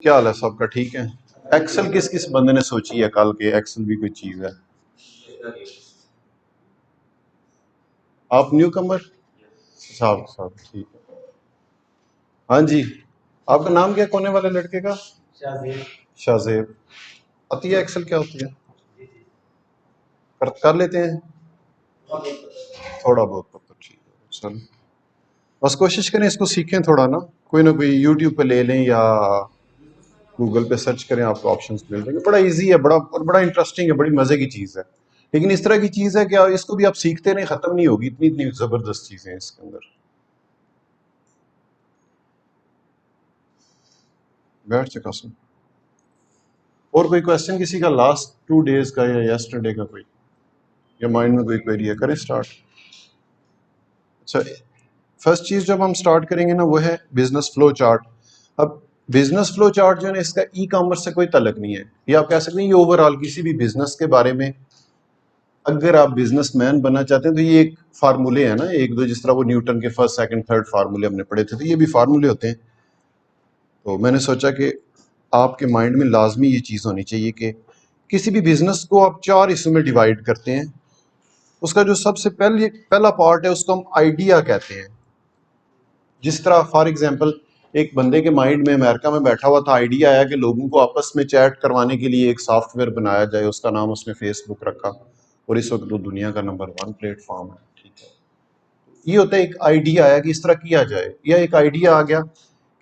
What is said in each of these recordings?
क्या हाल है सबका? ठीक है। एक्सेल किस किस बंदे ने सोची है कल के एक्सेल भी कोई चीज है? आप न्यू कमर? साहब साहब ठीक है। हाँ जी। आपका नाम क्या कोने वाले लड़के का? शाहजेब। आती है एक्सेल क्या होती है? कर लेते हैं थोड़ा बहुत तो ठीक है चल। बस कोशिश करें इसको सीखें थोड़ा ना कोई यूट्यूब पे ले लें या गूगल पे सर्च करें, आपको ऑप्शंस मिल जाएंगे। बड़ा इजी है, बड़ा इंटरेस्टिंग है, बड़ी मजे की चीज है। लेकिन इस तरह की चीज है कि इसको भी आप सीखते नहीं, खत्म नहीं होगी। इतनी इतनी जबरदस्त चीजें हैं इसके अंदर। बैठ चुका सुन। और कोई क्वेश्चन किसी का लास्ट 2 डेज का या यस्टरडे का कोई, या माइंड में कोई क्वेरी है? करें स्टार्ट। अच्छा, फर्स्ट चीज जब हम स्टार्ट करेंगे ना वो है बिजनेस फ्लो चार्ट। अब बिजनेस फ्लो चार्ट जो है ना, इसका ई कॉमर्स से कोई तलक नहीं है। ये आप कह सकते हैं ये ओवरऑल किसी भी बिजनेस के बारे में, अगर आप बिजनेसमैन बनना चाहते हैं तो ये एक फार्मूले है ना, एक दो, जिस तरह वो न्यूटन के फर्स्ट सेकंड थर्ड फार्मूले हमने पढ़े थे, तो ये भी फार्मूले होते हैं। तो मैंने सोचा कि आपके माइंड में लाजमी ये चीज़ होनी चाहिए कि किसी भी बिजनेस को आप 4 हिस्सों में डिवाइड करते हैं। उसका जो सबसे पहला पार्ट है उसको हम आइडिया कहते हैं। जिस तरह फॉर एग्जांपल एक बंदे के माइंड में अमेरिका में बैठा हुआ था, आइडिया आया कि लोगों को आपस में चैट करवाने के लिए एक सॉफ्टवेयर बनाया जाए, उसका नाम उसने फेसबुक रखा, और इस वक्त वो दुनिया का नंबर 1 प्लेटफॉर्म है। ठीक है, ये होता है एक आइडिया आया कि इस तरह किया जाए, या एक आइडिया आ गया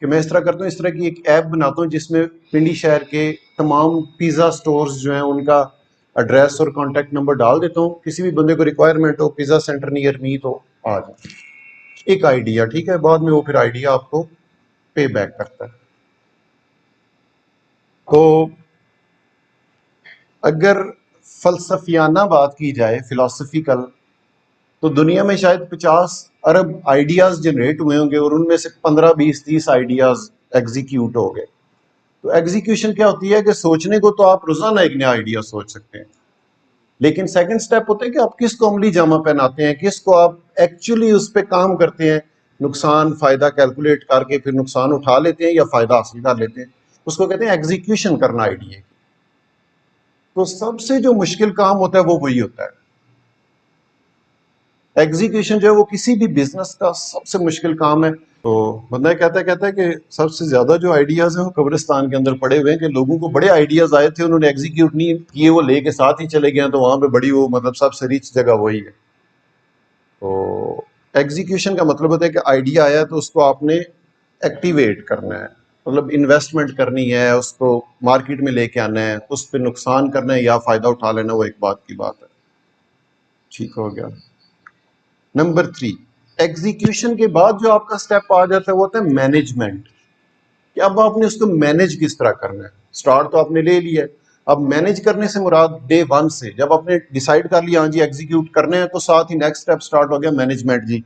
कि मैं इस तरह करता हूँ, इस तरह की एक ऐप बनाता हूँ जिसमें पिंडी शहर के तमाम पिज़्ज़ा स्टोर्स जो हैं उनका एड्रेस और कॉन्टैक्ट नंबर डाल देता हूँ, किसी भी बंदे को रिक्वायरमेंट हो पिज़्ज़ा सेंटर नियर मी तो आ जाए। एक आइडिया, ठीक है, बाद में वो फिर आइडिया आपको पे बैक करता है। तो अगर फलसफियाना बात की जाए, फिलोसफिकल, तो दुनिया में शायद 50 अरब आइडियाज जनरेट हुए होंगे और उनमें से 15 20 30 आइडियाज एग्जीक्यूट हो गए। तो एग्जीक्यूशन क्या होती है कि सोचने को तो आप रोजाना एक नया आइडिया सोच सकते हैं, लेकिन सेकंड स्टेप होता है कि आप किसको अमली जामा पहनाते हैं, किसको आप एक्चुअली उस पर काम करते हैं, नुकसान फायदा कैलकुलेट करके फिर नुकसान उठा लेते हैं या फायदा हासिल कर लेते हैं, उसको कहते हैं एग्जीक्यूशन करना आइडिया। तो सबसे जो मुश्किल काम होता है वो वही होता है। एग्जीक्यूशन जो है वो किसी भी बिजनेस का सबसे मुश्किल काम है। तो बंदा कहता है कि सबसे ज्यादा जो आइडियाज हैं वो कब्रिस्तान के अंदर पड़े हुए हैं, कि लोगों को बड़े आइडियाज आए थे, उन्होंने एग्जीक्यूट नहीं किए, वो लेके साथ ही चले गए, तो वहां पे बड़ी वो मतलब सबसे रिच जगह वही है। तो एग्जीक्यूशन का मतलब होता है कि आइडिया आया तो उसको आपने एक्टिवेट करना है, मतलब इन्वेस्टमेंट करनी है, उसको मार्केट में लेके आना है, उस पर नुकसान करना है या फायदा उठा लेना, वो एक बात की बात है। ठीक हो गया। नंबर 3, एग्जीक्यूशन के बाद जो आपका स्टेप आ जाता है वो होता है मैनेजमेंट, कि अब आपने उसको मैनेज किस तरह करना है। स्टार्ट तो आपने ले लिया है, अब मैनेज करने से मुराद डे 1 से जब आपने डिसाइड कर लिया हाँ जी एग्जीक्यूट करने हैं, तो साथ ही नेक्स्ट स्टेप स्टार्ट हो गया मैनेजमेंट जी।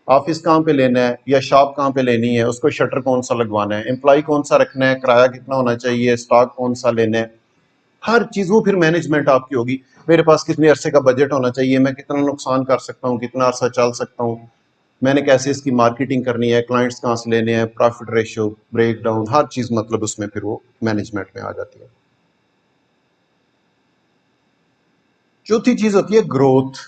ऑफिस कहाँ पे लेना है या शॉप कहाँ पे लेनी है, उसको शटर कौन सा लगवाना है, एम्प्लॉय कौन सा रखना है, किराया कितना होना चाहिए, स्टॉक कौन सा लेना है, हर चीज वो फिर मैनेजमेंट आपकी होगी। मेरे पास कितने अरसे का बजट होना चाहिए, मैं कितना नुकसान कर सकता हूँ, कितना अरसा चल सकता हूँ, मैंने कैसे इसकी मार्केटिंग करनी है, क्लाइंट्स कहाँ से लेने हैं, प्रॉफिट रेशियो, ब्रेक डाउन, हर चीज मतलब उसमें फिर वो मैनेजमेंट में आ जाती है। चौथी चीज होती है ग्रोथ।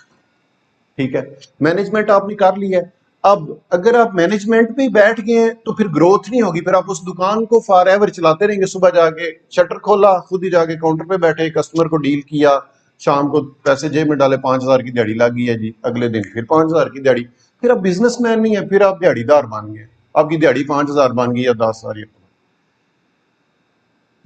ठीक है, मैनेजमेंट आपने कर लिया है। अब अगर आप मैनेजमेंट पे ही बैठ गए हैं तो फिर ग्रोथ नहीं होगी, फिर आप उस दुकान को फॉर एवर चलाते रहेंगे। सुबह जाके शटर खोला, खुद ही जाके काउंटर पे बैठे, कस्टमर को डील किया, शाम को पैसे जेब में डाले, 5,000 की दिहाड़ी लग गई है जी, अगले दिन फिर 5,000 की दिहाड़ी, फिर आप बिजनेसमैन नहीं है, फिर आप दिहाड़ीदार बन गए, आपकी दिहाड़ी 5,000 बन गई या 10,000।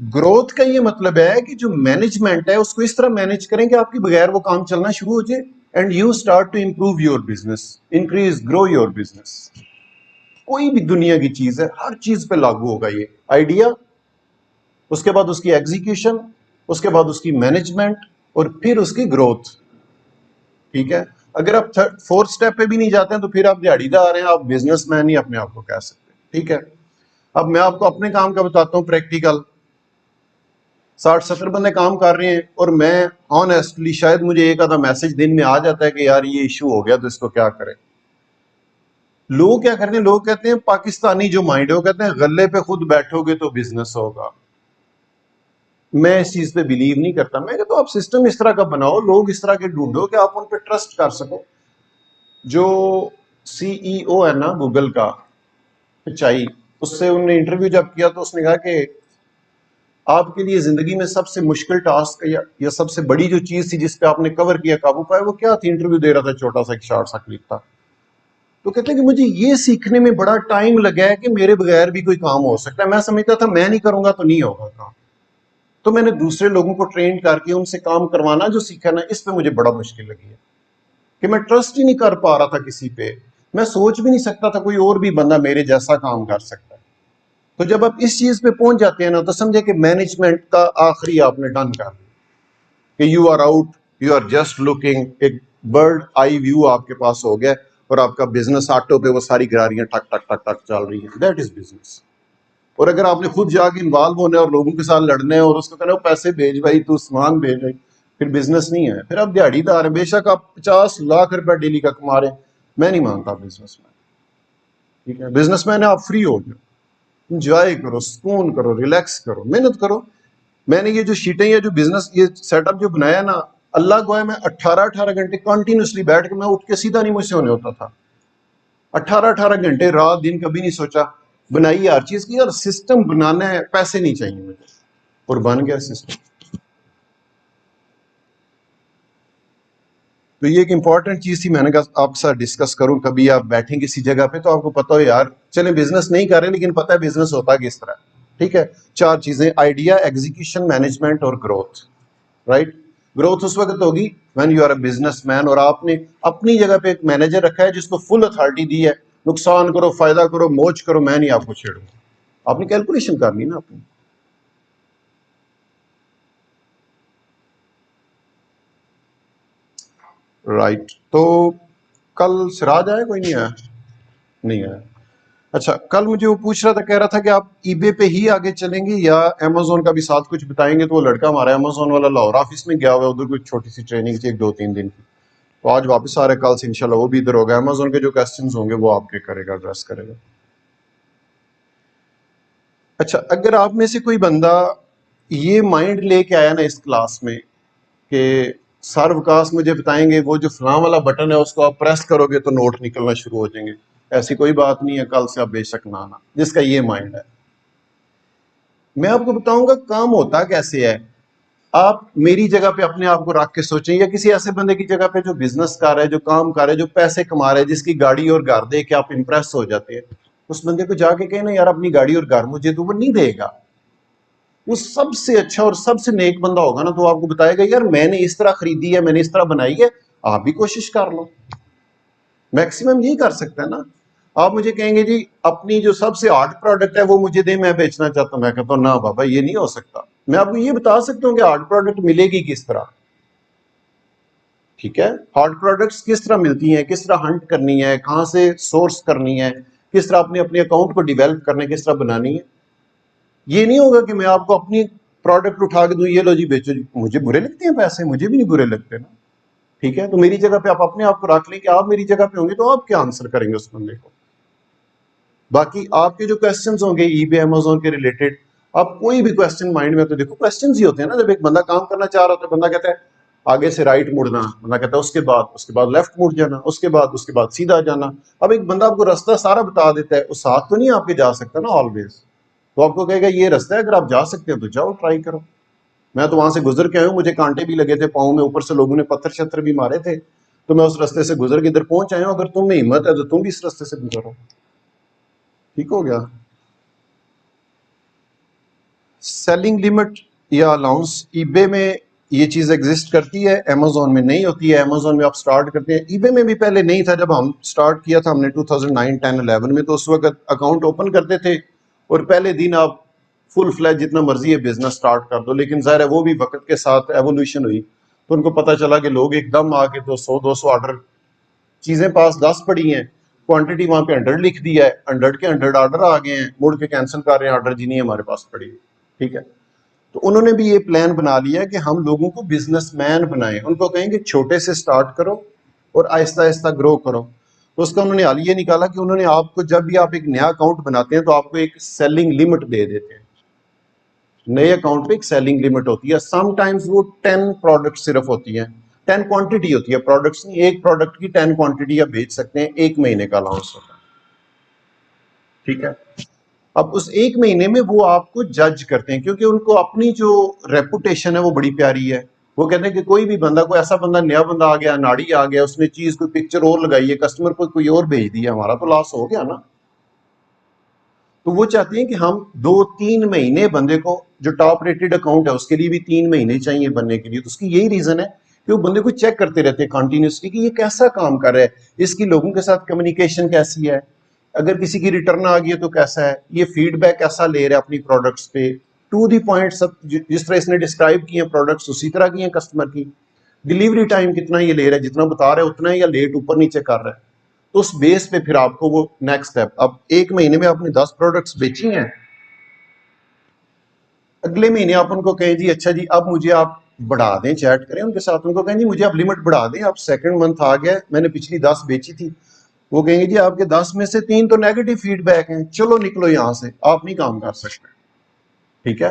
ग्रोथ का ये मतलब है कि जो मैनेजमेंट है उसको इस तरह मैनेज करें कि आपके बगैर वो काम चलना शुरू हो जाए, and you start to improve your business, increase grow your business. कोई भी दुनिया की चीज है, हर चीज पे लागू होगा ये आइडिया, उसके बाद उसकी एग्जीक्यूशन, उसके बाद उसकी मैनेजमेंट, और फिर उसकी ग्रोथ। ठीक है, अगर आप फोर्थ स्टेप पे भी नहीं जाते हैं तो फिर आप दिहाड़ीदार हैं, आप बिजनेसमैन ही अपने आप को कह सकते हैं। ठीक है, अब मैं आपको अपने काम का बताता हूँ प्रैक्टिकल। 60 70 बंदे काम कर रहे हैं और मैं ऑनेस्टली शायद मुझे एक आधा मैसेज दिन में आ जाता है कि यार ये इशू हो गया तो इसको क्या करें। लोग क्या करते हैं, लोग कहते हैं पाकिस्तानी जो माइंड है वो कहते हैं गले पे खुद बैठोगे तो बिजनेस होगा। मैं इस चीज पे बिलीव नहीं करता। मैं कहता तो आप सिस्टम इस तरह का बनाओ, लोग इस तरह के ढूंढो कि आप उन पे ट्रस्ट कर सको। जो सीईओ है ना गूगल का, पिचाई, उससे उन्होंने इंटरव्यू जब किया तो उसने कहा कि आपके लिए जिंदगी में सबसे मुश्किल टास्क या सबसे बड़ी जो चीज थी जिस पे आपने कवर किया, काबू पाया, वो क्या थी? इंटरव्यू दे रहा था, छोटा सा एक शॉर्ट सा क्लिप था। तो कहते हैं कि मुझे ये सीखने में बड़ा टाइम लगा है कि मेरे बगैर भी कोई काम हो सकता है। मैं समझता था मैं नहीं करूंगा तो नहीं होगा काम, तो मैंने दूसरे लोगों को ट्रेन करके उनसे काम करवाना जो सीखा ना, इस पे मुझे बड़ा मुश्किल लगी है कि मैं ट्रस्ट ही नहीं कर पा रहा था किसी पे। मैं सोच भी नहीं सकता था कोई और भी बंदा मेरे जैसा काम कर सकता है। तो जब आप इस चीज पे पहुंच जाते हैं ना, तो समझे कि मैनेजमेंट का आखिरी आपने डन कर दिया कि you are out, you are just looking, एक बर्ड आई व्यू आपके पास हो गया और आपका बिजनेस ऑटो पे वो सारी गिरारियां टक टक टक टक चल रही है। That is business. और अगर आपने खुद जाके इन्वॉल्व होना है और लोगों के साथ लड़ना है और उसको कहना पैसे भेज भाई, तू सामान भेज भाई, फिर बिजनेस नहीं है, फिर आप दिहाड़ीदार है। बेशक आप 50 लाख रुपए डेली का कमा रहे हैं, मैं नहीं मानता बिजनेसमैन। ठीक है, बिजनेसमैन है, आप फ्री हो जाओ, इंजॉय करो, सुकून करो, रिलैक्स करो, मेहनत करो। मैंने ये जो शीटें या जो बिजनेस ये सेटअप जो बनाया ना, अल्लाह को है, मैं 18-18 घंटे कंटिन्यूसली बैठ के, मैं उठ के सीधा नहीं मुझसे होने होता था। 18-18 घंटे रात दिन कभी नहीं सोचा। बनाई हर चीज की, यार सिस्टम बनाना है, पैसे नहीं चाहिए मुझे, और बन गया सिस्टम। तो ये एक इंपॉर्टेंट चीज थी, मैंने कहा आपके साथ डिस्कस करूं। कभी आप बैठें किसी जगह पे तो आपको पता हो यार, चले बिजनेस नहीं कर रहे लेकिन पता है बिजनेस होता किस तरह। ठीक है, 4 चीजें: आइडिया, एग्जीक्यूशन, मैनेजमेंट और ग्रोथ। राइट? ग्रोथ उस वक्त होगी when you are a businessman और आपने अपनी जगह पे एक मैनेजर रखा है जिसको फुल अथॉरिटी दी है, नुकसान करो, फायदा करो, मौज करो, मैं नहीं आपको छेड़ूंगा। आपने कैलकुलेशन करनी ना अपनी। राइट। तो कल सिराज आया? कोई नहीं आया? नहीं आया। अच्छा, कल मुझे वो पूछ रहा था, कह रहा था कि आप ईबे पे ही आगे चलेंगे या अमेजोन का भी साथ कुछ बताएंगे। तो वो लड़का हमारा अमेजोन वाला लाहौर ऑफिस में गया हुआ है, उधर कुछ छोटी सी ट्रेनिंग थी, 1-2-3 दिन की। तो आज वापस आ रहे, कल से इंशाल्लाह वो भी इधर होगा। अमेजोन के जो क्वेश्चंस होंगे वो आपके करेगा, एड्रेस करेगा। अच्छा, अगर आप में से कोई बंदा ये माइंड लेके आया ना इस क्लास में कि सर विकास मुझे बताएंगे वो जो फलां वाला बटन है उसको आप प्रेस करोगे तो नोट निकलना शुरू हो जाएंगे, ऐसी कोई बात नहीं है, कल से आप बेशक ना आना। जिसका ये माइंड है, मैं आपको बताऊंगा काम होता कैसे है। आप मेरी जगह पे अपने आप को रख के सोचें, या किसी ऐसे बंदे की जगह पे जो बिजनेस कर रहा है, जो काम कर रहा है, जो पैसे कमा रहा है, जिसकी गाड़ी और घर देख के आप इंप्रेस हो जाते हैं, उस बंदे को जाके कहे ना यार अपनी गाड़ी और घर मुझे, तो वो नहीं देगा। वो सबसे अच्छा और सबसे नेक बंदा होगा ना, तो आपको बताएगा यार मैंने इस तरह खरीदी है, मैंने इस तरह बनाई है, आप भी कोशिश कर लो। मैक्सिमम यही कर सकता है ना। आप मुझे कहेंगे जी अपनी जो सबसे हार्ड प्रोडक्ट है वो मुझे दे, मैं बेचना चाहता हूं। मैं कहता हूं ना बाबा, ये नहीं हो सकता। मैं आपको ये बता सकता हूँ कि हार्ड प्रोडक्ट मिलेगी किस तरह। ठीक है, हार्ड प्रोडक्ट्स किस तरह मिलती हैं, किस तरह हंट करनी है, कहां से सोर्स करनी है, किस तरह अपने अपने अकाउंट को डिवेलप करने, किस तरह बनानी है। ये नहीं होगा कि मैं आपको अपनी प्रोडक्ट उठा के दूं, ये लो जी बेचो जी। मुझे बुरे लगते हैं पैसे, मुझे भी नहीं बुरे लगते ना। ठीक है, तो मेरी जगह पे आप अपने आप को रख लें कि आप मेरी जगह पे होंगे तो आप क्या आंसर करेंगे उस बंदे को। बाकी आपके जो क्वेश्चंस होंगे ईबे अमेजोन के रिलेटेड, आप कोई भी क्वेश्चन माइंड में, तो देखो क्वेश्चंस ही होते हैं ना। जब एक बंदा काम करना चाह रहा होता है, बंदा कहता है आगे से राइट मुड़ना, बंदा कहता है उसके बाद लेफ्ट मुड़ जाना, उसके बाद सीधा जाना। अब एक बंदा आपको रास्ता सारा बता देता है, उस साथ तो नहीं आपके जा सकता ना ऑलवेज। तो आपको कहेगा ये रास्ता है, अगर आप जा सकते हो तो जाओ, ट्राई करो। मैं तो वहां से गुजर के आया हूँ, मुझे कांटे भी लगे थे पाँव में, ऊपर से लोगों ने पत्थर शत्थर भी मारे थे, तो मैं उस रास्ते से गुजर के इधर पहुंच आया हूँ। अगर तुम में हिम्मत है तो तुम भी इस रास्ते से गुजरो। ठीक हो गया। सेलिंग लिमिट या अलाउंस ईबे में ये चीज एग्जिस्ट करती है, अमेजोन में नहीं होती है। अमेजोन में आप स्टार्ट करते हैं, ईबे में भी पहले नहीं था। जब हम स्टार्ट किया था हमने 2009, 10, 11 में, तो उस वक्त अकाउंट ओपन करते थे और पहले दिन आप फुल फ्लैज जितना मर्जी है बिजनेस स्टार्ट कर दो। लेकिन जाहिर है वो भी वक्त के साथ एवोल्यूशन हुई, तो उनको पता चला कि लोग एकदम आके तो 100-200 ऑर्डर, चीजें पास 10 पड़ी हैं, क्वांटिटी वहां पे 100 लिख दिया है, 100 के 100 ऑर्डर आ गए हैं, मुड़ के कैंसिल कर रहे हैं ऑर्डर, जी नहीं हमारे पास पड़ी। ठीक है, तो उन्होंने भी ये प्लान बना लिया है कि हम लोगों को बिजनेसमैन बनाएं। उनको कहेंगे छोटे से स्टार्ट करो और आहिस्ता आहिस्ता ग्रो करो। तो उसका उन्होंने हल ये निकाला कि उन्होंने आपको, जब भी आप एक नया अकाउंट बनाते हैं तो आपको एक सेलिंग लिमिट दे देते हैं। नए अकाउंट पे एक सेलिंग लिमिट होती है, समटाइम्स वो 10 प्रोडक्ट सिर्फ होती है, 10 क्वांटिटी होती है, प्रोडक्ट्स नहीं, एक प्रोडक्ट की 10 क्वांटिटी आप बेच सकते हैं, एक महीने का अलाउंस होता है, ठीक है। अब उस एक महीने में वो आपको जज करते हैं, क्योंकि उनको अपनी जो रेपुटेशन है वो बड़ी प्यारी है। वो कहते हैं कि कोई भी बंदा, कोई ऐसा बंदा, नया बंदा आ गया, नाड़ी आ गया, उसने चीज कोई पिक्चर और लगाई है, कस्टमर को कोई और भेज दिया, हमारा तो लॉस हो गया ना। तो वो चाहते हैं कि हम 2-3 महीने बंदे को, जो टॉप रेटेड अकाउंट है उसके लिए भी 3 महीने चाहिए बनने के लिए, तो उसकी यही रीजन है कि वो बंदे को चेक करते रहते हैं कंटिन्यूसली कि ये कैसा काम कर रहा है, इसकी लोगों के साथ कम्युनिकेशन कैसी है, अगर किसी की रिटर्न आ गई है तो कैसा है, ये फीडबैक कैसा ले रहा है अपनी प्रोडक्ट्स पे, टू दी पॉइंट, सब जिस तरह इसने डिस्क्राइब किए प्रोडक्ट्स उसी तरह की हैं कस्टमर की, डिलीवरी टाइम कितना ये ले रहा है, जितना बता रहा है उतना ही, या लेट ऊपर नीचे कर रहा है। तो उस बेस पे फिर आपको वो नेक्स्ट स्टेप, अब एक महीने में आपने 10 प्रोडक्ट्स बेची हैं, अगले महीने आप उनको कहें जी अच्छा जी अब मुझे आप बढ़ा दें, चैट करें उनके साथ, उनको कहें जी मुझे आप लिमिट बढ़ा दें, आप सेकंड मंथ आ गया, मैंने पिछली 10 बेची थी, वो कहेंगे जी आपके 10 में से 3 तो नेगेटिव फीडबैक हैं, चलो निकलो यहां से, आप नहीं काम कर सकते, ठीक है।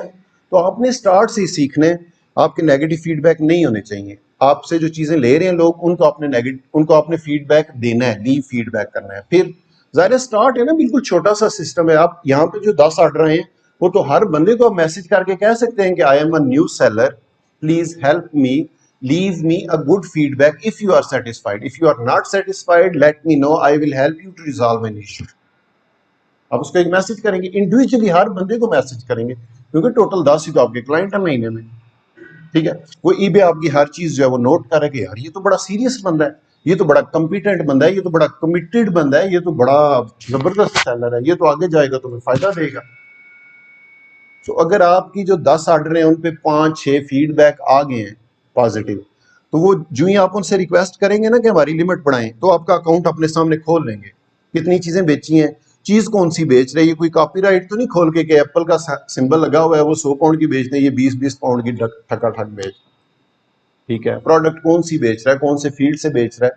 तो आपने स्टार्ट से ही सीखने, आपके नेगेटिव फीडबैक नहीं होने चाहिए, आपसे जो चीजें ले रहे हैं लोग उनको आपने उनको आपने फीडबैक देना है, लीव फीडबैक करना है। फिर जाहिर स्टार्ट है ना, बिल्कुल छोटा सा सिस्टम है, आप यहाँ पे जो 10 ऑर्डर हैं वो तो हर बंदे को आप मैसेज करके कह सकते हैं कि I am a new seller, please help me, leave me a good feedback if you are satisfied, if you are not satisfied let me know, I will help you to resolve an issue। आप उसको एक message करेंगे, individually हर बंदे को message करेंगे, क्योंकि total 10 ही तो आपके क्लाइंट है महीने में, ठीक है। वो ईबे आपकी हर चीज जो है वो नोट करेगा, यार ये तो बड़ा सीरियस बंदा है, ये तो बड़ा कॉम्पिटेंट बंदा है, ये तो बड़ा कमिटेड बंदा है, ये तो बड़ा जबरदस्त सेलर है, ये तो आगे जाएगा तुम्हें फायदा देगा। तो अगर आपकी जो 10 ऑर्डर हैं उन पे 5-6 फीडबैक आ गए हैं पॉजिटिव, तो वो जो ही आप उनसे रिक्वेस्ट करेंगे ना कि हमारी लिमिट बढ़ाएं, तो आपका अकाउंट अपने सामने खोल लेंगे, कितनी चीजें बेची हैं, चीज कौन सी बेच रहे हैं, ये कोई कॉपीराइट तो नहीं खोल के कि एप्पल का सिंबल लगा हुआ है वो 100 पाउंड की बेच रहे हैं, ये 20-20 पाउंड की ठका ठक बेच, ठीक है। प्रोडक्ट कौन सी बेच रहा है, कौन से फील्ड से बेच रहा है,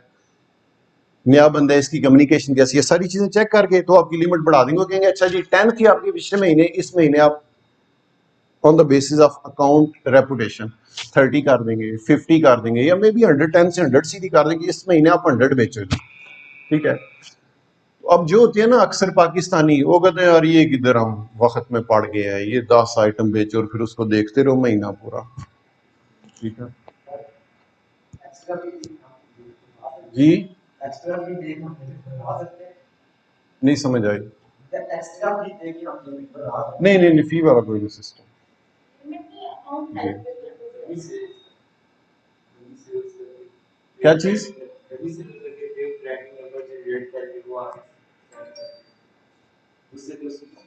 नया बंदा है, इसकी कम्युनिकेशन कैसी है, सारी चीजें चेक करके तो आपकी लिमिट बढ़ा देंगे। कहेंगे अच्छा जी 10 थी आपकी पिछले महीने, इस महीने आप on the basis of account reputation 30 कर देंगे, 50 कर देंगे, या मे बी 110 से 100 सीधी कर देंगे, इस महीने आप 100 बेचोगे, ठीक है। तो अब जो होती है ना अक्सर पाकिस्तानी, वो कहते हैं यार ये किधर हम वक्त में पड़ गए हैं, ये 10 आइटम बेचो और फिर उसको देखते रहो महीना पूरा, ठीक है जी। नहीं समझ आई, नहीं नहीं नहीं, फी वाला कोई नहीं सिस्टम जी। क्या चीज,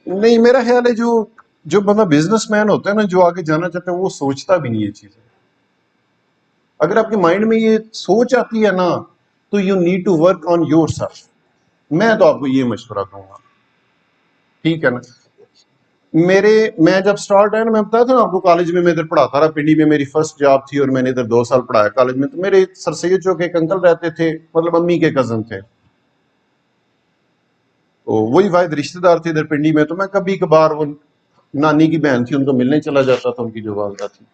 नहीं मेरा ख्याल है जो जो बंदा बिजनेसमैन होता है ना, जो आगे जाना चाहता है, वो सोचता भी नहीं ये चीजें। अगर आपके माइंड में ये सोच आती है ना, तो you need to work on yourself. मैं तो आपको ये मशवरा दूंगा, ठीक है ना। मैं जब स्टार्ट है ना, मैं बताया था ना आपको, कॉलेज में मैं इधर पढ़ाता रहा, पिंडी में मेरी फर्स्ट जॉब थी और मैंने इधर 2 साल पढ़ाया कॉलेज में। तो मेरे सर सैयद चौक एक अंकल रहते थे, मतलब अम्मी के कजन थे, तो वही वाहिद रिश्तेदार थे इधर पिंडी में। तो मैं कभी कभार, वो नानी की बहन थी उनको मिलने चला जाता था, उनकी जो वालदा थी।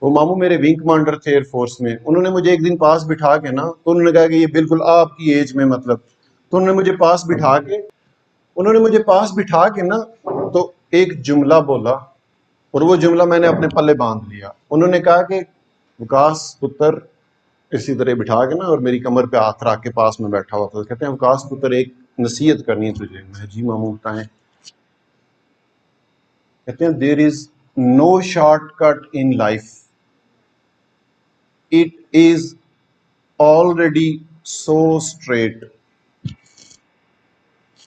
वो मामू मेरे विंग कमांडर थे एयरफोर्स में, उन्होंने मुझे एक दिन पास बिठा के ना, तो उन्होंने कहा कि ये बिल्कुल आपकी एज में, मतलब, तो उन्होंने मुझे पास बिठा के, ना, तो एक जुमला बोला, और वो जुमला मैंने अपने पल्ले बांध लिया। उन्होंने कहा कि विकास पुत्र, इसी तरह बिठा के ना, और मेरी कमर पे हाथ रख के पास में बैठा हुआ था, कहते हैं विकास पुत्र एक नसीहत करनी है तुझे। मैं जी मामू बताएं। कहते हैं there is no shortcut in life, it is already so straight.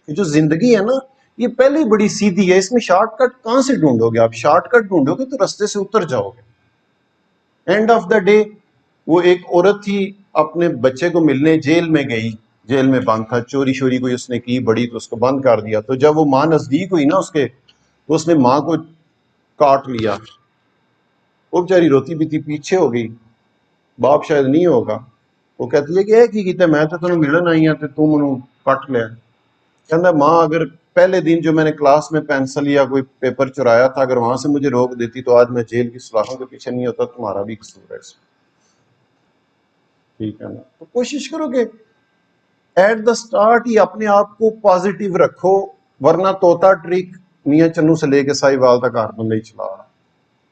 जो जिंदगी है ना, ये पहले ही बड़ी सीधी है, इसमें शॉर्टकट कहां से ढूंढोगे आप, शॉर्टकट ढूंढोगे तो रास्ते से उतर जाओगे। एंड ऑफ द डे, वो एक औरत थी, अपने बच्चे को मिलने जेल में गई, जेल में बंद था, चोरी शोरी कोई उसने की बड़ी, तो उसको बंद कर दिया। तो जब वो माँ नजदीक हुई ना उसके, तो उसने माँ को काट लिया। वो बेचारी रोती पीती पीछे हो गई, बाप शायद नहीं होगा। वो कहती है कि की कीता, मैं तो तेन मिलन आई हाँ, तू मैं कट लिया। कहता माँ अगर पहले दिन जो मैंने क्लास में पेंसिल या कोई पेपर चुराया था, अगर वहां से मुझे रोक देती तो आज मैं जेल की सलाखों के पीछे नहीं होता। तुम्हारा भी कसूर है इसमें, ठीक है ना। तो कोशिश करो कि एट द स्टार्ट ही अपने आप को पॉजिटिव रखो, वरना तोता ट्रिक मियां चन्नू से लेके साहिवाल तक हर बंदा ही चला रहा है,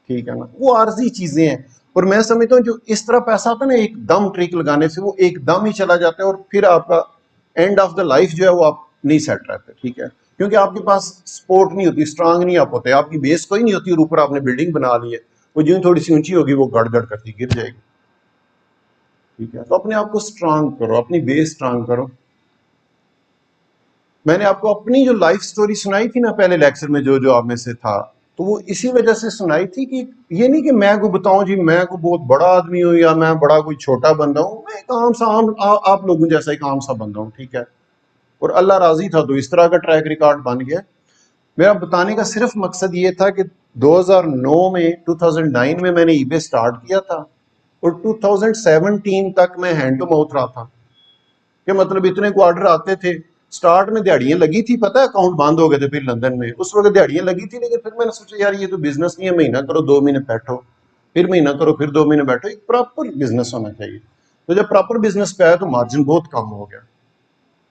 ठीक है ना। वो आर्जी चीजें हैं, और मैं समझता हूँ जो इस तरह पैसा आता है ना एकदम ट्रिक लगाने से, वो एकदम ही चला जाता है और फिर आपका एंड ऑफ द लाइफ जो है वो आप नहीं सेट रहते, ठीक है। क्योंकि आपके पास सपोर्ट नहीं होती, स्ट्रांग नहीं आप होते, आपकी बेस कोई नहीं होती और ऊपर आपने बिल्डिंग बना ली है, वो जो थोड़ी सी ऊंची होगी वो गड़ करती गिर जाएगी, ठीक है। तो अपने आप को स्ट्रांग करो, अपनी बेस स्ट्रांग करो। मैंने आपको अपनी जो लाइफ स्टोरी सुनाई थी ना पहले लेक्चर में, जो जो आप में से था, तो वो इसी वजह से सुनाई थी कि ये नहीं कि मैं को बताऊं जी मैं को बहुत बड़ा आदमी हूं या मैं बड़ा कोई छोटा बंदा हूं, मैं एक आम सा आप लोगों जैसा एक आम सा बंदा हूं, ठीक है। और अल्लाह राजी था तो इस तरह का ट्रैक रिकॉर्ड बन गया। मेरा बताने का सिर्फ मकसद ये था कि 2009 में 2009 में मैंने ईबे स्टार्ट किया था और 2017 तक मैं हैंड टू माउथ रहा था, कि मतलब इतने को ऑर्डर आते थे। स्टार्ट में दिहाड़ियां लगी थी, पता है अकाउंट बंद हो गए थे फिर लंदन में, उस वक्त दिहाड़ियां लगी थी, लेकिन फिर मैंने सोचा यार ये तो बिजनेस नहीं है, महीना करो 2 महीने बैठो, फिर महीना करो फिर 2 महीने बैठो, एक प्रॉपर बिजनेस होना चाहिए। तो जब प्रॉपर बिजनेस पे आया तो मार्जिन बहुत कम हो गया,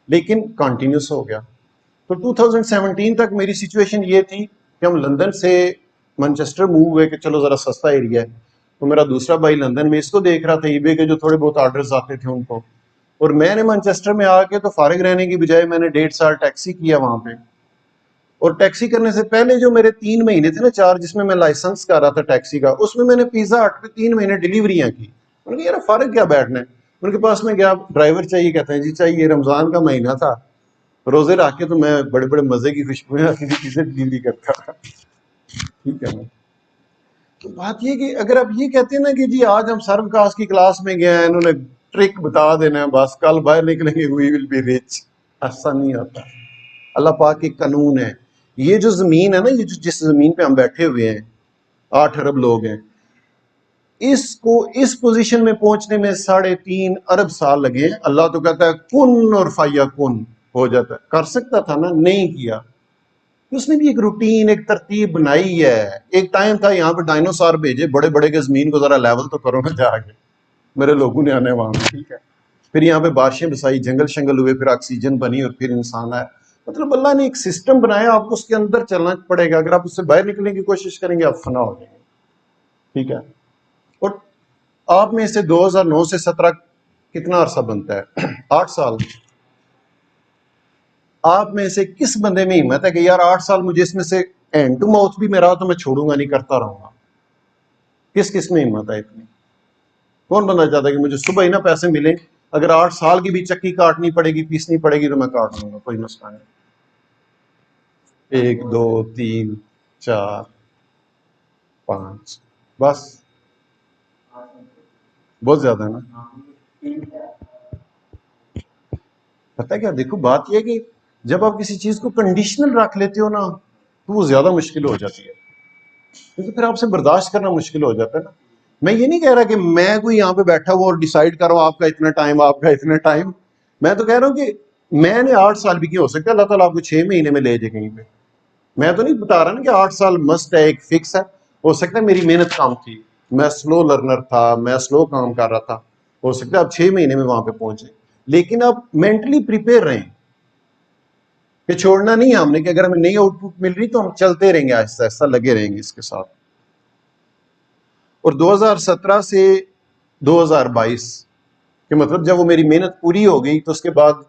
लेकिन कंटिन्यूस हो गया। तो 2017 तक मेरी सिचुएशन ये थी कि हम लंदन से मैनचेस्टर मूव हुए कि चलो जरा सस्ता एरिया है। तो मेरा दूसरा भाई लंदन में इसको देख रहा था, ईबे के जो थोड़े बहुत ऑर्डर्स आते थे उनको, और मैंने मैनचेस्टर में आके तो फारिग रहने की बजाय मैंने 1.5 साल टैक्सी किया वहां पे। और टैक्सी करने से पहले जो मेरे 3 महीने थे ना 4, जिसमें मैं लाइसेंस कर रहा था टैक्सी का, उसमें मैंने पिज्जा हट पे 3 महीने डिलीवरियां की। उनके यार फारिग क्या बैठना है, उनके पास में क्या ड्राइवर चाहिए, कहते हैं जी चाहिए, रमजान का महीना था, रोजे रख के तो मैं बड़े बड़े मजे की खुशबुएं किसी चीजें डिलीवरी करता था, ठीक है ना। तो बात ये कि अगर आप ये कहते हैं ना कि जी आज हम सर्वकास्ट की क्लास में गए हैं, इन्होंने ट्रिक बता देना है, बस कल बाहर निकलेंगे वी विल बी रिच, ऐसा नहीं होता। अल्लाह पाक के कानून है। ये जो जमीन है ना, ये जिस जमीन पे हम बैठे हुए हैं, 8 अरब लोग हैं, इसको इस पोजीशन में पहुंचने में 3.5 अरब साल लगे। अल्लाह तो कहता है कुन और फाया कुन, हो जाता है। कर सकता था ना, नहीं किया। उसने भी एक रूटीन एक तरतीब बनाई है। एक टाइम था यहाँ पे डायनासोर भेजे बड़े बड़े के, जमीन को जरा लेवल तो करो ना जाके, मेरे लोगों ने आने वहां, ठीक है। फिर यहाँ पे बारिशें बसाई, जंगल शंगल हुए, फिर ऑक्सीजन बनी और फिर इंसान आया। मतलब अल्लाह ने एक सिस्टम बनाया, आपको उसके अंदर चलना पड़ेगा। अगर आप उससे बाहर निकलने की कोशिश करेंगे आप फना हो जाएंगे, ठीक है। और आप में से 2009 से 17 कितना अरसा बनता है? 8 साल। आप में से किस बंदे में हिम्मत है कि यार 8 साल मुझे इसमें से हैंड टू माउथ भी मेरा तो मैं छोड़ूंगा नहीं, करता रहूंगा? किस किस में हिम्मत है इतनी? कौन बंदा चाहता है कि मुझे सुबह ही ना पैसे मिले, अगर 8 साल की भी चक्की काटनी पड़ेगी, पीसनी पड़ेगी तो मैं काट लूंगा, कोई मसला नहीं। 1 2 3 4 5, बस बहुत ज्यादा है ना। पता है क्या, देखो बात यह है कि जब आप किसी चीज को कंडीशनल रख लेते हो ना, तो वो ज्यादा मुश्किल हो जाती है, क्योंकि फिर आपसे बर्दाश्त करना मुश्किल हो जाता है ना। मैं ये नहीं कह रहा कि मैं कोई यहाँ पे बैठा हुआ और डिसाइड कर रहा हूँ आपका इतना टाइम, आपका इतना टाइम। मैं तो कह रहा हूँ कि मैंने 8 साल भी क्यों, हो सकता है अल्लाह ताला आपको 6 महीने में ले जाए कहीं पे। मैं तो नहीं बता रहा ना कि 8 साल मस्ट है, एक फिक्स है। हो सकता है मेरी मेहनत कम थी, मैं स्लो लर्नर था, मैं स्लो काम कर रहा था, हो सकता है आप 6 महीने में वहां पे पहुंचे। लेकिन आप मेंटली प्रिपेयर रहें कि छोड़ना नहीं है हमने, कि अगर हमें नई आउटपुट मिल रही तो हम चलते रहेंगे, आहिस्ता आहिस्ता लगे रहेंगे इसके साथ। और 2017 से 2022 के मतलब जब वो मेरी मेहनत पूरी हो गई तो उसके बाद,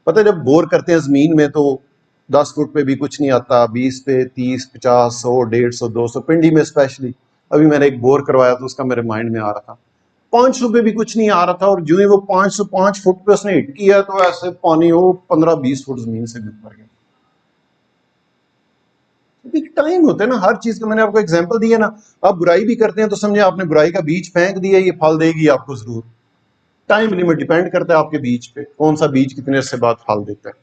पता है जब बोर करते हैं जमीन में तो 10 फुट पे भी कुछ नहीं आता, 20 पे 30 50 100 150 200, पिंडी में स्पेशली। अभी मैंने एक बोर करवाया तो उसका मेरे माइंड में आ रहा था, 500 पे भी कुछ नहीं आ रहा था, और जो ही वो 505 फुट पे उसने हिट किया तो ऐसे पानी हो 15-20 फुट जमीन से भी ऊपर गया। एक टाइम होता है ना हर चीज का। मैंने आपको एग्जांपल दिया ना, आप बुराई भी करते हैं तो समझे आपने बुराई का बीज फेंक दिया, ये फल देगी आपको जरूर। टाइम लिमिट डिपेंड करता है आपके बीज पे, कौन सा बीज कितने अरसे बाद फल देता है।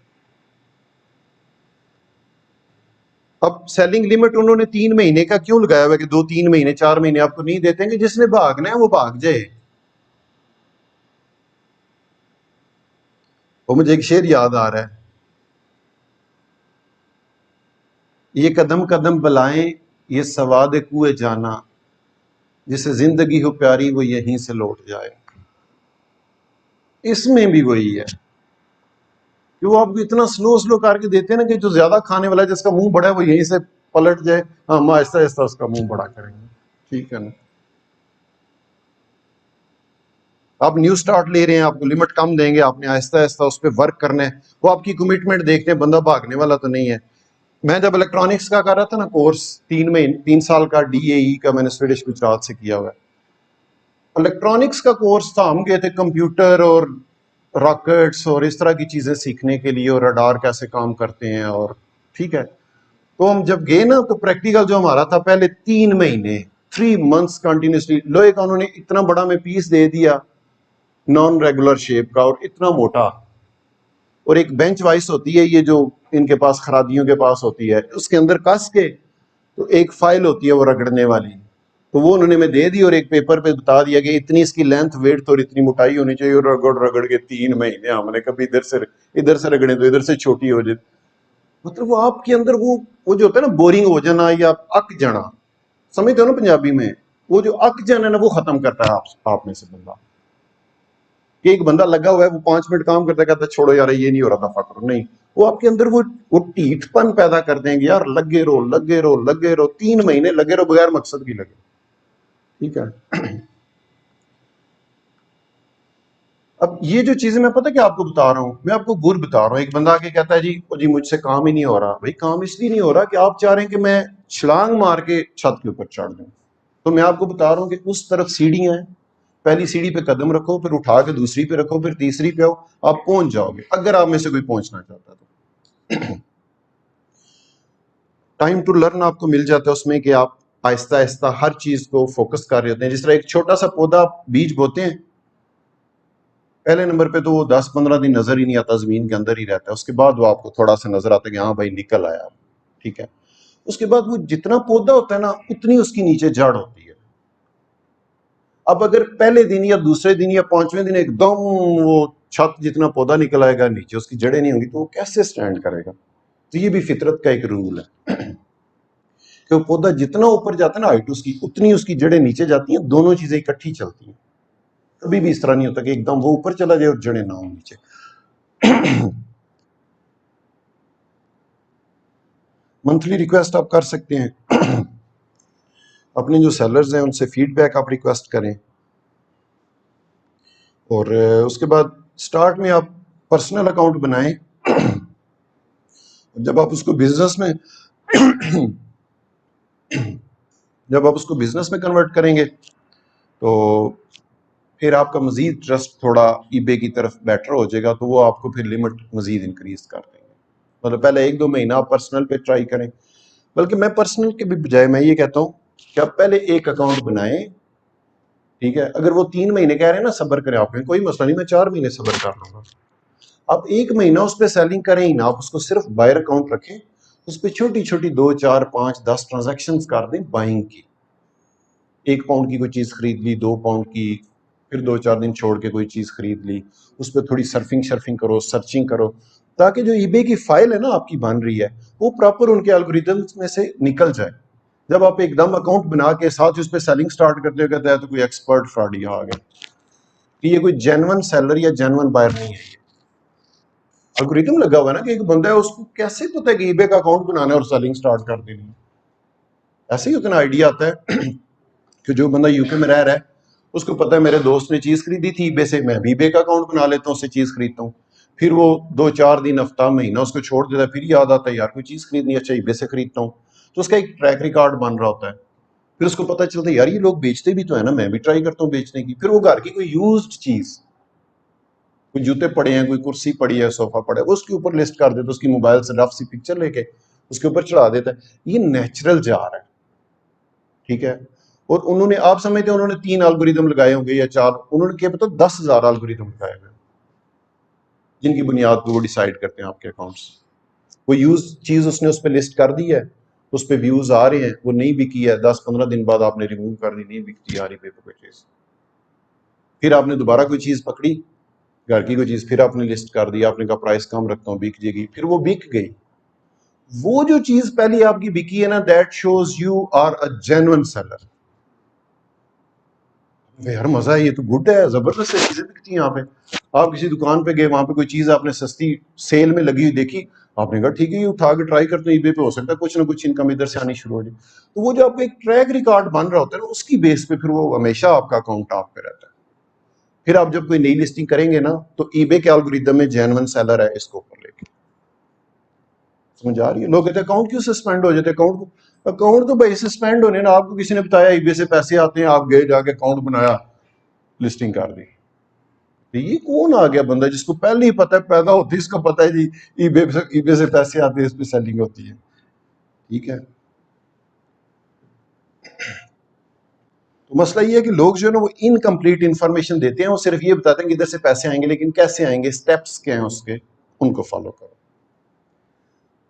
अब सेलिंग लिमिट उन्होंने 3 महीने का क्यों लगाया हुआ कि 2 3 महीने 4 महीने आपको नहीं देते हैं, कि जिसने भागना है वो भाग जाए। वो मुझे एक शेर याद आ रहा है, ये कदम कदम बलाएं, ये सवाद कुए जाना, जिसे जिंदगी हो प्यारी वो यहीं से लौट जाए। इसमें भी वही है कि वो आपको इतना स्लो स्लो करके देते हैं ना कि जो ज्यादा खाने वाला है, जिसका मुंह बड़ा है, वो यहीं से पलट जाए। हम आहिस्ता आहिस्ता उसका मुंह बड़ा करेंगे। ठीक है ना। आप न्यू स्टार्ट ले रहे हैं, आपको लिमिट कम देंगे, आपने आहिस्ता आहिस्ता उस पर वर्क करना है। वो आपकी कमिटमेंट देखते हैं, बंदा भागने वाला तो नहीं है। मैं जब इलेक्ट्रॉनिक्स का कर रहा था ना कोर्स, 3 साल का DAE का मैंने स्वीडिश गुजरात से किया हुआ है। इलेक्ट्रॉनिक्स का कोर्स था, हम गए थे कंप्यूटर और रॉकेट्स और इस तरह की चीजें सीखने के लिए, और रडार कैसे काम करते हैं। और ठीक है, तो हम जब गए ना, तो प्रैक्टिकल जो हमारा था, पहले 3 महीने 3 मंथ्स कंटिन्यूसली लोहे का उन्होंने इतना बड़ा में पीस दे दिया, नॉन रेगुलर शेप का और इतना मोटा। और एक बेंच वाइस होती है ये जो इनके पास खरादियों के पास होती है, उसके अंदर कस के तो एक फाइल होती है वो रगड़ने वाली, तो वो उन्होंने मैं दे दी और एक पेपर पे बता दिया कि इतनी इसकी लेंथ वेट और इतनी मोटाई होनी चाहिए। और रगड़ रगड़ के 3 महीने हमने कभी इधर से रगड़े तो इधर से छोटी हो जाए। मतलब वो आपके अंदर वो जो होता है ना, बोरिंग हो जाना या अक जाना, समझते हो ना पंजाबी में, वो जो अक जाना है ना, वो खत्म करता है आप में से बंदा। कि एक बंदा लगा हुआ है, वो 5 मिनट काम करता कहता छोड़ो यार ये नहीं हो रहा, दफा करो, नहीं। वो आपके अंदर वो ढीठपन पैदा कर देंगे यार, लगे रहो लगे रहो लगे रहो, 3 महीने लगे रहो बगैर मकसद की लगे। ठीक है। अब ये जो चीजें मैं पता क्या आपको बता रहा हूँ, मैं आपको गुर बता रहा हूँ। एक बंदा आके कहता है जी ओ जी मुझसे काम ही नहीं हो रहा। भाई काम इसलिए नहीं हो रहा कि आप चाह रहे हैं कि मैं छलांग मार के छत के ऊपर चढ़ जाऊं। तो मैं आपको बता रहा हूँ कि उस तरफ सीढ़ियां हैं, पहली सीढ़ी पे कदम रखो, फिर उठा के दूसरी पे रखो, फिर तीसरी पे आओ, आप पहुंच जाओगे, अगर आप में से कोई पहुंचना चाहता तो। टाइम टू लर्न आपको मिल जाता है उसमें, कि आप आहिस्ता आहिस्ता हर चीज को फोकस कर रहे होते हैं। जिस तरह एक छोटा सा पौधा बीज बोते हैं, पहले नंबर पे तो वो 10-15 दिन नजर ही नहीं आता, जमीन के अंदर ही रहता है। उसके बाद वो आपको थोड़ा सा नजर आता है कि हाँ भाई निकल आया। ठीक है। उसके बाद वो जितना पौधा होता है ना, उतनी उसकी नीचे जड़ होती है। अब अगर पहले दिन या दूसरे दिन या 5वें दिन एकदम वो छत जितना पौधा निकल आएगा, नीचे उसकी जड़ें नहीं होंगी, तो वो कैसे स्टैंड करेगा। तो ये भी फितरत का एक रूल है कि वो पौधा जितना ऊपर जाता है ना हाइट उसकी, उतनी उसकी जड़ें नीचे जाती हैं, दोनों चीजें इकट्ठी चलती हैं। कभी भी इस तरह नहीं होता कि एकदम वो ऊपर चला जाए और जड़ें ना हो नीचे। मंथली रिक्वेस्ट आप कर सकते हैं। अपने जो सेलर्स हैं उनसे फीडबैक आप रिक्वेस्ट करें, और उसके बाद स्टार्ट में आप पर्सनल अकाउंट बनाएं। जब आप उसको बिजनेस में जब आप उसको बिजनेस में कन्वर्ट करेंगे, तो फिर आपका मजीद ट्रस्ट थोड़ा ईबे की तरफ बेटर हो जाएगा, तो वो आपको फिर लिमिट मजीद इंक्रीज कर देंगे। मतलब पहले 1-2 महीना आप पर्सनल पे ट्राई करें, बल्कि मैं पर्सनल के भी बजाय मैं ये कहता हूँ कि आप पहले एक अकाउंट बनाएं। ठीक है, अगर वो 3 महीने कह रहे हैं ना सब्र करें, आप कोई मसला नहीं, मैं 4 महीने सब्र कर लूंगा। आप 1 महीना उस पर सेलिंग करें ही ना, आप उसको सिर्फ बायर अकाउंट रखें, उस पर छोटी छोटी 2, 4, 5, 10 ट्रांजेक्शन कर दें बाइंग की। 1 पाउंड की कोई चीज खरीद ली, 2 पाउंड की, फिर 2-4 दिन छोड़ के कोई चीज खरीद ली, उस पर थोड़ी सर्फिंग शर्फिंग करो, सर्चिंग करो, ताकि जो ईबे की फाइल है ना आपकी बन रही है, वो प्रॉपर उनके एल्गोरिदम्स में से निकल जाए। जब आप एकदम अकाउंट बना के साथ उस पर सेलिंग स्टार्ट करते हो, कहता है तो कोई एक्सपर्ट फ्रॉड आ गया, कि ये कोई जेन्युइन सेलर या जेन्युइन बायर नहीं है। ये एल्गोरिदम लगा हुआ है ना, कि एक बंदा है उसको कैसे पता है कि ईबे का अकाउंट बनाना है और सेलिंग स्टार्ट कर देनी है। ऐसे ही उतना आइडिया आता है कि जो बंदा यूके में रह रहा है, उसको पता है मेरे दोस्त ने चीज खरीदी थी ईबे से, मैं भी ईबे का अकाउंट बना लेता हूँ, उससे चीज खरीदता हूँ। फिर वो 2-4 दिन, हफ्ता, महीना उसको छोड़ देता है, फिर याद आता है यार कोई चीज खरीदनी है, अच्छा ईबे से खरीदता हूँ। तो उसका एक ट्रैक रिकॉर्ड बन रहा होता है। फिर उसको पता चलता है यार ये लोग बेचते भी तो है ना, मैं भी ट्राई करता हूँ बेचने की। फिर वो घर की कोई यूज्ड चीज, कोई जूते पड़े हैं, कोई कुर्सी पड़ी है, सोफा पड़ा है, वो उसके ऊपर लिस्ट कर देता है, उसकी मोबाइल से रफ सी पिक्चर लेके उसके ऊपर चढ़ा देता है। ये नेचुरल जा रहा है। ठीक है। और उन्होंने, आप समझते हैं उन्होंने 3 एल्गोरिदम लगाए होंगे या 4, उन्होंने क्या पता 10,000 एल्गोरिदम लगाए हुए, जिनकी बुनियाद पर वो डिसाइड करते हैं आपके अकाउंट्स। वो यूज चीज उसने उस पर लिस्ट कर दी है, उस पर व्यूज आ रहे हैं, वो नहीं बिकी है, 10-15 दिन बाद आपने रिमूव कर दी, नहीं बिकती आ रही पे कोई चीज। फिर आपने दोबारा कोई चीज पकड़ी, घर की कोई चीज, फिर आपने लिस्ट कर दी, आपने कहा प्राइस कम रखता हूँ बिक जाएगी, फिर वो बिक गई। वो जो चीज पहले आपकी बिकी है ना, that shows you are a genuine seller. यार मजा है, ये तो गुड है, जबरदस्त है, चीजें बिकती हैं यहाँ पे। आप किसी दुकान पे गए, वहां पे कोई चीज आपने सस्ती सेल में लगी हुई देखी, आपने कहा ठीक है ये उठा के ट्राई करते हैं, eBay पे हो सकता है कुछ ना कुछ इनकम इधर से आनी शुरू हो जाए। तो वो जो आपका एक ट्रैक रिकॉर्ड बन रहा होता है ना, उसकी बेस पे फिर वो हमेशा आपका अकाउंट टॉप पे रहता है। फिर आप जब कोई नई लिस्टिंग करेंगे ना, तो eBay के एल्गोरिदम में जेन्युइन सेलर है इसको ऊपर लेके। समझ आ रही है? लोग कहते हैं अकाउंट क्यों सस्पेंड हो जाते हैं, अकाउंट तो भाई सस्पेंड होने ना, आपको किसी ने बताया eBay से पैसे आते हैं, आप गए जाके अकाउंट बनाया, लिस्टिंग कर दी। तो ये कौन आ गया बंदा जिसको पहले ही पता है, पैदा होती है इसको पता है जी ईबे से पैसे आते हैं, इस पे सेलिंग होती है। ठीक है, तो मसला ये है कि लोग जो है ना वो इनकम्प्लीट इंफॉर्मेशन देते हैं, वो सिर्फ ये बताते हैं कि इधर से पैसे आएंगे, लेकिन कैसे आएंगे, स्टेप्स क्या हैं उसके, उनको फॉलो करो।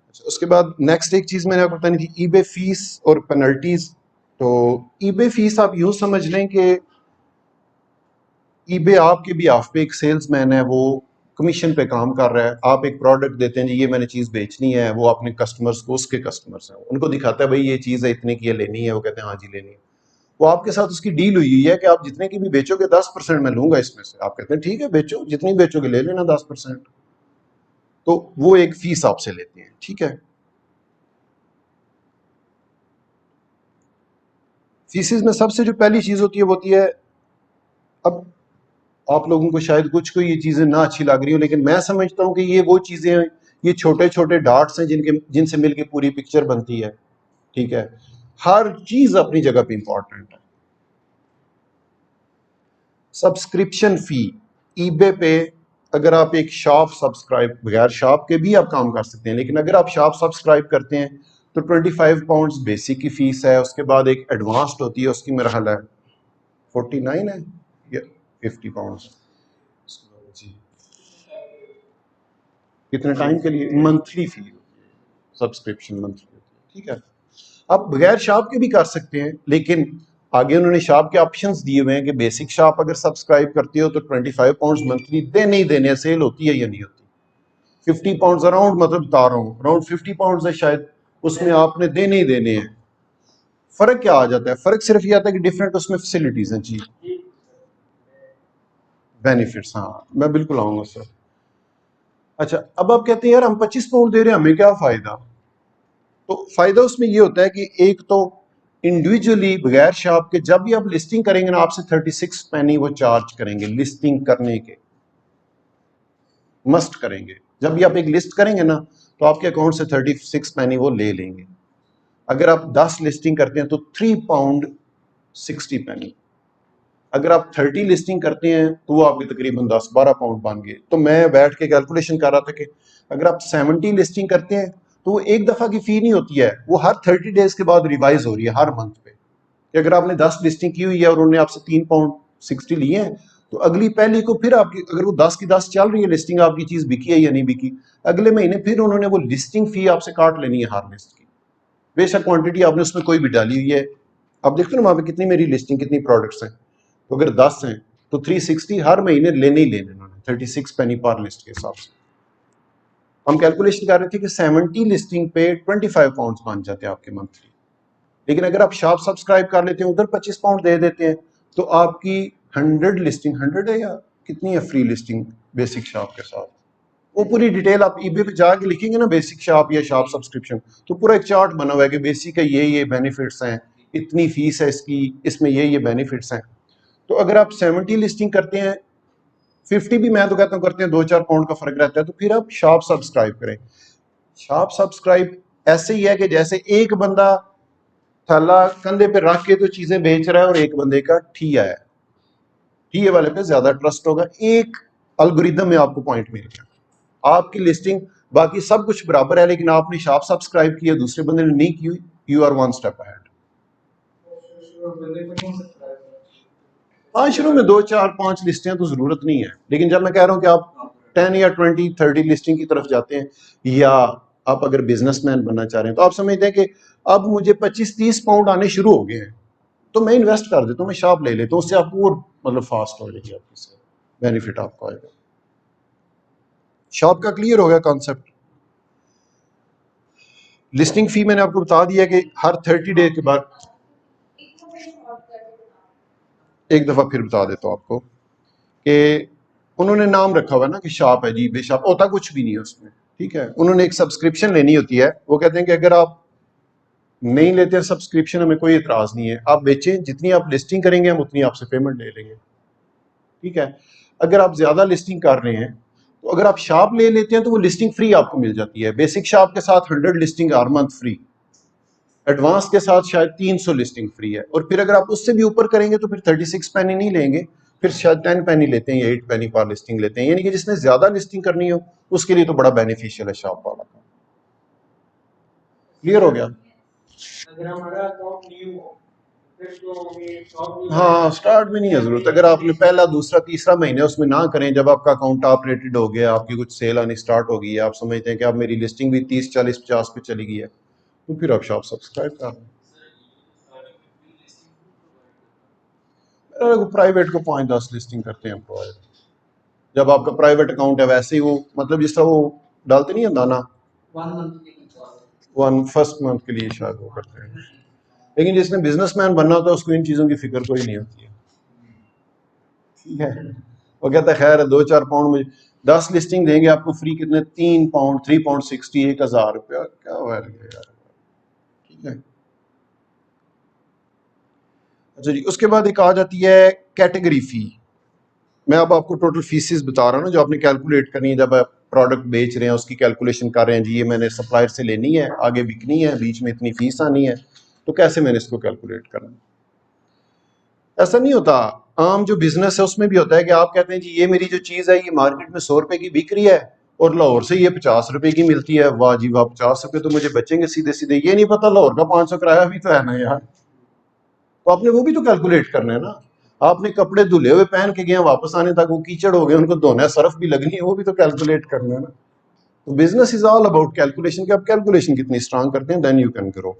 अच्छा, उसके बाद नेक्स्ट एक चीज मैंने आपको बतानी थी, ईबे फीस और पेनल्टीज। तो ईबे फीस आप यूं समझ लें कि ईबे आपके भी आप पे एक सेल्समैन है, वो कमीशन पे काम कर रहा है। आप एक प्रोडक्ट देते हैं जी, ये मैंने चीज बेचनी है, वो अपने कस्टमर्स को, उसके कस्टमर्स हैं, उनको दिखाता है भाई ये चीज है इतने की, ये लेनी है, वो कहते हैं हाँ जी लेनी है। वो आपके साथ उसकी डील हुई है कि आप जितने की भी बेचोगे 10% मैं लूंगा इसमें से। आप कहते हैं ठीक है बेचो, जितनी बेचोगे ले लेना 10%। तो वो एक फीस आपसे लेते हैं। ठीक है, फीसिस में सबसे जो पहली चीज होती है वो होती है, अब आप लोगों को शायद कुछ को ये चीजें ना अच्छी लग रही हो, लेकिन मैं समझता हूं कि ये वो चीजें हैं, ये छोटे छोटे डॉट्स हैं जिनके जिनसे मिलके पूरी पिक्चर बनती है। ठीक है, हर चीज अपनी जगह पे इंपॉर्टेंट है। सब्सक्रिप्शन फी ईबे पे, अगर आप एक शॉप सब्सक्राइब, बगैर शॉप के भी आप काम कर सकते हैं, लेकिन अगर आप शॉप सब्सक्राइब करते हैं तो 25 पाउंड बेसिक की फीस है, उसके बाद एक एडवांस्ड होती है, उसकी मेरा ख्याल है 49 है या 50 पाउंड। जी, कितने टाइम के लिए, मंथली फी, सब्सक्रिप्शन मंथली होती है। ठीक है, आप बगैर शॉप के भी कर सकते हैं, लेकिन आगे उन्होंने शॉप के ऑप्शंस दिए हुए हैं कि बेसिक शॉप अगर सब्सक्राइब करते हो तो 25 पाउंड मंथली देने ही देने, सेल होती है या नहीं होती। 50 पाउंड अराउंड, मतलब बता रहा हूँ अराउंड 50 पाउंड है शायद, उसमें आपने देने ही देने हैं। फर्क क्या आ जाता है, फर्क सिर्फ ये आता है कि डिफरेंट उसमें फैसिलिटीज हैं जी, बेनिफिट्स। हाँ मैं बिल्कुल आऊंगा सर। अच्छा, अब आप कहते हैं यार हम 25 पाउंड दे रहे हैं, हमें क्या फायदा। तो फायदा उसमें ये होता है कि एक तो इंडिविजुअली बगैर शॉप के जब भी आप लिस्टिंग करेंगे ना, आपसे 36 पैनी वो चार्ज करेंगे लिस्टिंग करने के, मस्ट करेंगे। जब भी आप एक लिस्ट करेंगे ना, तो आपके अकाउंट से 36 पैनी वो ले लेंगे। अगर आप 10 लिस्टिंग करते हैं तो 3 पाउंड 60 पैनी। अगर आप 30 लिस्टिंग करते हैं तो वो आपके तकरीबन 10-12 पाउंड बन गए। तो मैं बैठ के कैलकुलेशन कर रहा था कि अगर आप 70 लिस्टिंग करते हैं तो वो एक दफा की फी नहीं होती है, वो हर 30 डेज के बाद रिवाइज हो रही है हर मंथ पे। कि अगर आपने 10 लिस्टिंग की हुई है और उन्होंने आपसे 3 पाउंड 60 लिए हैं, तो अगली पहली को फिर आपकी, अगर वो 10 की 10 चल रही है लिस्टिंग, आपकी चीज बिकी है या नहीं बिकी, अगले महीने फिर उन्होंने वो लिस्टिंग फी आपसे काट लेनी है हर लिस्ट की। बेशक क्वांटिटी आपने उसमें कोई भी डाली हुई है, आप देखते हो ना वहां पे कितनी मेरी लिस्टिंग, कितनी प्रोडक्ट्स हैं। तो अगर 10 हैं तो 360 हर महीने लेने ही लेने उन्होंने, 36 पैनी पर लिस्ट के हिसाब से। हम कैलकुलेशन कर रहे थे कि 70 लिस्टिंग पे 25 पाउंड बन जाते हैं आपके मंथली। लेकिन अगर आप शॉप सब्सक्राइब कर लेते हैं, उधर 25 पाउंड दे देते हैं, तो आपकी 100 लिस्टिंग, 100 है या कितनी है फ्री लिस्टिंग बेसिक शॉप के साथ, वो पूरी डिटेल आप ईबे पे जाके लिखेंगे ना, बेसिक शॉप या शॉप सब्सक्रिप्शन, तो पूरा एक चार्ट बना हुआ है कि बेसिक का ये बेनिफिट्स हैं, इतनी फीस है इसकी, इसमें ये बेनिफिट्स हैं। तो अगर आप 70 लिस्टिंग करते हैं, 50 भी मैं तो कहता हूँ करते हैं, 2-4 पाउंड का फर्क रहता है, तो फिर आप शॉप सब्सक्राइब करें। शॉप सब्सक्राइब ऐसे ही है कि जैसे एक बंदा थैला कंधे पे रख के तो चीजें बेच रहा है और एक बंदे का ठिया है, ठिए वाले पे ज्यादा ट्रस्ट होगा। एक अल्गोरिदम में आपको पॉइंट मिल गया, आपकी लिस्टिंग बाकी सब कुछ बराबर है, लेकिन आपने शॉप सब्सक्राइब किया, दूसरे बंदे ने नहीं की हुई, you are one step ahead. हाँ, शुरू में 2-4-5 लिस्टें तो जरूरत नहीं है, लेकिन जब मैं कह रहा हूँ कि आप 10 या 20-30 लिस्टिंग की तरफ जाते हैं, या आप अगर बिजनेसमैन बनना चाह रहे हैं, तो आप समझते हैं कि अब मुझे 25-30 पाउंड आने शुरू हो गए हैं, तो मैं इन्वेस्ट कर देता हूँ, मैं शॉप ले लेता हूँ, उससे आपको और मतलब फास्ट हो जाएगी, आपकी बेनिफिट आपको आएगा। शॉप का क्लियर हो गया कॉन्सेप्ट? लिस्टिंग फी मैंने आपको बता दिया कि हर 30 डे के बाद, एक दफा फिर बता देता हूँ आपको कि उन्होंने नाम रखा हुआ है ना कि शॉप है जी, बेशॉप, होता कुछ भी नहीं है उसमें। ठीक है, उन्होंने एक सब्सक्रिप्शन लेनी होती है, वो कहते हैं कि अगर आप नहीं लेते हैं सब्सक्रिप्शन, हमें कोई इतराज नहीं है, आप बेचें, जितनी आप लिस्टिंग करेंगे हम उतनी आपसे पेमेंट ले लेंगे। ठीक है, अगर आप ज्यादा लिस्टिंग कर रहे हैं तो अगर आप शॉप ले लेते हैं तो वो लिस्टिंग फ्री आपको मिल जाती है। बेसिक शॉप के साथ 100 लिस्टिंग हर मंथ फ्री, एडवांस के साथ शायद 300 लिस्टिंग फ्री है, और फिर अगर आप उससे भी ऊपर करेंगे तो फिर 36 पैनी नहीं लेंगे, फिर शायद 10 पैनी लेते हैं या 8 पैनी पर लिस्टिंग लेते हैं। यानी कि जिसने ज्यादा लिस्टिंग करनी हो उसके लिए तो बड़ा बेनिफिशियल है शॉप वाला। क्लियर हो गया? अगर हमारा अकाउंट न्यू हो तो हाँ, स्टार्ट में नहीं है जरूरत। अगर आपने पहला दूसरा तीसरा महीना उसमें ना करें, जब आपका अकाउंट ऑपरेटेड हो गया, आपकी कुछ सेल आनी स्टार्ट हो गई है, आप समझते हैं कि अब मेरी लिस्टिंग भी 30 40 50 पे चली गई है, तो फिर आप शॉप सब्सक्राइब कर लें। प्राइवेट को 5-10 लिस्टिंग करते हैं प्रोवाइड। जब आपका प्राइवेट अकाउंट है वैसे ही वो, मतलब जिस तरह वो डालते नहीं है दाना, 1 फर्स्ट मंथ के लिए शायद वो करते हैं। लेकिन जिसने बिजनेसमैन बनना होता है उसको इन चीज़ों की फिक्र कोई नहीं होती है। ठीक है, वो कहता है खैर 2-4 पाउंड मुझे 10 लिस्टिंग देंगे आपको फ्री, कितने 3 पाउंड, 3 पाउंड 60, 1000 रुपया, क्या वैल्यू है यार। ठीक है, अच्छा जी, उसके बाद एक आ जाती है कैटेगरी फी। मैं अब आपको टोटल फीसिस बता रहा हूँ ना, जो आपने कैलकुलेट करनी है जब आप प्रोडक्ट बेच रहे हैं, उसकी कैलकुलेशन कर रहे हैं जी, ये मैंने सप्लायर से लेनी है, आगे बिकनी है, बीच में इतनी फीस आनी है, तो कैसे मैंने इसको कैलकुलेट करना है। ऐसा नहीं होता, आम जो बिजनेस है उसमें भी होता है कि आप कहते हैं जी ये मेरी जो चीज़ है ये मार्केट में 100 रुपए की बिक रही है और लाहौर से ये 50 रुपए की मिलती है, वाह जी वाह, 50 रुपए तो मुझे बचेंगे सीधे सीधे। ये नहीं पता लाहौर का 500 किराया भी तो है ना यार, तो आपने वो भी तो कैलकुलेट करना है ना। आपने कपड़े धुले हुए पहन के गए, वापस आने तक वो कीचड़ हो गए, उनको धोना है, सर्फ भी लगनी है, वो भी तो कैलकुलेट करना है ना। तो business is all about calculation, कि आप कैलकुलेशन कितनी स्ट्रांग करते हैं, देन यू कैन ग्रो।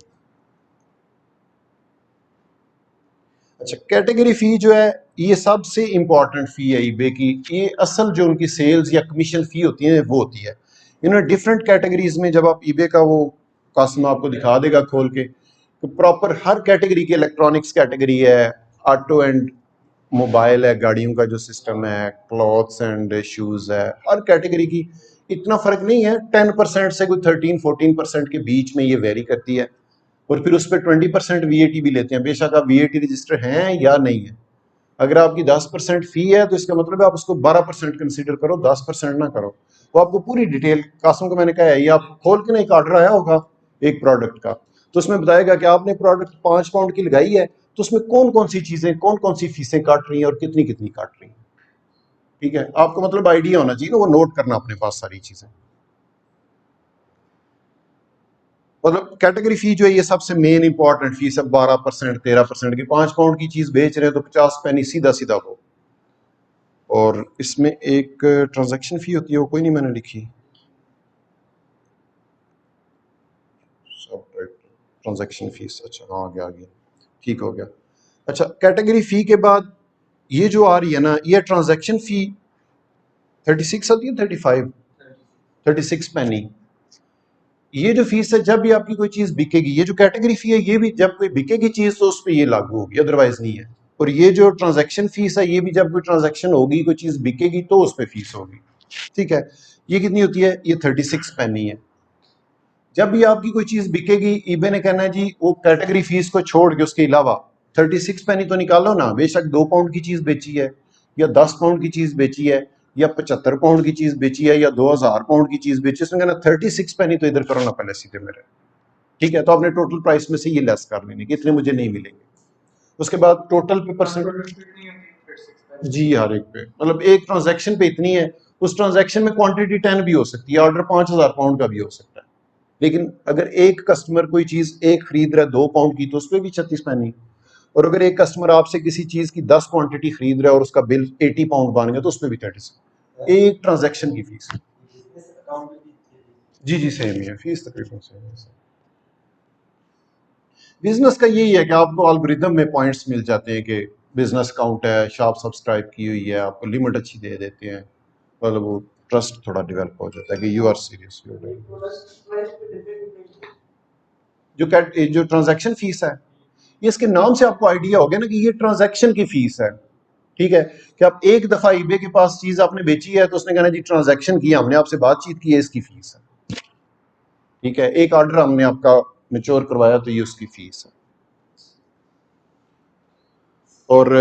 अच्छा, कैटेगरी फी जो है ये सबसे इंपॉर्टेंट फी है ईबे की। ये असल जो उनकी सेल्स या कमीशन फी होती है वो होती है। इन्होंने डिफरेंट कैटेगरीज में, जब आप ईबे का वो कस्टमर आपको दिखा देगा खोल के, तो प्रॉपर हर कैटेगरी की, इलेक्ट्रॉनिक्स कैटेगरी है, ऑटो एंड मोबाइल है, गाड़ियों का जो सिस्टम है, क्लॉथ्स एंड शूज है, हर कैटेगरी की इतना फर्क नहीं है। 10% से कोई 13-14% के बीच में ये वेरी करती है, और फिर उस पर 20% वीएटी भी लेते हैं, बेशक आप वीएटी रजिस्टर हैं या नहीं है। अगर आपकी 10% फी है तो इसका मतलब है आप उसको 12% कंसिडर करो, 10% ना करो। वो आपको पूरी डिटेल, कासम को मैंने कहा है, ये आप खोल के ना, एक ऑर्डर आया होगा एक प्रोडक्ट का, तो उसमें बताएगा कि आपने प्रोडक्ट 5 पाउंड की लगाई है, तो उसमें कौन कौन सी चीजें, कौन कौन सी फीसें काट रही हैं और कितनी कितनी काट रही हैं। ठीक है, आपको मतलब आइडिया होना चाहिए ना, वो नोट करना अपने पास सारी चीजें। मतलब कैटेगरी फी जो है ये सबसे मेन इंपॉर्टेंट फीस है, 12% 13% की। 5 पाउंड की चीज बेच रहे हैं तो 50 पैनी सीधा सीधा वो। और इसमें एक ट्रांजैक्शन फी होती है, वो कोई नहीं मैंने लिखी, ट्रांजैक्शन फीस। अच्छा हाँ, आ गया, ठीक हो गया। अच्छा, कैटेगरी फी के बाद ये जो आ रही है ना, ये ट्रांजैक्शन फी 36 आती है, 36 पैनी। ये जो फीस है जब भी आपकी कोई चीज बिकेगी, ये जो कैटेगरी फी है ये भी जब कोई बिकेगी चीज तो उस पर ये लागू होगी, अदरवाइज नहीं है। और ये जो ट्रांजैक्शन फीस है ये भी जब कोई ट्रांजैक्शन होगी, कोई चीज बिकेगी तो उस पर फीस होगी। ठीक है, ये कितनी होती है, ये 36 पैनी है। जब भी आपकी कोई चीज बिकेगी, ईबे ने कहना है जी वो कैटेगरी फीस को छोड़ के उसके अलावा 36 पैनी तो निकालो ना। बेशक 2 पाउंड की चीज बेची है, या 10 पाउंड की चीज बेची है, या 75 पाउंड की चीज बेची है, या 2000 पाउंड की चीज बेची, उसने कहना 36 पैनी तो इधर करो ना पहले सीधे मेरे। ठीक है, तो आपने टोटल प्राइस में से ये लेस कर लेने कि इतने मुझे नहीं मिलेंगे। उसके बाद टोटल पे परसेंट, जी हर एक पे, मतलब एक ट्रांजैक्शन पे इतनी है। उस ट्रांजैक्शन में क्वांटिटी 10 भी हो सकती है, ऑर्डर 5000 पाउंड का भी हो सकता है। लेकिन अगर एक कस्टमर कोई चीज एक खरीद रहा है 2 पाउंड की, तो उस पर भी 36 पैनी। और अगर एक कस्टमर आपसे किसी चीज की 10 क्वांटिटी खरीद रहा है और उसका बिल 80 पाउंड बन गया, तो उस पर भी 36। एक ट्रांजैक्शन की फीस। जी जी सेम ही है, फीस तकरीबन सेम है। बिजनेस का यही है कि आपको एल्गोरिदम में पॉइंट्स मिल जाते हैं कि बिजनेस अकाउंट है, शॉप सब्सक्राइब की हुई है, आपको लिमिट अच्छी दे देते हैं, मतलब वो ट्रस्ट थोड़ा डेवलप हो जाता है कि यू आर सीरियस। जो ट्रांजैक्शन फीस है, ये इसके नाम से आपको आइडिया हो गया ना कि ये ट्रांजैक्शन की फीस है। ठीक है, कि आप एक दफा ईबे के पास चीज आपने बेची है तो उसने कहना जी ट्रांजैक्शन किया, हमने आपसे बातचीत की है, इसकी फीस है। ठीक है, एक ऑर्डर हमने आपका मेच्योर करवाया तो ये उसकी फीस है। और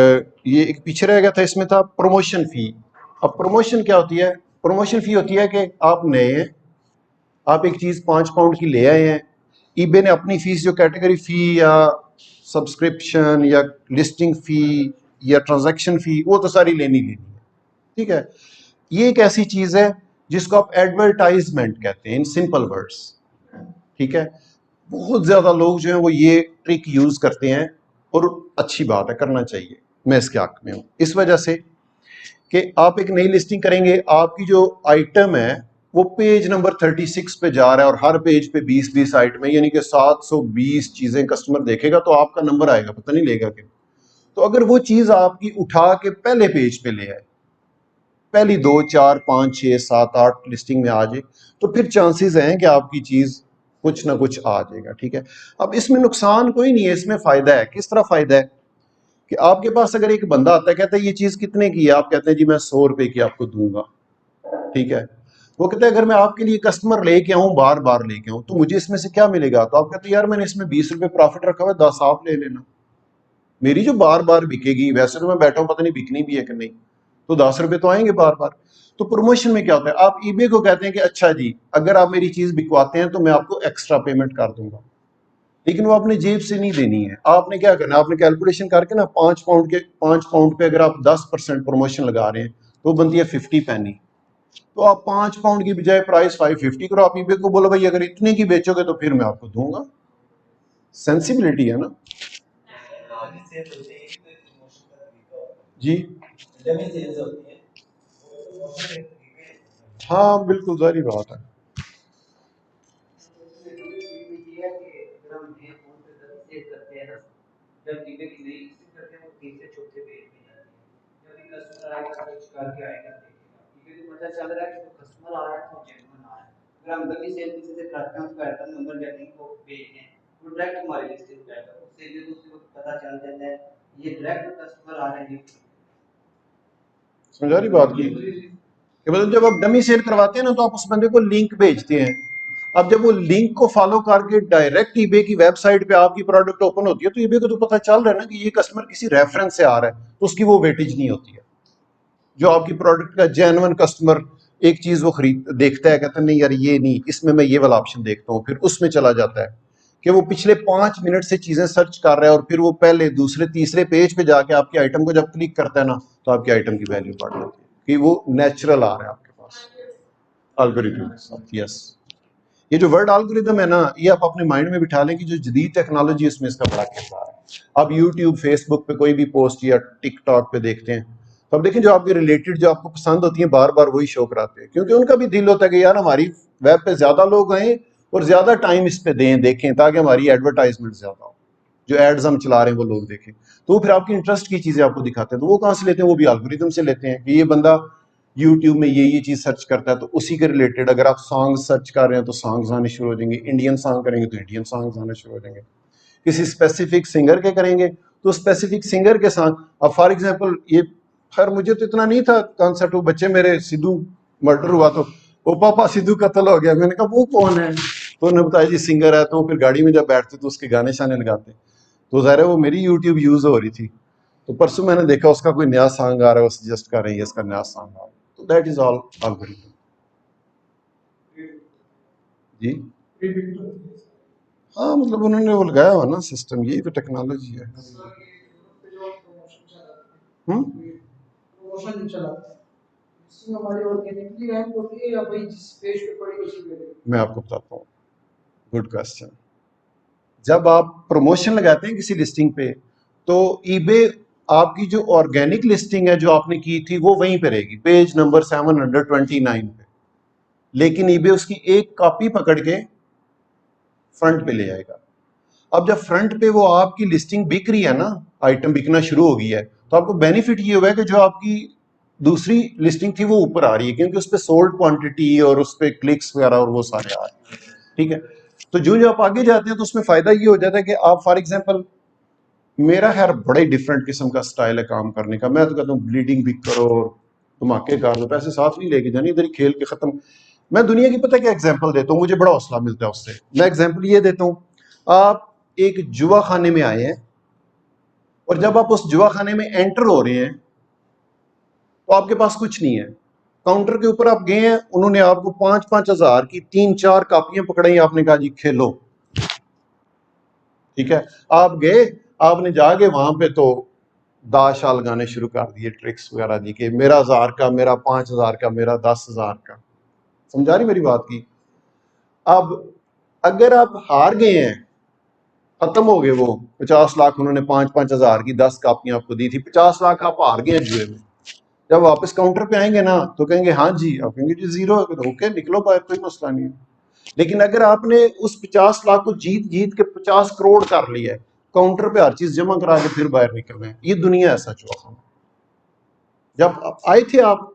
ये एक पीछे रह गया था, इसमें था प्रमोशन फी। अब प्रमोशन क्या होती है? प्रमोशन फी होती है कि आप नए, आप एक चीज 5 पाउंड की ले आए हैं, ईबे ने अपनी फीस जो कैटेगरी फी या सब्सक्रिप्शन या लिस्टिंग फी या ट्रांजैक्शन फी, वो तो सारी लेनी लेनी है। ठीक है, ये एक ऐसी चीज है जिसको आप एडवर्टाइजमेंट कहते हैं इन सिंपल वर्ड्स। ठीक है, बहुत ज्यादा लोग जो हैं वो ये ट्रिक यूज करते हैं, और अच्छी बात है, करना चाहिए, मैं इसके हक में हूं। इस वजह से कि आप एक नई लिस्टिंग करेंगे, आपकी जो आइटम है वो पेज नंबर 36 पे जा रहा है और हर पेज पे 20-20 आइटम है, यानी कि 720 चीजें कस्टमर देखेगा तो आपका नंबर आएगा, पता नहीं लेगा कि। तो अगर वो चीज आपकी उठा के पहले पेज पे ले आए, पहली 2 4 5 6 7 8 लिस्टिंग में आ जाए, तो फिर चांसेस हैं कि आपकी चीज कुछ ना कुछ आ जाएगा। ठीक है, अब इसमें नुकसान कोई नहीं है, इसमें फायदा है। किस तरह फायदा है कि आपके पास अगर एक बंदा आता है, कहता है ये चीज कितने की है, आप कहते हैं जी मैं 100 रुपए की आपको दूंगा। ठीक है, वो कहता है अगर मैं आपके लिए कस्टमर लेके आऊं, बार बार लेके आऊं, तो मुझे इसमें से क्या मिलेगा? तो आप कहते हैं यार मैंने इसमें 20 रुपए प्रॉफिट रखा हुआ है, 10 आप ले लेना, मेरी जो बार बार बिकेगी, वैसे तो मैं बैठा हूं पता नहीं बिकनी भी है कि नहीं, तो 10 रुपए तो आएंगे बार बार। तो प्रमोशन में क्या होता है, आप ईबे को कहते हैं कि अच्छा जी अगर आप मेरी चीज बिकवाते हैं तो मैं आपको एक्स्ट्रा पेमेंट कर दूंगा, लेकिन वो अपने जेब से नहीं देनी है। आपने क्या करना है, आपने कैलकुलेशन करके ना 5 पाउंड पे अगर आप 10% प्रमोशन लगा रहे हैं तो वो बनती है 50 पैनी। तो आप 5 पाउंड की बजाय प्राइस 550 करो, आप ईबे को बोलो भाई अगर इतने की बेचोगे तो फिर मैं आपको दूंगा। सेंसिबिलिटी है ना जी। हाँ बिल्कुल, जारी बात है। समझा रही बात की कि मतलब जब आप डमी सेल करवाते हैं ना तो आप उस बंदे को लिंक भेजते हैं। अब जब वो लिंक को फॉलो करके डायरेक्ट ईबे की वेबसाइट पे आपकी प्रोडक्ट ओपन होती है तो ईबे को तो पता चल रहा है ना कि ये कस्टमर किसी रेफरेंस से आ रहा है, तो उसकी वो वेटेज नहीं होती है। जो आपकी प्रोडक्ट का जेन्युइन कस्टमर एक चीज वो खरीद देखता है, कहता है नहीं यार ये नहीं, इसमें मैं ये वाला ऑप्शन देखता हूँ, फिर उसमें चला जाता है, कि वो पिछले 5 मिनट से चीजें सर्च कर रहा है और फिर वो पहले दूसरे तीसरे पेज पे जाके आपके आइटम को जब क्लिक करता है ना तो आपके आइटम की वैल्यू बढ़ जाती है कि वो नेचुरल आ रहा है आपके पास एल्गोरिथम के साथ। यस, ये जो वर्ड एल्गोरिथम है ना, ये आप अपने माइंड में बिठा लें कि जो जदीद टेक्नोलॉजी उसमें इसका बड़ा किरदार है। आप यूट्यूब फेसबुक पे कोई भी पोस्ट या टिकटॉक पे देखते हैं तो आप देखें जो आपके रिलेटेड जो आपको पसंद होती है बार बार वही शो कराते हैं, क्योंकि उनका भी दिल होता है कि यार हमारी वेब पे ज्यादा लोग आए और ज्यादा टाइम इस पे दें, देखें, ताकि हमारी एडवर्टाइजमेंट ज्यादा हो, जो एड्स हम चला रहे हैं वो लोग देखें। तो फिर आपकी इंटरेस्ट की चीजें आपको दिखाते हैं, तो वो कहाँ से लेते हैं? वो भी एल्गोरिथम से लेते हैं कि ये बंदा यूट्यूब में ये चीज सर्च करता है तो उसी के रिलेटेड अगर आप सॉन्ग सर्च कर रहे हैं तो सॉन्ग्स आने शुरू हो जाएंगे, इंडियन सॉन्ग करेंगे तो इंडियन सॉन्ग्स आने शुरू हो जाएंगे, किसी स्पेसिफिक सिंगर के करेंगे तो स्पेसिफिक सिंगर के सॉन्ग। अब फॉर एग्जांपल ये, खैर मुझे तो इतना नहीं था कॉन्सेप्ट, वो बच्चे मेरे सिद्धू मर्डर हुआ तो वो पापा सिद्धू कत्ल हो गया, मैंने कहा वो कौन है, तो उन्होंने बताया जी सिंगर है, तो फिर गाड़ी में जब बैठते तो उसके गाने शाने लगाते, तो ज़ाहिर है वो मेरी यूट्यूब यूज हो रही थी, तो परसों मैंने देखा उसका कोई नया सॉन्ग आ रहा है, वो सजेस्ट कर रही है इसका नया सॉन्ग आ रहा है, तो दैट इज ऑल एल्गोरिथम जी। हाँ मतलब उन्होंने वो लगाया हुआ ना सिस्टम, यही तो टेक्नोलॉजी है। हम्म, मैं आपको बताता हूँ, गुड क्वेश्चन। जब आप प्रमोशन लगाते हैं किसी लिस्टिंग पे तो ईबे आपकी जो ऑर्गेनिक लिस्टिंग है जो आपने की थी वो वहीं पे रहेगी, पेज नंबर 729 पे, लेकिन ईबे उसकी एक कॉपी पकड़ के फ्रंट पे ले आएगा। अब जब फ्रंट पे वो आपकी लिस्टिंग बिक रही है ना, आइटम बिकना शुरू हो गई है, तो आपको बेनिफिट ये हुआ है कि जो आपकी दूसरी लिस्टिंग थी वो ऊपर आ रही है, क्योंकि उस पर सोल्ड क्वांटिटी और उस पर क्लिक्स वगैरह और वो सारे आ रहे हैं। ठीक है, तो जो आप आगे जाते हैं तो उसमें फायदा ये हो जाता है कि आप फॉर एग्जांपल, मेरा खैर बड़ा ही डिफरेंट किस्म का स्टाइल है काम करने का। मैं तो कहता हूँ ब्लीडिंग भी करो और धमाके कर दो, पैसे साथ नहीं लेके जाने, इधर ही खेल के खत्म। मैं दुनिया की पता क्या एग्जांपल देता हूँ, मुझे बड़ा हौसला मिलता है उससे। मैं एग्जांपल ये देता हूँ, आप एक जुआ खाने में आए हैं और जब आप उस जुआ खाने में एंटर हो रहे हैं तो आपके पास कुछ नहीं है। काउंटर के ऊपर आप गए हैं, उन्होंने आपको 5-5 हजार की 3-4 कापियां पकड़ाई, आपने कहा जी खेलो, ठीक है। आप गए, आपने जाके वहां पे तो दाशाल गाने शुरू कर दिए, ट्रिक्स वगैरह जी के, मेरा 1000 का, मेरा 5000 का, मेरा 10,000 का। समझा रही मेरी बात की? अब अगर आप हार गए हैं, खत्म हो गए, वो 50 लाख उन्होंने 5-5 हजार की 10 कापियां आपको दी थी, 50 लाख आप हार गए हैं जुए में। जब वापस काउंटर पे आएंगे ना तो कहेंगे हाँ जी, आप कहेंगे जी जीरो है, तो ओके निकलो बाहर, कोई मसला नहीं है। लेकिन अगर आपने उस 50 लाख को जीत जीत के 50 करोड़ कर लिया है, काउंटर पे हर चीज जमा करा के फिर बाहर निकल रहे हैं, ये दुनिया ऐसा चौथा। जब आए थे आप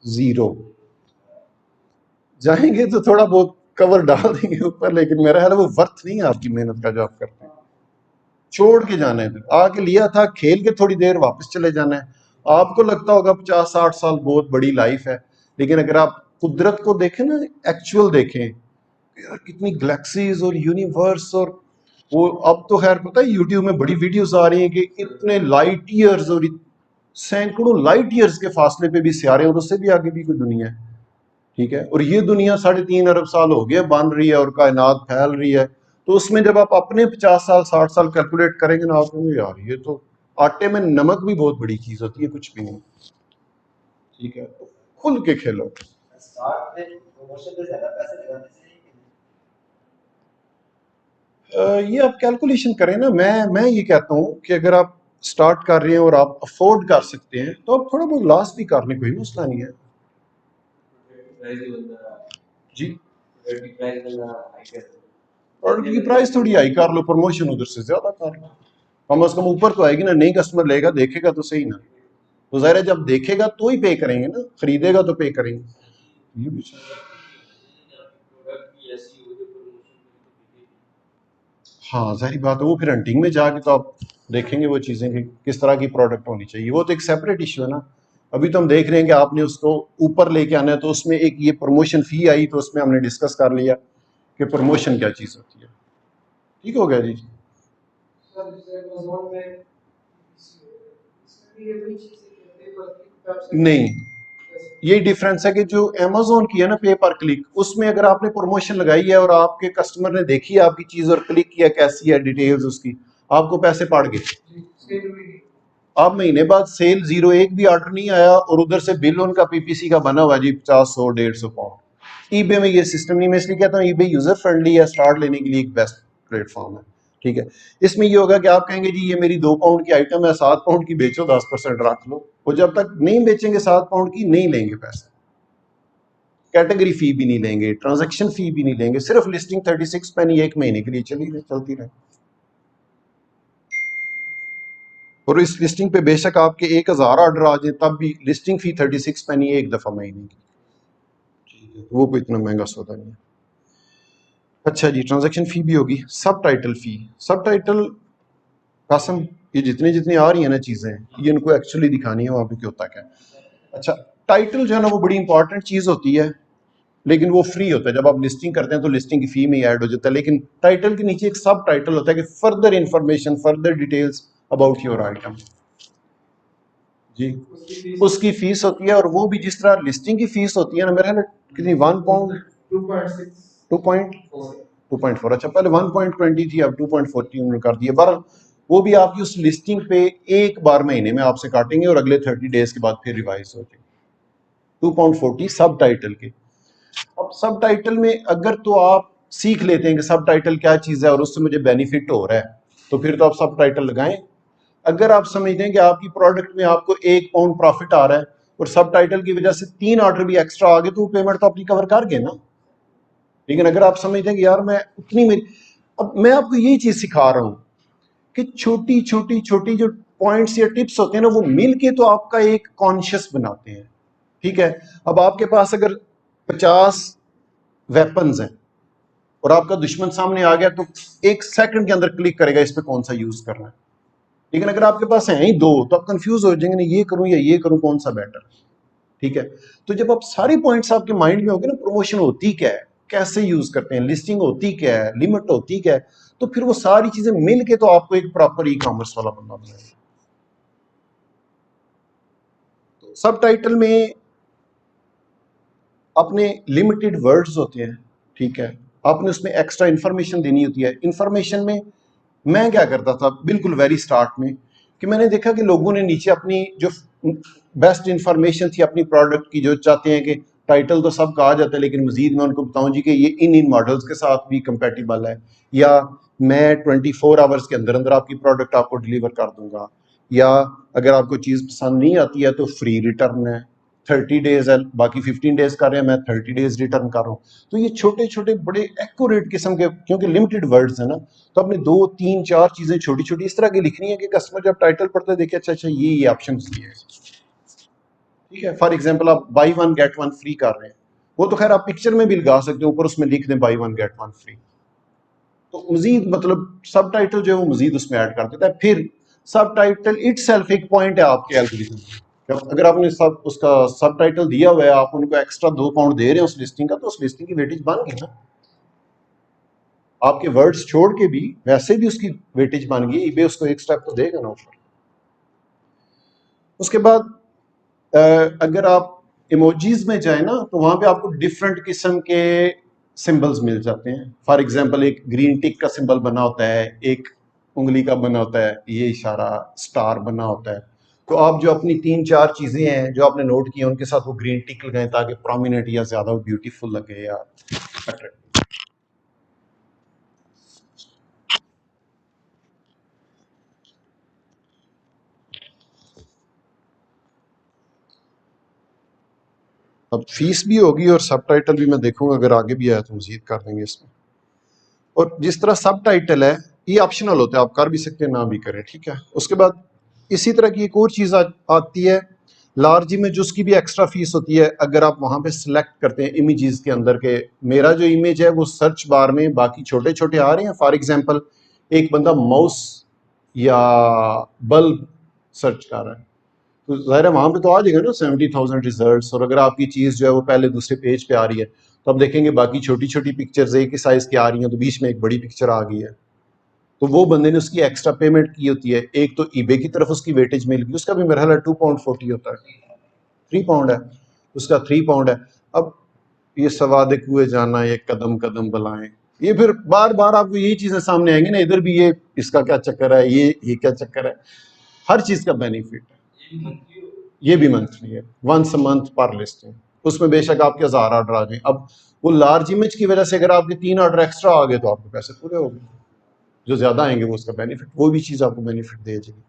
जीरो, जाएंगे तो थोड़ा बहुत कवर डाल देंगे ऊपर, लेकिन मेरा ख्याल है वो वर्थ नहीं है आपकी मेहनत का जो आप करते हैं। छोड़ के जाना है, आके लिया था, खेल के थोड़ी देर वापस चले जाना है। आपको लगता होगा 50-60 साल बहुत बड़ी लाइफ है, लेकिन अगर आप कुदरत को देखें ना, एक्चुअल देखें यार, कितनी गैलेक्सीज और यूनिवर्स, और वो अब तो खैर पता है यूट्यूब में बड़ी वीडियोस आ रही हैं कि इतने लाइट ईयर्स और सैकड़ों लाइट ईयर्स के फासले पे भी सियारे और उससे भी आगे भी कोई दुनिया है, ठीक है। और ये दुनिया 3.5 अरब साल हो गया बन रही है और कायनात फैल रही है। तो उसमें जब आप अपने 50 साल 60 साल कैलकुलेट करेंगे ना, आप कहेंगे यार ये तो आटे में नमक भी बहुत बड़ी चीज होती है, कुछ भी नहीं, ठीक है। तो खुल के खेलो। ये आप कैलकुलेशन करें ना, मैं ये कहता हूँ कि अगर आप स्टार्ट कर रहे हैं और आप अफोर्ड कर सकते हैं तो आप थोड़ा बहुत लॉस भी करने, कोई मसला नहीं है जी। प्रोडक्ट की प्राइस थोड़ी हाई कर लो, प्रमोशन उधर से ज्यादा कर लो, कम से कम ऊपर तो आएगी ना, नई कस्टमर लेगा, देखेगा तो सही ना। तो जाहिर है जब देखेगा तो ही पे करेंगे ना, खरीदेगा तो पे करेंगे। ये भी हाँ जाहिर बात है, वो फिर हंटिंग में जाके तो आप देखेंगे वो चीजें कि किस तरह की प्रोडक्ट होनी चाहिए, वो तो एक सेपरेट इशू है ना। अभी तो हम देख रहे हैं कि आपने उसको ऊपर लेके आना है, तो उसमें एक ये प्रमोशन फी आई, तो उसमें हमने डिस्कस कर लिया कि प्रमोशन क्या चीज होती है। ठीक हो गया जी। नहीं, ये डिफरेंस है कि जो Amazon की है ना पे पर क्लिक, उसमें अगर आपने प्रमोशन लगाई है और आपके कस्टमर ने देखी है आपकी चीज और क्लिक किया, कैसी है डिटेल्स उसकी, आपको पैसे पड़ गए। आप महीने बाद सेल 01 भी ऑर्डर नहीं आया और उधर से बिल उनका पीपीसी का बना हुआ जी 50-100-150 पाउंड। ईबे में ये सिस्टम नहीं, मैं इसलिए कहता हूँ ईबे यूजर फ्रेंडली है, स्टार्ट लेने के लिए एक बेस्ट प्लेटफॉर्म है, ठीक है। इसमें ये होगा कि आप कहेंगे जी ये मेरी 2 पाउंड की आइटम है, 7 पाउंड की बेचो, 10% रख लो, वो जब तक नहीं बेचेंगे 7 पाउंड की नहीं लेंगे पैसे, कैटेगरी फी भी नहीं लेंगे, ट्रांजैक्शन फी भी नहीं लेंगे, सिर्फ लिस्टिंग 36 पैनी एक महीने के लिए चलती रहे। और इस लिस्टिंग पे बेशक आपके 1000 ऑर्डर आ जाए तब भी लिस्टिंग फी 36 पैनी एक दफा महीने की, ठीक है। वो कोई इतना महंगा सौदा नहीं है। अच्छा जी, ट्रांजैक्शन फी भी होगी, सब टाइटल फी, सब टाइटल कसम, ये जितनी जितनी आ रही है ना चीजें, ये इनको एक्चुअली दिखानी है वहां पे कि होता क्या है। अच्छा, टाइटल जो है ना वो बड़ी इंपॉर्टेंट चीज होती है, लेकिन वो फ्री होता है। जब आप लिस्टिंग करते हैं तो लिस्टिंग की फी में ऐड हो जाता है, लेकिन टाइटल के नीचे एक सब टाइटल होता है कि further information, further details about your item जी, उसकी फीस होती है। और वो भी जिस तरह लिस्टिंग की फीस होती है ना, मेरे ख्याल कितनी 1 पाउंड 2.4, अच्छा पहले 1.20 थी, अब 2.40 उन्होंने कर दिया। बार वो भी आपकी उस लिस्टिंग पे एक बार महीने में आपसे काटेंगे और अगले 30 डेज के बाद फिर रिवाइज हो जाएगी। 2.40 सब टाइटल के। अब सब टाइटल में अगर तो आप सीख लेते हैं कि सब टाइटल क्या चीज है और उससे मुझे बेनिफिट हो रहा है, तो फिर तो आप सब टाइटल लगाएं। अगर आप समझते हैं कि आपकी प्रोडक्ट में आपको 1 पाउंड प्रॉफिट आ रहा है और सब टाइटल की वजह से 3 ऑर्डर भी एक्स्ट्रा आ गए, तो वो पेमेंट तो अपनी कवर कर गए ना। लेकिन अगर आप समझते हैं कि यार मैं उतनी मेरी, अब मैं आपको यही चीज सिखा रहा हूं कि छोटी छोटी छोटी जो पॉइंट्स या टिप्स होते हैं ना, वो मिल के तो आपका एक कॉन्शियस बनाते हैं, ठीक है। अब आपके पास अगर 50 वेपन्स हैं, और आपका दुश्मन सामने आ गया तो 1 सेकंड के अंदर क्लिक करेगा इस पे कौन सा यूज करना है। लेकिन अगर आपके पास है ही दो तो आप कंफ्यूज हो जाएंगे, ये करूं या ये करूं, कौन सा बेटर। ठीक है, तो जब आप सारी पॉइंट्स आपके माइंड में होंगे ना, प्रमोशन होती क्या है, कैसे यूज करते हैं, लिस्टिंग होती क्या है, लिमिट होती क्या है, तो फिर वो सारी चीजें मिल के तो आपको एक प्रॉपर ई कॉमर्स वाला बंदा बनाएगा। तो सब टाइटल में अपने लिमिटेड वर्ड्स होते हैं, ठीक है, आपने उसमें एक्स्ट्रा इंफॉर्मेशन देनी होती है। इंफॉर्मेशन में मैं क्या करता था बिल्कुल वेरी स्टार्ट में, कि मैंने देखा कि लोगों ने नीचे अपनी जो बेस्ट इंफॉर्मेशन थी अपनी प्रोडक्ट की, जो चाहते हैं कि टाइटल तो सबका आ जाता है लेकिन मजीद मैं उनको बताऊं जी कि ये इन मॉडल्स के साथ भी कंपेटिबल है, या मैं 24 आवर्स के अंदर अंदर आपकी प्रोडक्ट आपको डिलीवर कर दूंगा, या अगर आपको चीज़ पसंद नहीं आती है तो फ्री रिटर्न है, 30 डेज है, बाकी 15 डेज कर रहे हैं, मैं 30 डेज रिटर्न कर रहा हूँ। तो ये छोटे छोटे बड़े एक्यूरेट किस्म के, क्योंकि लिमिटेड वर्ड्स है ना, तो आपने 2 3 4 चीजें छोटी छोटी इस तरह की लिखनी है कि कस्टमर जब टाइटल पढ़ते देखे अच्छा अच्छा ये ऑप्शन दिए है। ठीक है, फॉर एग्जांपल आप by one get one free कर रहे हैं, वो तो खैर आप पिक्चर में भी लगा सकते हो, ऊपर उसमें लिख दें by one get one free, तो मजीद मतलब सब टाइटल जो है वो मजीद उसमें ऐड कर देता है। फिर सब टाइटल इटसेल्फ एक पॉइंट है आपके एल्गोरिथम में। अगर आपने सब उसका सब टाइटल दिया हुआ है, आप उनको एक्स्ट्रा 2 पाउंड दे रहे हैं उस लिस्टिंग का, तो उस लिस्टिंग की वेटेज बन गई ना, आपके वर्ड्स छोड़ के भी वैसे भी उसकी वेटेज बन गई, ईबे उसको एक स्टेप तो देगा ना ऊपर। उसके बाद अगर आप इमोजीज में जाए ना, तो वहां पे आपको डिफरेंट किस्म के सिंबल्स मिल जाते हैं। फॉर एग्जांपल एक ग्रीन टिक का सिंबल बना होता है, एक उंगली का बना होता है, ये इशारा स्टार बना होता है। तो आप जो अपनी 3 4 चीजें हैं जो आपने नोट की उनके साथ वो ग्रीन टिक लगाएं ताकि प्रोमिनेंट या ज्यादा ब्यूटीफुल लगे या अट्रैक्टिव। अब फीस भी होगी और सब टाइटल भी मैं देखूंगा, अगर आगे भी आया तो मजीद कर देंगे इसमें। और जिस तरह सब टाइटल है ये ऑप्शनल होता है, आप कर भी सकते हैं ना भी करें, ठीक है। उसके बाद इसी तरह की एक और चीज़ आती है लार्ज इमेज, उसकी भी एक्स्ट्रा फीस होती है। अगर आप वहाँ पे सिलेक्ट करते हैं इमेजेस के अंदर के मेरा जो इमेज है वो सर्च बार में बाकी छोटे छोटे आ रहे हैं, फॉर एग्जांपल एक बंदा माउस या बल्ब सर्च कर रहा है, तो ज़ाहिर है वहाँ पे तो आ जाएगा ना 70,000 रिजल्ट्स। और अगर आपकी चीज़ जो है वो पहले दूसरे पेज पे आ रही है तो आप देखेंगे बाकी छोटी छोटी पिक्चर्स एक ही साइज की आ रही हैं, तो बीच में एक बड़ी पिक्चर आ गई है, तो वो बंदे ने उसकी एक्स्ट्रा पेमेंट की होती है। एक तो ईबे की तरफ उसकी वेटेज मिल गई, उसका भी मेरा ख्याल 2.40 होता है, 3 पाउंड है, उसका 3 पाउंड है। अब ये सवाद कुएं जाना, ये कदम कदम बुलाएं, ये फिर बार बार आपको यही चीजें सामने आएंगी ना, इधर भी ये इसका क्या चक्कर है, ये क्या चक्कर है, हर चीज का बेनिफिट है। ये भी मंथली है, वंस अ मंथ पर लिस्टिंग, उसमें बेशक आपके 1000 ऑर्डर आ जाए। अब वो लार्ज इमेज की वजह से अगर आपके 3 ऑर्डर एक्स्ट्रा आ गए तो आपके पैसे पूरे हो गए, जो ज्यादा आएंगे वो उसका बेनिफिट, वो भी चीज आपको बेनिफिट दे जाएगी।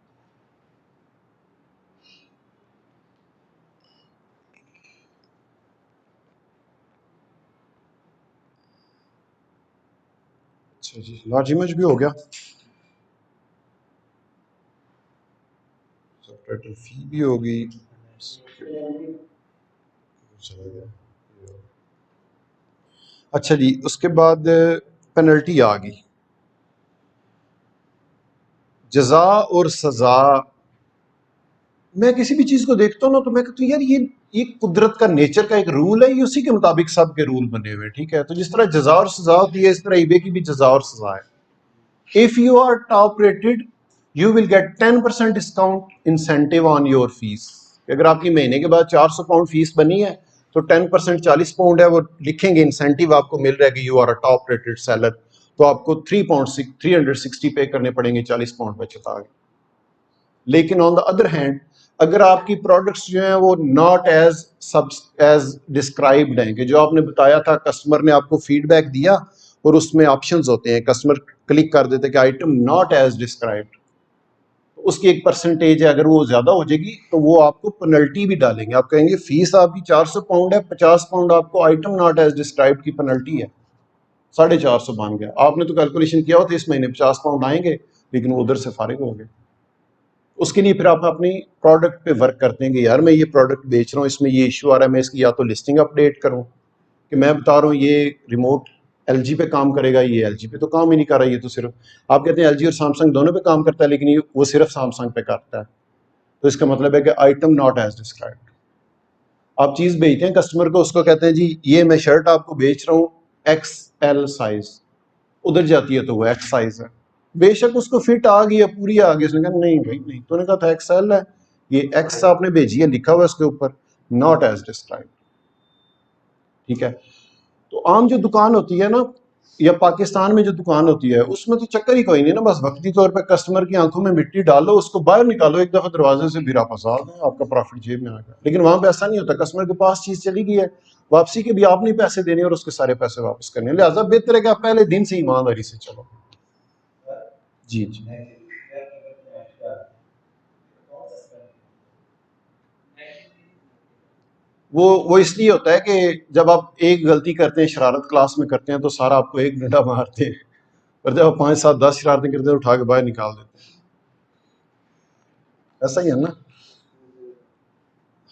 अच्छा जी, लार्ज इमेज भी हो गया, सबटाइटल फी भी होगी, चला गया। अच्छा जी, उसके बाद पेनल्टी आ गई, जजा और सजा। मैं किसी भी चीज को देखता हूँ ना तो मैं कहता हूँ यार ये कुदरत का नेचर का एक रूल है, ये उसी के मुताबिक सब के रूल बने हुए, ठीक है। तो जिस तरह जजा और सजा होती है इस तरह ईबे की भी जजा और सजा है। If you are top rated you will get 10% discount incentive on your fees. अगर आपकी महीने के बाद 400 पाउंड फीस बनी है तो 10% 40 पाउंड है, वो लिखेंगे इंसेंटिव आपको मिल रहा है कि you are a top rated seller, तो आपको 360 पे करने पड़ेंगे, 40 पाउंड बचत आ गई। लेकिन ऑन द अदर हैंड अगर आपकी प्रोडक्ट्स जो हैं वो नॉट एज डिस्क्राइब्ड हैं, कि जो आपने बताया था कस्टमर ने आपको फीडबैक दिया और उसमें ऑप्शंस होते हैं, कस्टमर क्लिक कर देते कि आइटम नॉट एज डिस्क्राइब्ड, तो उसकी एक परसेंटेज है, अगर वो ज्यादा हो जाएगी तो वो आपको पेनल्टी भी डालेंगे। आप कहेंगे फीस आपकी 400 पाउंड है, 50 पाउंड आपको आइटम नॉट एज डिस्क्राइब्ड की पेनल्टी है, 450 बन गया। आपने तो कैलकुलेशन किया होता इस महीने 50 पाउंड आएंगे लेकिन वो उधर से फारिग हो गए। उसके लिए फिर आप अपनी प्रोडक्ट पे वर्क करते हैं कि यार मैं ये प्रोडक्ट बेच रहा हूँ, इसमें ये इशू आ रहा है, मैं इसकी या तो लिस्टिंग अपडेट करूँ, कि मैं बता रहा हूँ ये रिमोट एलजी पे काम करेगा, ये एलजी पे तो काम ही नहीं कर रहा, ये तो सिर्फ आप कहते हैं एलजी और सैमसंग दोनों पे काम करता है, लेकिन ये वो सिर्फ सैमसंग पे करता है। तो इसका मतलब है कि आइटम नॉट एज डिस्क्राइब्ड। आप चीज भेजते हैं कस्टमर को, उसको कहते हैं जी ये मैं शर्ट आपको बेच रहा हूँ एक्स एल साइज, उधर जाती है तो वो एक्स साइज है, बेशक उसको फिट आ गई है, पूरी आ गई, उसने कहा नहीं भाई नहीं, तूने कहा था एक्सएल है, ये एक्स आपने भेजी है, लिखा हुआ है उसके ऊपर नॉट एज डिस्क्राइब्ड। ठीक है। तो आम जो दुकान होती है ना, या पाकिस्तान में जो दुकान होती है, उसमें तो चक्कर ही कोई नहीं ना, बस वक्ती तौर पे कस्टमर की आंखों में मिट्टी डालो, उसको बाहर निकालो, एक दफा दरवाजे से भिरा फंसा दें, आपका प्रॉफिट जेब में आ गया। लेकिन वहां पे ऐसा नहीं होता, कस्टमर के पास चीज चली गई है, वापसी के भी आपने पैसे देने और उसके सारे पैसे वापस करने, लिहाजा बेहतर है कि आप पहले दिन से ईमानदारी से चलो। जी जी। वो इसलिए होता है कि जब आप एक गलती करते हैं, शरारत क्लास में करते हैं, तो सारा आपको एक डंडा मारते हैं, और जब आप 5 7 10 शरारतें करते हैं, उठा के बाहर निकाल देते हैं। ऐसा ही है ना।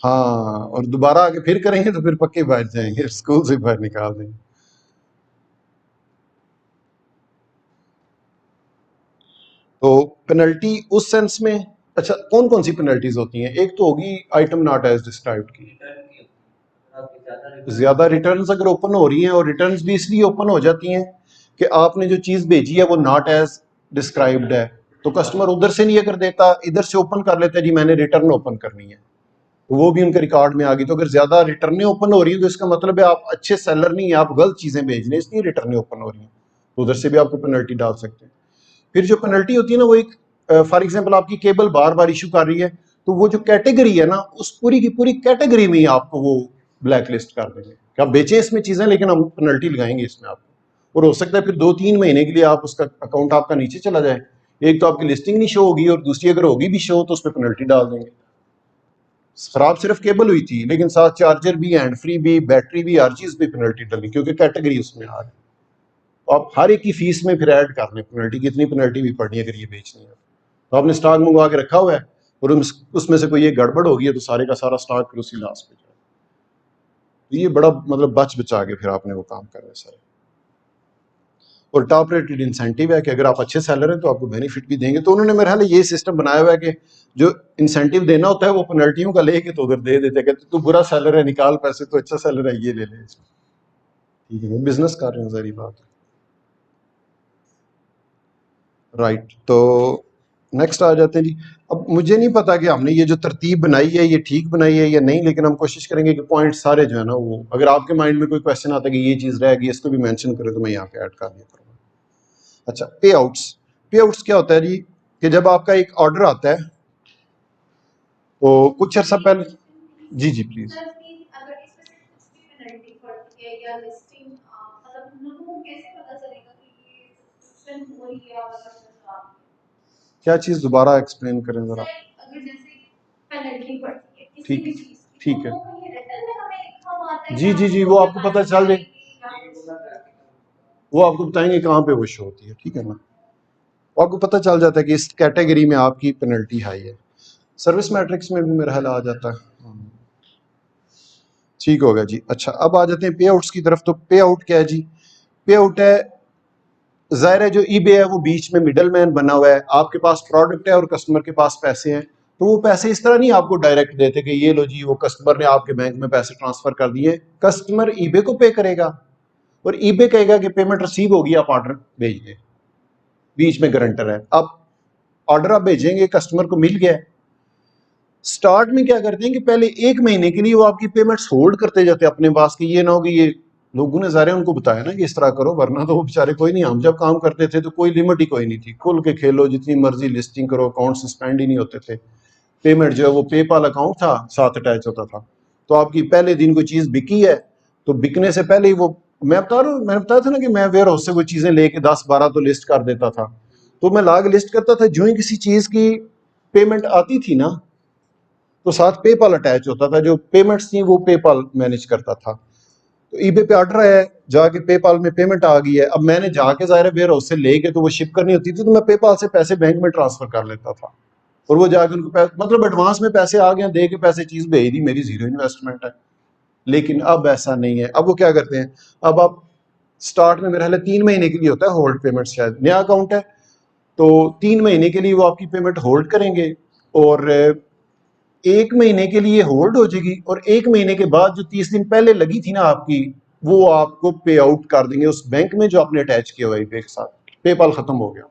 हाँ, और दोबारा आके फिर करेंगे तो फिर पक्के बाहर जाएंगे, स्कूल से बाहर निकाल देंगे। तो पेनल्टी उस सेंस में, अच्छा कौन कौन सी पेनल्टीज होती हैं? एक तो होगी आइटम नॉट एज डिस्क्राइब्ड की, ज्यादा रिटर्न्स अगर ओपन हो रही हैं, और रिटर्न्स भी इसलिए ओपन हो जाती हैं कि आपने जो चीज भेजी है वो नॉट एज डिस्क्राइब्ड है, तो कस्टमर उधर से नहीं अगर देता, इधर से ओपन कर लेता है जी मैंने रिटर्न ओपन करनी है, तो वो भी उनके रिकॉर्ड में आ गई। तो अगर ज्यादा रिटर्नें ओपन हो रही है तो इसका मतलब है आप अच्छे सेलर नहीं है, आप गलत चीजें भेज रहे हैं, इसलिए रिटर्नें ओपन हो रही हैं, तो उधर से भी आपको पेनल्टी डाल सकते हैं। फिर जो पेनल्टी होती है ना, वो एक फॉर एग्जांपल आपकी केबल बार बार इशू कर रही है, तो वो जो कैटेगरी है ना, उस पूरी की पूरी कैटेगरी में ही आपको वो ब्लैक लिस्ट कर देंगे कि आप बेचें इसमें चीजें, लेकिन हम पेनल्टी लगाएंगे इसमें आपको। और हो सकता है फिर 2 3 महीने के लिए आप उसका अकाउंट आपका नीचे चला जाए, एक तो आपकी लिस्टिंग नहीं शो होगी, और दूसरी अगर होगी भी शो तो उस पर पेनल्टी डाल देंगे। खराब सिर्फ केबल हुई थी, लेकिन साथ चार्जर भी, हैंड फ्री भी, बैटरी भी, हर चीज पे पेनल्टी डली, क्योंकि कैटेगरी उसमें आ रही। तो आप हर एक की फीस में फिर ऐड कर लें पेनल्टी, कितनी पेनल्टी भी पड़नी है अगर ये बेचनी है। तो आपने स्टॉक मंगवा के रखा हुआ है, और उसमें से कोई ये गड़बड़ हो गई है, तो सारे का सारा स्टॉक फिर उसी लास्ट पे जाए। तो ये बड़ा मतलब बच बचा के फिर आपने वो काम करना सारे। और टॉप रेटेड इंसेंटिव है कि अगर आप अच्छे सेलर हैं तो आपको बेनिफिट भी देंगे। तो उन्होंने मेरे ख्याल ये सिस्टम बनाया हुआ है कि जो इंसेंटिव देना होता है वो पेनल्टियों का लेके तो उधर दे देते हैं, कहते तू बुरा सेलर है निकाल पैसे, तो अच्छा सेलर है ये ले ले। ठीक है, बिजनेस कर रहे हैं, सारी बात है। राइट, तो नेक्स्ट आ जाते हैं जी। अब मुझे नहीं पता कि हमने ये जो तरतीब बनाई है ये ठीक बनाई है या नहीं, लेकिन हम कोशिश करेंगे कि पॉइंट सारे जो है ना, वो अगर आपके माइंड में कोई क्वेश्चन आता है कि ये चीज़ रह गई, इसको भी मेंशन करें, तो मैं यहाँ पे ऐड कर दिया करूँगा। अच्छा, पे आउट्स। पे आउट्स क्या होता है जी, कि जब आपका एक ऑर्डर आता है तो कुछ अर्सा पहले, जी जी प्लीज। क्या चीज दोबारा एक्सप्लेन करें जरा। ठीक, ठीक है। जी जी जी, वो आपको पता चल जाए, वो आपको बताएंगे कहाँ पे वो शो होती है, ठीक है ना। वो आपको पता चल जाता है कि इस कैटेगरी में आपकी पेनल्टी हाई है। सर्विस मैट्रिक्स में भी मेरा ख्याल आ जाता है। ठीक हो गया जी। अच्छा, अब आ जाते हैं पे आउट्स की तरफ। तो पे आउट क्या है जी? पे आउट है, जाहिर है जो ईबे है वो बीच में मिडल मैन बना हुआ है, आपके पास प्रोडक्ट है और कस्टमर के पास पैसे हैं, तो वो पैसे इस तरह नहीं आपको डायरेक्ट देते कि ये लो जी, वो कस्टमर ने आपके बैंक में पैसे ट्रांसफर कर दिए। कस्टमर ईबे को पे करेगा, और ईबे कहेगा कि पेमेंट रिसीव होगी, आप ऑर्डर भेज दें। बीच में गारंटर है। अब ऑर्डर आप भेजेंगे, कस्टमर को मिल गया। स्टार्ट में क्या करते हैं कि पहले 1 महीने के लिए वो आपकी पेमेंट्स होल्ड करते जाते हैं अपने पास, कि ये ना हो कि ये लोगों ने सारे उनको बताया ना कि इस तरह करो, वरना तो वो बेचारे कोई नहीं। हम जब काम करते थे तो कोई लिमिट ही कोई नहीं थी, खुल के खेलो, जितनी मर्जी लिस्टिंग करो, अकाउंट सस्पेंड ही नहीं होते थे। पेमेंट जो है वो पेपाल अकाउंट था, साथ अटैच होता था। तो आपकी पहले दिन कोई चीज बिकी है, तो बिकने से पहले ही वो, मैं बता रहा हूँ, मैंने बताया था ना कि मैं वेयर हाउस से वो चीजें लेके 10 12 तो लिस्ट कर देता था। तो मैं लाग लिस्ट करता था, जो ही किसी चीज की पेमेंट आती थी ना, तो साथ पेपाल अटैच होता था, जो पेमेंट्स थी वो पेपाल मैनेज करता था। तो ईबे पे ऑर्डर है, जाके पेपाल में पेमेंट आ गई है, अब मैंने जाके ज़ाहिर है वेयर हाउस से लेके तो वो शिप करनी होती थी, तो मैं पेपाल से पैसे बैंक में ट्रांसफर कर लेता था, और वो जाके उनको मतलब एडवांस में पैसे आ गए, दे के पैसे चीज भेज दी, मेरी जीरो इन्वेस्टमेंट है। लेकिन अब ऐसा नहीं है। अब वो क्या करते हैं, अब आप स्टार्ट में मेरा ख्याल है 3 महीने के लिए होता है होल्ड पेमेंट, शायद नया अकाउंट है तो 3 महीने के लिए वो आपकी पेमेंट होल्ड करेंगे और 1 महीने के लिए होल्ड हो जाएगी और 1 महीने के बाद जो 30 दिन पहले लगी थी ना आपकी, वो आपको पे आउट कर देंगे उस बैंक में जो आपने अटैच किया हुआ है ईबे के साथ। पेपाल खत्म हो गया।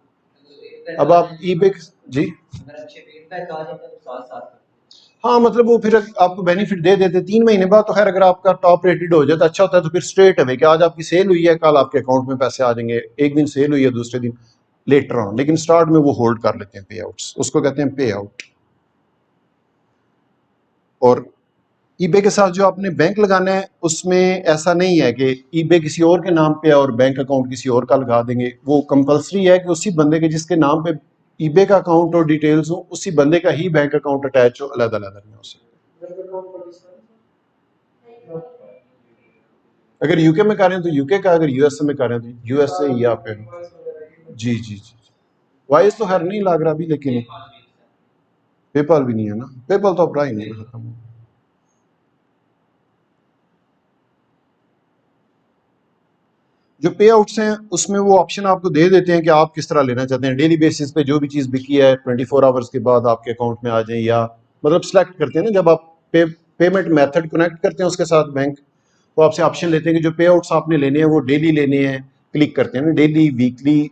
अब आप ईबे जी हाँ, मतलब वो फिर आपको बेनिफिट दे देते 3 महीने बाद। तो खैर अगर आपका टॉप रेटेड हो जाए तो अच्छा होता है, तो फिर स्ट्रेट अवे कि आज आपकी सेल हुई है, कल आपके अकाउंट में पैसे आ जाएंगे। एक दिन सेल हुई है, दूसरे दिन लेटर ऑन, लेकिन स्टार्ट में वो होल्ड कर लेते हैं पे आउट्स, उसको कहते हैं पे आउट। और ईबे के साथ जो आपने बैंक लगाना है उसमें ऐसा नहीं है कि ईबे किसी और के नाम पे है और बैंक अकाउंट किसी और का लगा देंगे। वो कंपलसरी है कि उसी बंदे के जिसके नाम पे ईबे का अकाउंट और डिटेल्स हो, उसी बंदे का ही बैंक अकाउंट अटैच हो, अलग अलग नहीं हो सकता। अगर यूके में कर रहे हैं तो यूके का, अगर यूएसए में कर रहे हैं तो यूएसए या फिर जी जी जी। वाइस तो खैर नहीं लग रहा अभी, लेकिन पेपाल भी नहीं है ना, पेपाल तो अपना ही नहीं खत्म हो। जो पे आउट्स हैं उसमें वो ऑप्शन आपको दे देते हैं कि आप किस तरह लेना चाहते हैं। डेली बेसिस पे जो भी चीज़ बिकी है 24 आवर्स के बाद आपके अकाउंट में आ जाए, या मतलब सिलेक्ट करते हैं ना जब आप पेमेंट मेथड कनेक्ट करते हैं उसके साथ बैंक, तो आपसे ऑप्शन लेते हैं कि जो पे आउट्स आपने लेने हैं वो डेली लेने हैं। क्लिक करते हैं ना, डेली, वीकली,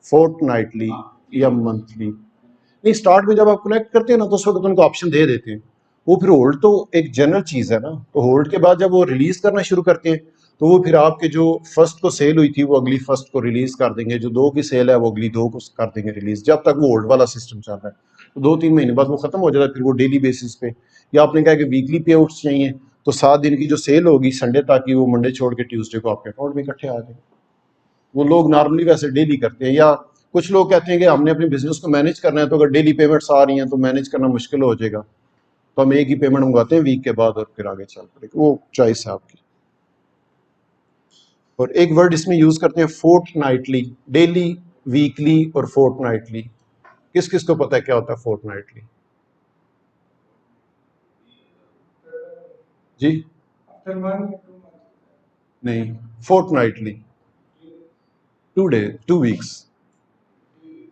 फोर्टनाइटली या मंथली। नहीं, स्टार्ट में जब आप कनेक्ट करते हैं ना तो उस वक्त उनको ऑप्शन दे देते हैं। वो फिर होल्ड तो एक जनरल चीज़ है ना, तो होल्ड के बाद जब वो रिलीज करना शुरू करते हैं तो वो फिर आपके जो फर्स्ट को सेल हुई थी वो अगली फर्स्ट को रिलीज कर देंगे, जो 2 की सेल है वो अगली 2 को कर देंगे रिलीज, जब तक वो होल्ड वाला सिस्टम चल रहा है। तो 2-3 महीने बाद वो खत्म हो जाता है, फिर वो डेली बेसिस पे, या आपने कहा कि वीकली पे आउट्स चाहिए तो 7 दिन की जो सेल होगी संडे, ताकि वो मंडे छोड़ के ट्यूसडे को आपके अकाउंट में इकट्ठे आ जाए। वो लोग नॉर्मली वैसे डेली करते हैं, या कुछ लोग कहते हैं कि हमने अपने बिजनेस को मैनेज करना है तो अगर डेली पेमेंट्स आ रही हैं तो मैनेज करना मुश्किल हो जाएगा, तो हम एक ही पेमेंट मंगवाते हैं वीक के बाद और फिर आगे चल पड़ेगा। वो चॉइस है आपकी। और एक वर्ड इसमें यूज करते हैं फोर्टनाइटली, डेली, वीकली और फोर्टनाइटली। किस किस को पता है क्या होता है फोर्टनाइटली? जी नहीं, फोर्टनाइटली 2 वीक्स,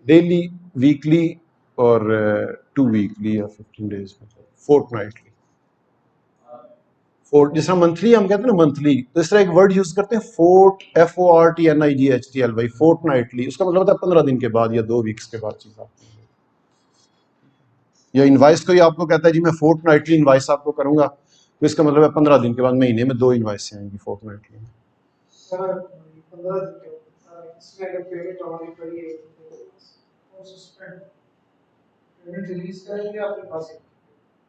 डेली, वीकली और 2 वीकली या 15 डेज, मतलब फोर्टनाइटली। फोर्ट, जिस तरह मंथली हम कहते हैं ना मंथली, तो इस तरह एक वर्ड यूज करते हैं फोर्ट, FORTNIGHTLY, फोर्टनाइटली। उसका मतलब होता है 15 दिन के बाद या 2 वीक्स के बाद चीज आपको। या इनवाइस कोई आपको कहता है जी मैं फोर्टनाइटली इनवाइस आपको करूंगा, तो इसका मतलब है 15 दिन के बाद, महीने में 2 इनवाइस आएंगी फोर्टनाइटली।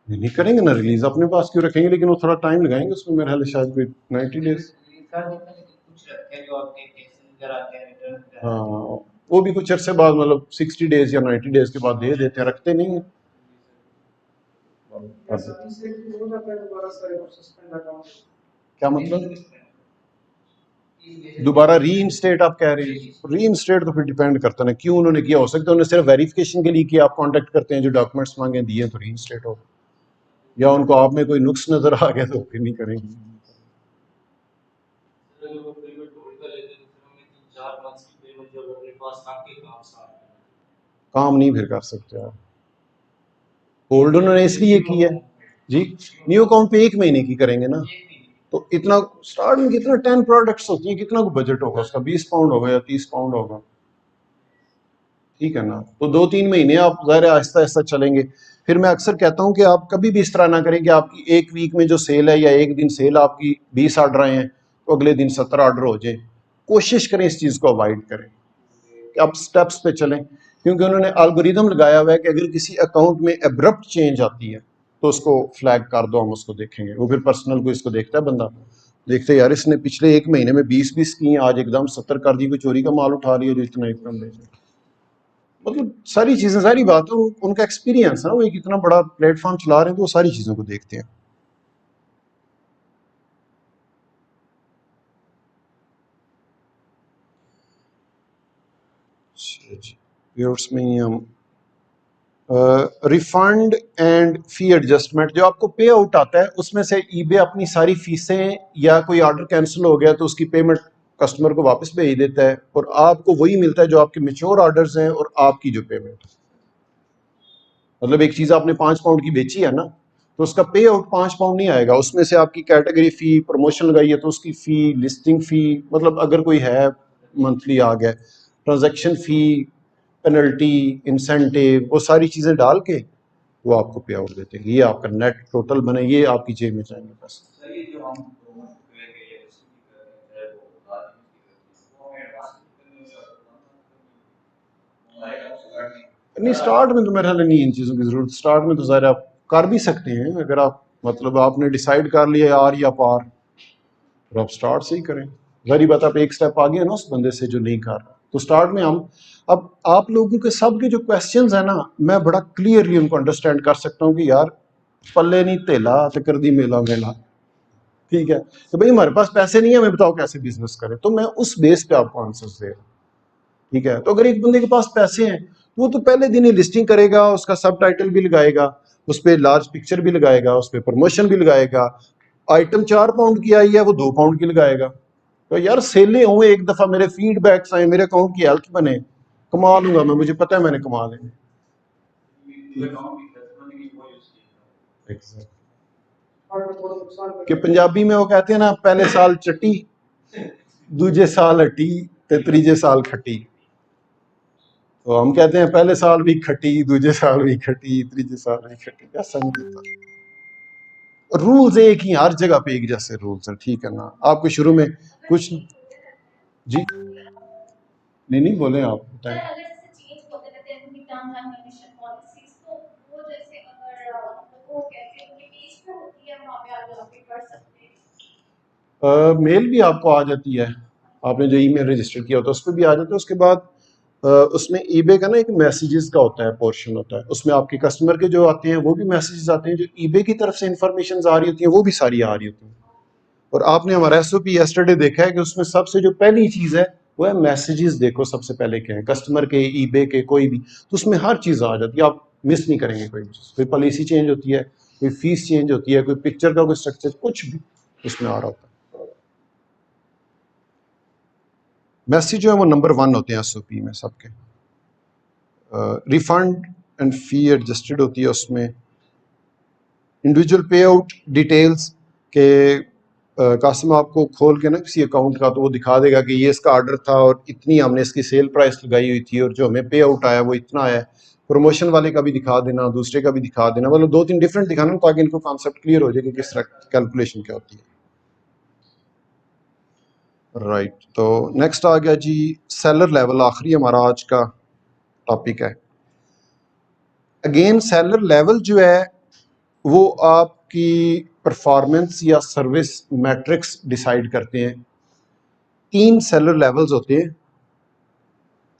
नहीं करेंगे ना रिलीज, अपने पास क्यों रखेंगे, लेकिन वो थोड़ा टाइम लगाएंगे उसमें, मेरे ख्याल शायद कोई 90 डेज। हाँ, वो भी कुछ अरसे बाद, मतलब 60 डेज या 90 डेज के बाद दे देते हैं, रखते नहीं है। क्या मतलब दोबारा री इंस्टेट आप कह रहे हैं? री इंस्टेट तो फिर डिपेंड करता है ना क्यों उन्होंने किया। हो सकता है उन्होंने सिर्फ वेरिफिकेशन के लिए किया, आप कांटेक्ट करते हैं जो डॉक्यूमेंट्स मांगे दिए तो री इंस्टेट हो, या उनको आप में कोई नुक्स नजर आ गया तो फिर नहीं करेंगे। काम नहीं फिर कर सकते आप। होल्ड उन्होंने इसलिए की है जी, न्यू अकाउंट पे 1 महीने की करेंगे ना, तो इतना स्टार्ट में कितना 10 प्रोडक्ट्स होती हैं, कितना को बजट होगा उसका, 20 पाउंड होगा या 30 पाउंड होगा, ठीक है ना। तो 2-3 महीने आप ज़ाहिर आहिस्ता आहिस्ता चलेंगे। फिर मैं अक्सर कहता हूँ कि आप कभी भी इस तरह ना करें कि आपकी एक वीक में जो सेल है या एक दिन सेल आपकी 20 ऑर्डर आए हैं तो अगले दिन 17 ऑर्डर हो जाए। कोशिश करें इस चीज़ को अवॉइड करें कि आप स्टेप्स पे चलें, क्योंकि उन्होंने एल्गोरिदम लगाया हुआ है कि अगर किसी अकाउंट में एब्रप्ट चेंज आती है तो उसको फ्लैग कर दो, हम उसको देखेंगे। वो फिर पर्सनल को इसको देखता है बंदा, देखते यार इसने पिछले एक महीने में 20-20 की, आज एकदम 70 कर दी, कोई चोरी का माल उठा रही है जो इतना एकदम ले जाए। मतलब सारी चीजें, सारी बात है, उनका एक्सपीरियंस है ना, वो एक इतना बड़ा प्लेटफॉर्म चला रहे हैं तो वो सारी चीजों को देखते हैं। पेआउट्स में ही हम रिफंड एंड फी एडजस्टमेंट, जो आपको पे आउट आता है उसमें से ईबे अपनी सारी फीसें, या कोई ऑर्डर कैंसिल हो गया तो उसकी पेमेंट कस्टमर को वापस भेज देता है और आपको वही मिलता है जो आपके मेच्योर ऑर्डर्स हैं और आपकी जो पेमेंट। मतलब एक चीज आपने 5 पाउंड की बेची है ना, तो उसका पे आउट 5 पाउंड नहीं आएगा, उसमें से आपकी कैटेगरी फी, प्रमोशन लगाई है तो उसकी फी, लिस्टिंग फी, मतलब अगर कोई है मंथली आ गया, ट्रांजैक्शन फी, पेनल्टी, इंसेंटिव, वो सारी चीजें डाल के वो आपको पे आउट देते हैं। ये आपका नेट टोटल बने, ये आपकी जेब में जाएंगे बस। नहीं, स्टार्ट में तो मेरे ख्याल नहीं इन चीज़ों की ज़रूरत। स्टार्ट में तो ज़ाहिर है आप कर भी सकते हैं, अगर आप मतलब आपने डिसाइड कर लिया आर या पार, तो आप स्टार्ट से ही करें। ज़ाहिर बात, आप एक स्टेप आगे है ना उस बंदे से जो नहीं कर रहा। तो स्टार्ट में हम, अब आप लोगों के सब के जो क्वेश्चंस है ना, मैं बड़ा क्लियरली उनको अंडरस्टैंड कर सकता हूँ कि यार पल्ले नहीं तेला तो कर दी मेला मेला, ठीक है। तो भाई हमारे पास पैसे नहीं है, हमें बताओ कैसे बिजनेस करें, तो मैं उस बेस पे आपको आंसर्स दे रहा हूँ, ठीक है। तो अगर एक बंदे के पास पैसे हैं, वो तो पहले दिन ही लिस्टिंग करेगा, उसका सब टाइटल भी लगाएगा, उस पर लार्ज पिक्चर भी लगाएगा, उस पर प्रमोशन भी लगाएगा। आइटम 4 पाउंड की आई है, वो 2 पाउंड की लगाएगा। तो यार सेलें हो, एक दफा मेरे फीडबैक्स आए, मेरे अकाउंट की हेल्थ बने, कमा लूंगा मैं, मुझे पता है मैंने कमा लेंगे। कि पंजाबी में वो कहते हैं ना, पहले साल चट्टी, दूजे साल हट्टी, ते तीजे साल खट्टी। तो हम कहते हैं पहले साल भी खट्टी, दूजे साल भी खट्टी, तीजे साल भी खट्टी। ऐसा नहीं होता, रूल्स एक ही, हर जगह पे एक जैसे रूल्स हैं, ठीक है ना। आपको शुरू में कुछ जी नहीं नहीं बोले, आप बताएं। मेल भी आपको आ जाती है, आपने जो ईमेल रजिस्टर किया होता है उस पर भी आ जाता है। उसके बाद उसमें ईबे का ना एक मैसेजेस का होता है, पोर्शन होता है, उसमें आपके कस्टमर के जो आते हैं वो भी मैसेजेस आते हैं, जो ईबे की तरफ से इंफॉर्मेशन आ रही होती है वो भी सारी आ रही होती है। और आपने हमारा एसओपी यस्टरडे देखा है कि उसमें सबसे जो पहली चीज है वो है मैसेजेस। देखो सबसे पहले क्या है, कस्टमर के, ईबे के, कोई भी, तो उसमें हर चीज आ जाती है, आप मिस नहीं करेंगे कोई चीज। कोई पॉलिसी चेंज होती है, कोई फीस चेंज होती है, कोई पिक्चर का कोई स्ट्रक्चर, कुछ भी उसमें आ रहा होता है। मैसेज जो है वो नंबर 1 होते हैं एसओपी में सबके। रिफंड एंड फी एडजस्टेड होती है उसमें। इंडिविजुअल पे आउट डिटेल्स के, कासिम आपको खोल के ना किसी अकाउंट का, तो वो दिखा देगा कि ये इसका ऑर्डर था और इतनी हमने इसकी सेल प्राइस लगाई हुई थी और जो हमें पे आउट आया वो इतना आया। प्रमोशन वाले का भी दिखा देना, दूसरे का भी दिखा देना, मतलब 2-3 डिफरेंट दिखाना, ताकि इनको कॉन्सेप्ट क्लियर हो जाए कि किस तरह कैलकुलेशन क्या होती है। राइट, तो नेक्स्ट आ गया जी सेलर लेवल, आखिरी हमारा आज का टॉपिक है। अगेन सेलर लेवल जो है वो आपकी परफॉर्मेंस या सर्विस मैट्रिक्स डिसाइड करते हैं। 3 सेलर लेवल्स होते हैं।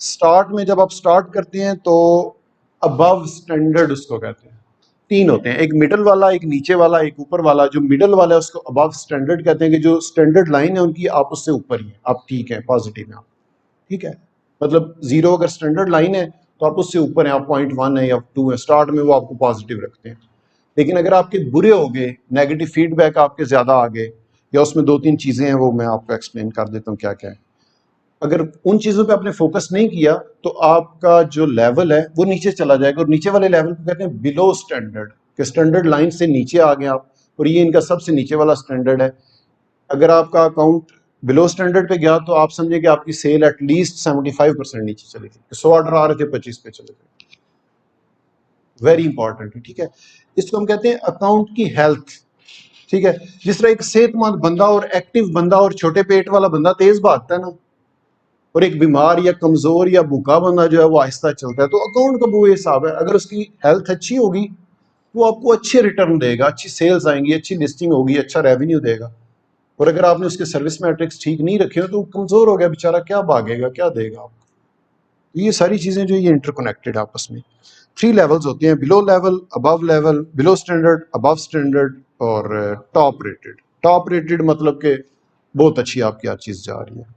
स्टार्ट में जब आप स्टार्ट करते हैं तो अबव स्टैंडर्ड उसको कहते हैं। 3 होते हैं, एक मिडल वाला, एक नीचे वाला, एक ऊपर वाला। जो मिडल वाला है उसको अबव स्टैंडर्ड कहते हैं, कि जो स्टैंडर्ड लाइन है उनकी, आप उससे ऊपर ही हैं, आप ठीक है, पॉजिटिव हैं आप, ठीक है। मतलब 0 अगर स्टैंडर्ड लाइन है तो आप उससे ऊपर हैं, आप 0.1 है या 2 है, स्टार्ट में वो आपको पॉजिटिव रखते हैं। लेकिन अगर आपके बुरे हो गए, नेगेटिव फीडबैक आपके ज़्यादा आ गए, या उसमें 2-3 चीज़ें हैं, वो मैं आपको एक्सप्लेन कर देता हूँ क्या क्या है। अगर उन चीज़ों पे आपने फोकस नहीं किया तो आपका जो लेवल है वो नीचे चला जाएगा, और नीचे वाले लेवल को कहते हैं बिलो स्टैंडर्ड, कि स्टैंडर्ड लाइन से नीचे आ गए आप, और ये इनका सबसे नीचे वाला स्टैंडर्ड है। अगर आपका अकाउंट बिलो स्टैंडर्ड पे गया तो आप समझे कि आपकी सेल एटलीस्ट 75% नीचे चली गई। 100 ऑर्डर आ रहे थे, 25 पे चले गए। वेरी इंपॉर्टेंट है, ठीक है। इसको हम कहते हैं अकाउंट की हेल्थ, ठीक है। जिस तरह एक सेहतमंद बंदा और एक्टिव बंदा और छोटे पेट वाला बंदा तेज भागता है ना, और एक बीमार या कमजोर या भूखा बंदा जो है वो आहिस्ता चलता है, तो अकाउंट का वो हिसाब है। अगर उसकी हेल्थ अच्छी होगी वो आपको अच्छे रिटर्न देगा, अच्छी सेल्स आएंगी, अच्छी लिस्टिंग होगी, अच्छा रेवेन्यू देगा। और अगर आपने उसके सर्विस मैट्रिक्स ठीक नहीं रखे हो तो कमजोर हो गया बेचारा, क्या भागेगा, क्या देगा आपको। तो ये सारी चीजें जो ये इंटरकनेक्टेड आपस में। 3 लेवल्स होते हैं, below level, above level, below standard, above standard, और टॉप रेटेड। टॉप रेटेड मतलब कि बहुत अच्छी आपकी हर चीज जा रही है।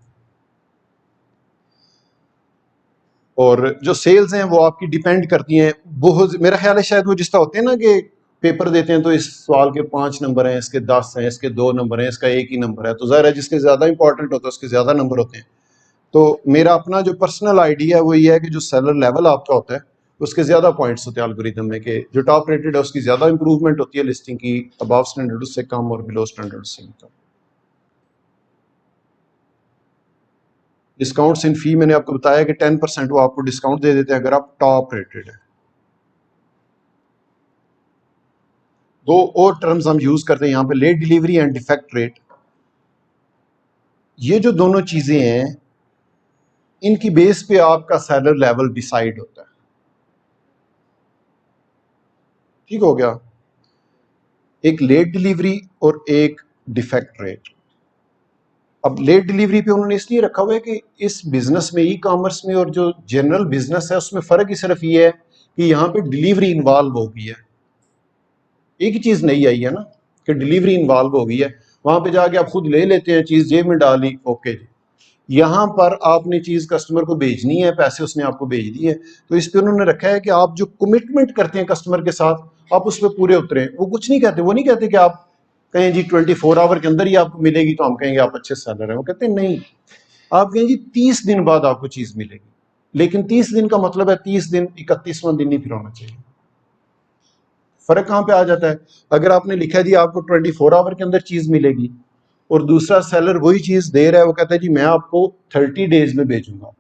और जो सेल्स हैं वो आपकी डिपेंड करती हैं बहुत, मेरा ख्याल है शायद वो जिस तरह होते हैं ना कि पेपर देते हैं तो इस सवाल के 5 नंबर हैं, इसके 10 हैं, इसके 2 नंबर हैं, इसका 1 ही नंबर है, तो ज़ाहिर है जिसके ज़्यादा इंपॉर्टेंट होता है उसके ज़्यादा नंबर होते हैं। तो मेरा अपना जो पर्सनल आइडिया है वो ये है कि जो सेलर लेवल आपका होता है उसके ज़्यादा पॉइंट्स होते हैं एल्गोरिथम में, कि जो टॉप रेटेड है उसकी ज़्यादा इंप्रूवमेंट होती है लिस्टिंग की, अबव स्टैंडर्ड उससे कम और बिलो स्टैंडर्ड उससे कम। डिस्काउंट्स इन फी मैंने आपको बताया कि 10% वो आपको डिस्काउंट दे देते हैं अगर आप टॉप रेटेड है। दो और टर्म्स हम यूज करते हैं यहाँ पे, late delivery and defect rate. ये जो दोनों चीजें हैं इनकी बेस पे आपका सैलर लेवल डिसाइड होता है। ठीक हो गया, एक लेट डिलीवरी और एक डिफेक्ट रेट। अब लेट डिलीवरी पे उन्होंने इसलिए रखा हुआ है कि इस बिजनेस में, ई कॉमर्स में और जो जनरल बिजनेस है उसमें फर्क ही सिर्फ ये है कि यहाँ पे डिलीवरी इन्वॉल्व हो गई है। एक ही चीज नहीं आई है ना कि डिलीवरी इन्वॉल्व हो गई है। वहां पे जाके आप खुद ले लेते हैं, चीज जेब में डाली, ओके जी। यहाँ पर आपने चीज कस्टमर को भेजनी है, पैसे उसने आपको भेज दिए, तो इस पे उन्होंने रखा है कि आप जो कमिटमेंट करते हैं कस्टमर के साथ आप उस पर पूरे उतरे। वो कुछ नहीं कहते, वो नहीं कहते कि आप कहें जी 24 आवर के अंदर ही आपको मिलेगी तो हम कहेंगे आप अच्छे सेलर हैं। वो कहते हैं नहीं, आप कहें जी 30 दिन बाद आपको चीज मिलेगी, लेकिन 30 दिन का मतलब है 30 दिन 31वां दिन ही फिर होना चाहिए। फर्क कहाँ पे आ जाता है? अगर आपने लिखा है जी आपको 24 आवर के अंदर चीज मिलेगी और दूसरा सेलर वही चीज दे रहा है, वो कहता है जी मैं आपको 30 डेज में भेजूंगा,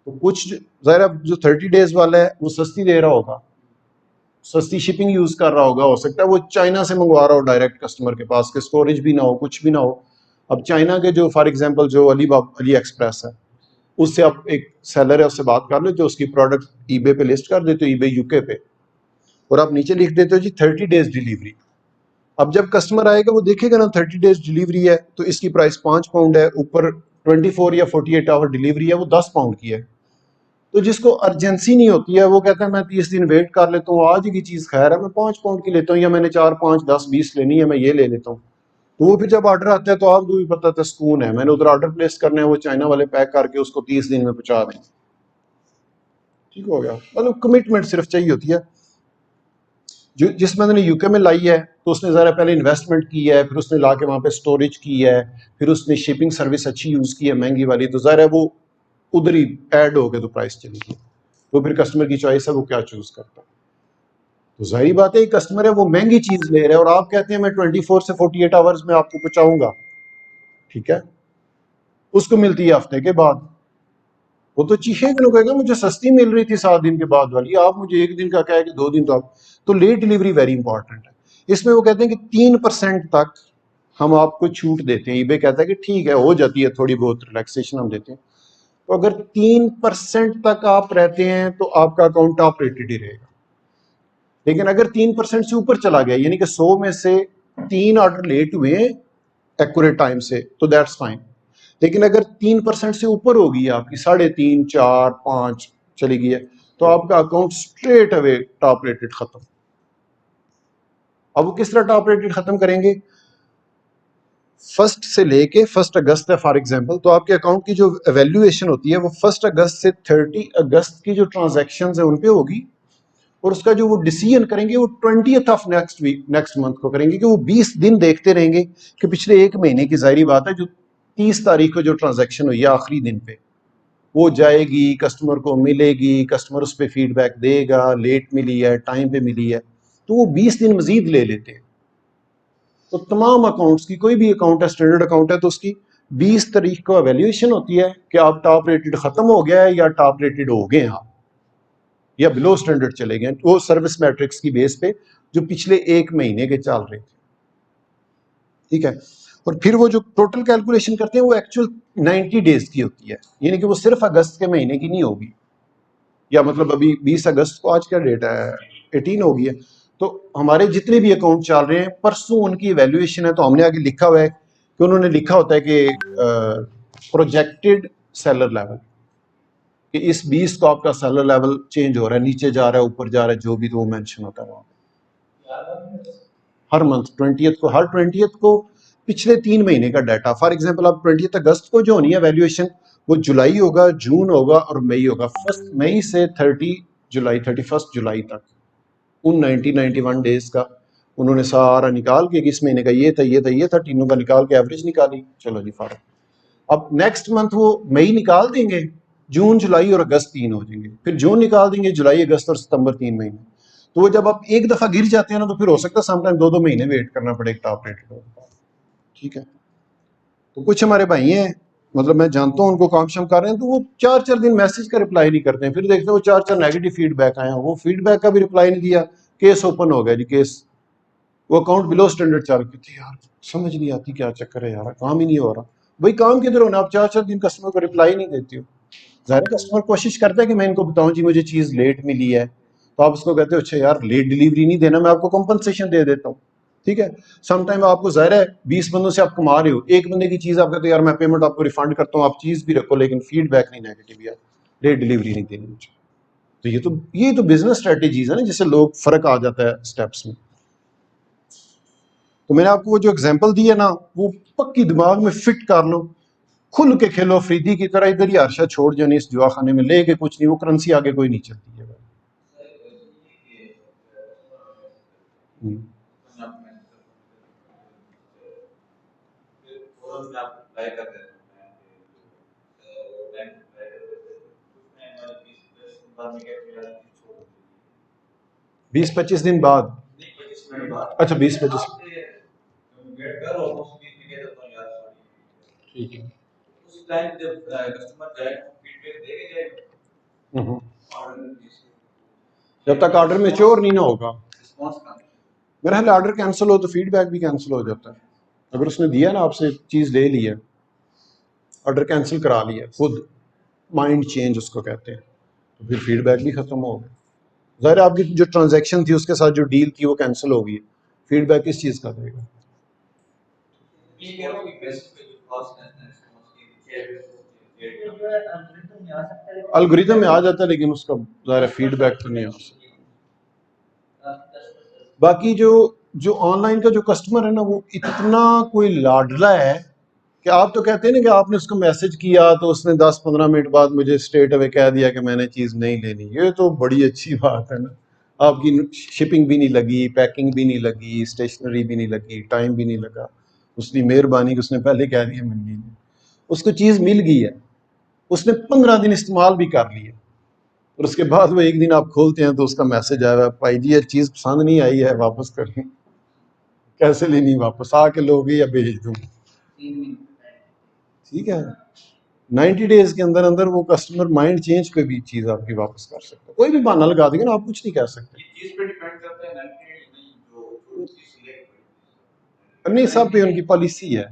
तो कुछ जरा जो 30 डेज वाला है वो सस्ती दे रहा होगा, सस्ती शिपिंग यूज कर रहा होगा, हो सकता है वो चाइना से मंगवा रहा हो डायरेक्ट कस्टमर के पास, के स्टोरेज भी ना हो, कुछ भी ना हो। अब चाइना के जो फॉर एग्जांपल जो अली एक्सप्रेस है, उससे आप एक सेलर है उससे बात कर लो जो उसकी प्रोडक्ट ईबे पे लिस्ट कर देते हो, ईबे यूके पे, और आप नीचे लिख देते हो जी 30 डेज डिलीवरी। अब जब कस्टमर आएगा वो देखेगा ना 30 डेज डिलीवरी है तो इसकी प्राइस 5 पाउंड है, ऊपर 24 या 48 आवर डिलीवरी है वो 10 पाउंड की है। तो जिसको अर्जेंसी नहीं होती है वो कहता है मैं 30 दिन वेट कर लेता हूँ, आज की चीज खैर है मैं 5 पाउंड की लेता हूँ, या मैंने 4 5 10 20 लेनी है मैं ये ले लेता हूँ। तो वो फिर जब ऑर्डर आता है तो आपको भी पता था सुकून है, मैंने उधर ऑर्डर प्लेस करना है, वो चाइना वाले पैक करके उसको 30 दिन में पहुंचा दें। ठीक हो गया, मतलब कमिटमेंट सिर्फ चाहिए होती है। जो जिस बंदे ने यूके में लाई है तो उसने ज़रा पहले इन्वेस्टमेंट की है, फिर उसने ला के वहाँ पे स्टोरेज की है, फिर उसने शिपिंग सर्विस अच्छी यूज़ की है महंगी वाली, तो ज़रा वो उधर ही ऐड हो गए तो प्राइस चली गई। तो फिर कस्टमर की चॉइस है वो क्या चूज़ करता है। तो जाहिर बात है कस्टमर है वो महंगी चीज़ ले रहा है और आप कहते हैं मैं 24 से 48 आवर्स में आपको पहुँचाऊंगा, ठीक है, उसको मिलती है हफ्ते के बाद, वो तो चीखेगा, कहेगा मुझे सस्ती मिल रही थी 7 दिन के बाद वाली, आप मुझे 1 दिन का कहे कि 2 दिन। तो आप तो लेट डिलीवरी वेरी इंपॉर्टेंट है। इसमें वो कहते हैं कि 3% तक हम आपको छूट देते हैं, ईबे कहता है कि ठीक है हो जाती है थोड़ी बहुत रिलैक्सेशन हम देते हैं। तो अगर 3% तक आप रहते हैं तो आपका अकाउंट टॉप रेटेड ही रहेगा। लेकिन अगर 3% से ऊपर चला गया, यानी कि 100 में से 3 ऑर्डर लेट हुए एक्यूरेट टाइम से, तो दैट्स फाइन। लेकिन अगर 3% से ऊपर होगी आपकी, 3.5 4 5 चली गई है, तो आपका account straight away top rated खत्म। अब वो किस तरह टॉप रेटेड खत्म करेंगे? 1 से लेके 1 अगस्त है फॉर एग्जांपल, तो आपके अकाउंट की जो एवेल्युएशन होती है वो 1 अगस्त से 30 अगस्त की जो ट्रांजैक्शन है उन पे होगी, और उसका जो वो डिसीजन करेंगे वो 20th of next week next month को करेंगे, कि वो 20 दिन देखते रहेंगे कि पिछले 1 महीने की जाहिर बात है जो 30 तारीख को जो ट्रांजैक्शन हुई है आखिरी दिन पे वो जाएगी, कस्टमर को मिलेगी, कस्टमर उस पर फीडबैक देगा, लेट मिली है टाइम पे मिली है, तो वो 20 दिन मजीद ले लेते हैं। तो तमाम अकाउंट्स की, कोई भी अकाउंट है स्टैंडर्ड अकाउंट है तो उसकी 20 तारीख को एवेल्युएशन होती है कि आप टॉप रेटेड खत्म हो गया है या टॉप रेटेड हो गए आप या बिलो स्टैंडर्ड चले गए, वो सर्विस मैट्रिक्स की बेस पे जो पिछले 1 महीने के चल रहे थे। ठीक है, और फिर वो जो टोटल कैलकुलेशन करते हैं वो एक्चुअल 90 डेज की होती है, यानी कि वो सिर्फ अगस्त के महीने की नहीं होगी, या मतलब अभी 20 अगस्त को आज क्या डेट है 18 हो गई है, तो हमारे जितने भी अकाउंट चल रहे हैं परसों उनकी इवैल्यूएशन है, तो हमने आगे लिखा हुआ है कि उन्होंने लिखा होता है कि प्रोजेक्टेड सेलर लेवल, कि इस 20 को आपका सेलर लेवल चेंज हो रहा है, नीचे जा रहा है ऊपर जा रहा है, जो भी तो वो मेंशन होता है वहाँ हर मंथ 20th को, हर 20th को पिछले 3 महीने का डाटा। फॉर एग्जांपल आप 20 अगस्त को जो होनी है वैल्यूएशन वो जुलाई होगा, जून होगा और मई होगा, 1 मई से 30 जुलाई 31 जुलाई तक उन 91 डेज का उन्होंने सारा निकाल के इस महीने का ये था ये था ये था, तीनों का निकाल के एवरेज निकाली, चलो जी फार्म। अब नेक्स्ट मंथ वो मई निकाल देंगे, जून जुलाई और अगस्त 3 हो जाएंगे, फिर जून निकाल देंगे, जुलाई अगस्त और सितंबर 3 महीने। तो वो जब आप एक दफा गिर जाते हैं ना, तो फिर हो सकता है समटाइम 2-2 महीने वेट करना पड़े एक टॉप रेटेड। ठीक है, तो कुछ हमारे भाई हैं, मतलब मैं जानता हूँ उनको काम शाम कर रहे हैं, तो वो 4-4 दिन मैसेज का रिप्लाई नहीं करते हैं, फिर देखते हैं वो 4-4 नेगेटिव फीडबैक आए हैं, वो फीडबैक का भी रिप्लाई नहीं दिया, केस ओपन हो गया जी, केस वो अकाउंट बिलो स्टैंडर्ड चल रही थी। यार समझ नहीं आती क्या चक्कर है यार, काम ही नहीं हो रहा। भाई काम किधर होना, आप 4-4 दिन कस्टमर को रिप्लाई नहीं देती हो। ज़ाहिर कस्टमर कोशिश करता है कि मैं इनको बताऊं जी मुझे चीज़ लेट मिली है, तो आप उसको कहते हो अच्छा यार लेट डिलीवरी नहीं देना, मैं आपको कंपनसेशन दे देता हूँ। ठीक है, समटाइम आपको ज़ाहिर है 20 बंदों से आप कमा रहे हो, एक बंदे की चीज़ आप कहते हो यार मैं पेमेंट आपको रिफंड करता हूँ, आप चीज़ भी रखो लेकिन फीडबैक नहीं नेगेटिव, यार लेट डिलीवरी नहीं देनी मुझे। तो ये तो बिजनेस स्ट्रेटेजीज है ना, जिससे लोग फर्क आ जाता है स्टेप्स में। तो मैंने आपको वो जो एग्जांपल दी है ना, वो पक्की दिमाग में फिट कर लो, खुल के खेलो अफरीदी की तरह, इधर ही अरशा छोड़ जानी इस जुआ खाने में, लेके कुछ नहीं, वो करेंसी आगे कोई नहीं चलती है। हम्म। बीस 25 दिन बाद, अच्छा 20-25, ठीक है। हम्म। जब तक ऑर्डर मेच्योर नहीं ना होगा, मेरा ख्याल ऑर्डर कैंसिल हो तो फीडबैक भी कैंसिल हो जाता है। अगर उसने दिया ना आपसे चीज़ ले ली है, ऑर्डर कैंसिल करा लिया खुद, माइंड चेंज उसको कहते हैं, तो फिर फीडबैक भी खत्म हो गया। ज़ाहिर है आपकी जो ट्रांजैक्शन थी उसके साथ जो डील थी वो कैंसिल हो गई, फीडबैक किस चीज़ का देगा। एल्गोरिथम में आ जाता है लेकिन उसका ज़ाहिर फीडबैक तो नहीं आ सकता। बाकी जो जो ऑनलाइन का जो कस्टमर है ना, वो इतना कोई लाडला है कि आप तो कहते हैं ना कि आपने उसको मैसेज किया तो उसने 10-15 मिनट बाद मुझे स्ट्रेट अवे कह दिया कि मैंने चीज़ नहीं लेनी, ये तो बड़ी अच्छी बात है ना। आपकी शिपिंग भी नहीं लगी, पैकिंग भी नहीं लगी, स्टेशनरी भी नहीं लगी, टाइम भी नहीं लगा, उसकी मेहरबानी कि उसने पहले कह दिया मिलनी नहीं, उसको चीज़ मिल गई है, उसने 15 दिन इस्तेमाल भी कर लिया, और उसके बाद वो एक दिन आप खोलते हैं तो उसका मैसेज आया, भाई जी ये चीज़ पसंद नहीं आई है, वापस करें। कैसे लेनी वापस, आके लोगे या भेज दूँ? ठीक है, 90 डेज के अंदर अंदर वो कस्टमर माइंड चेंज पे भी चीज़ आपकी वापस कर सकता है, कोई भी बहाना लगा देगा ना, आप कुछ नहीं कह सकते। नहीं, सब पे उनकी पॉलिसी है।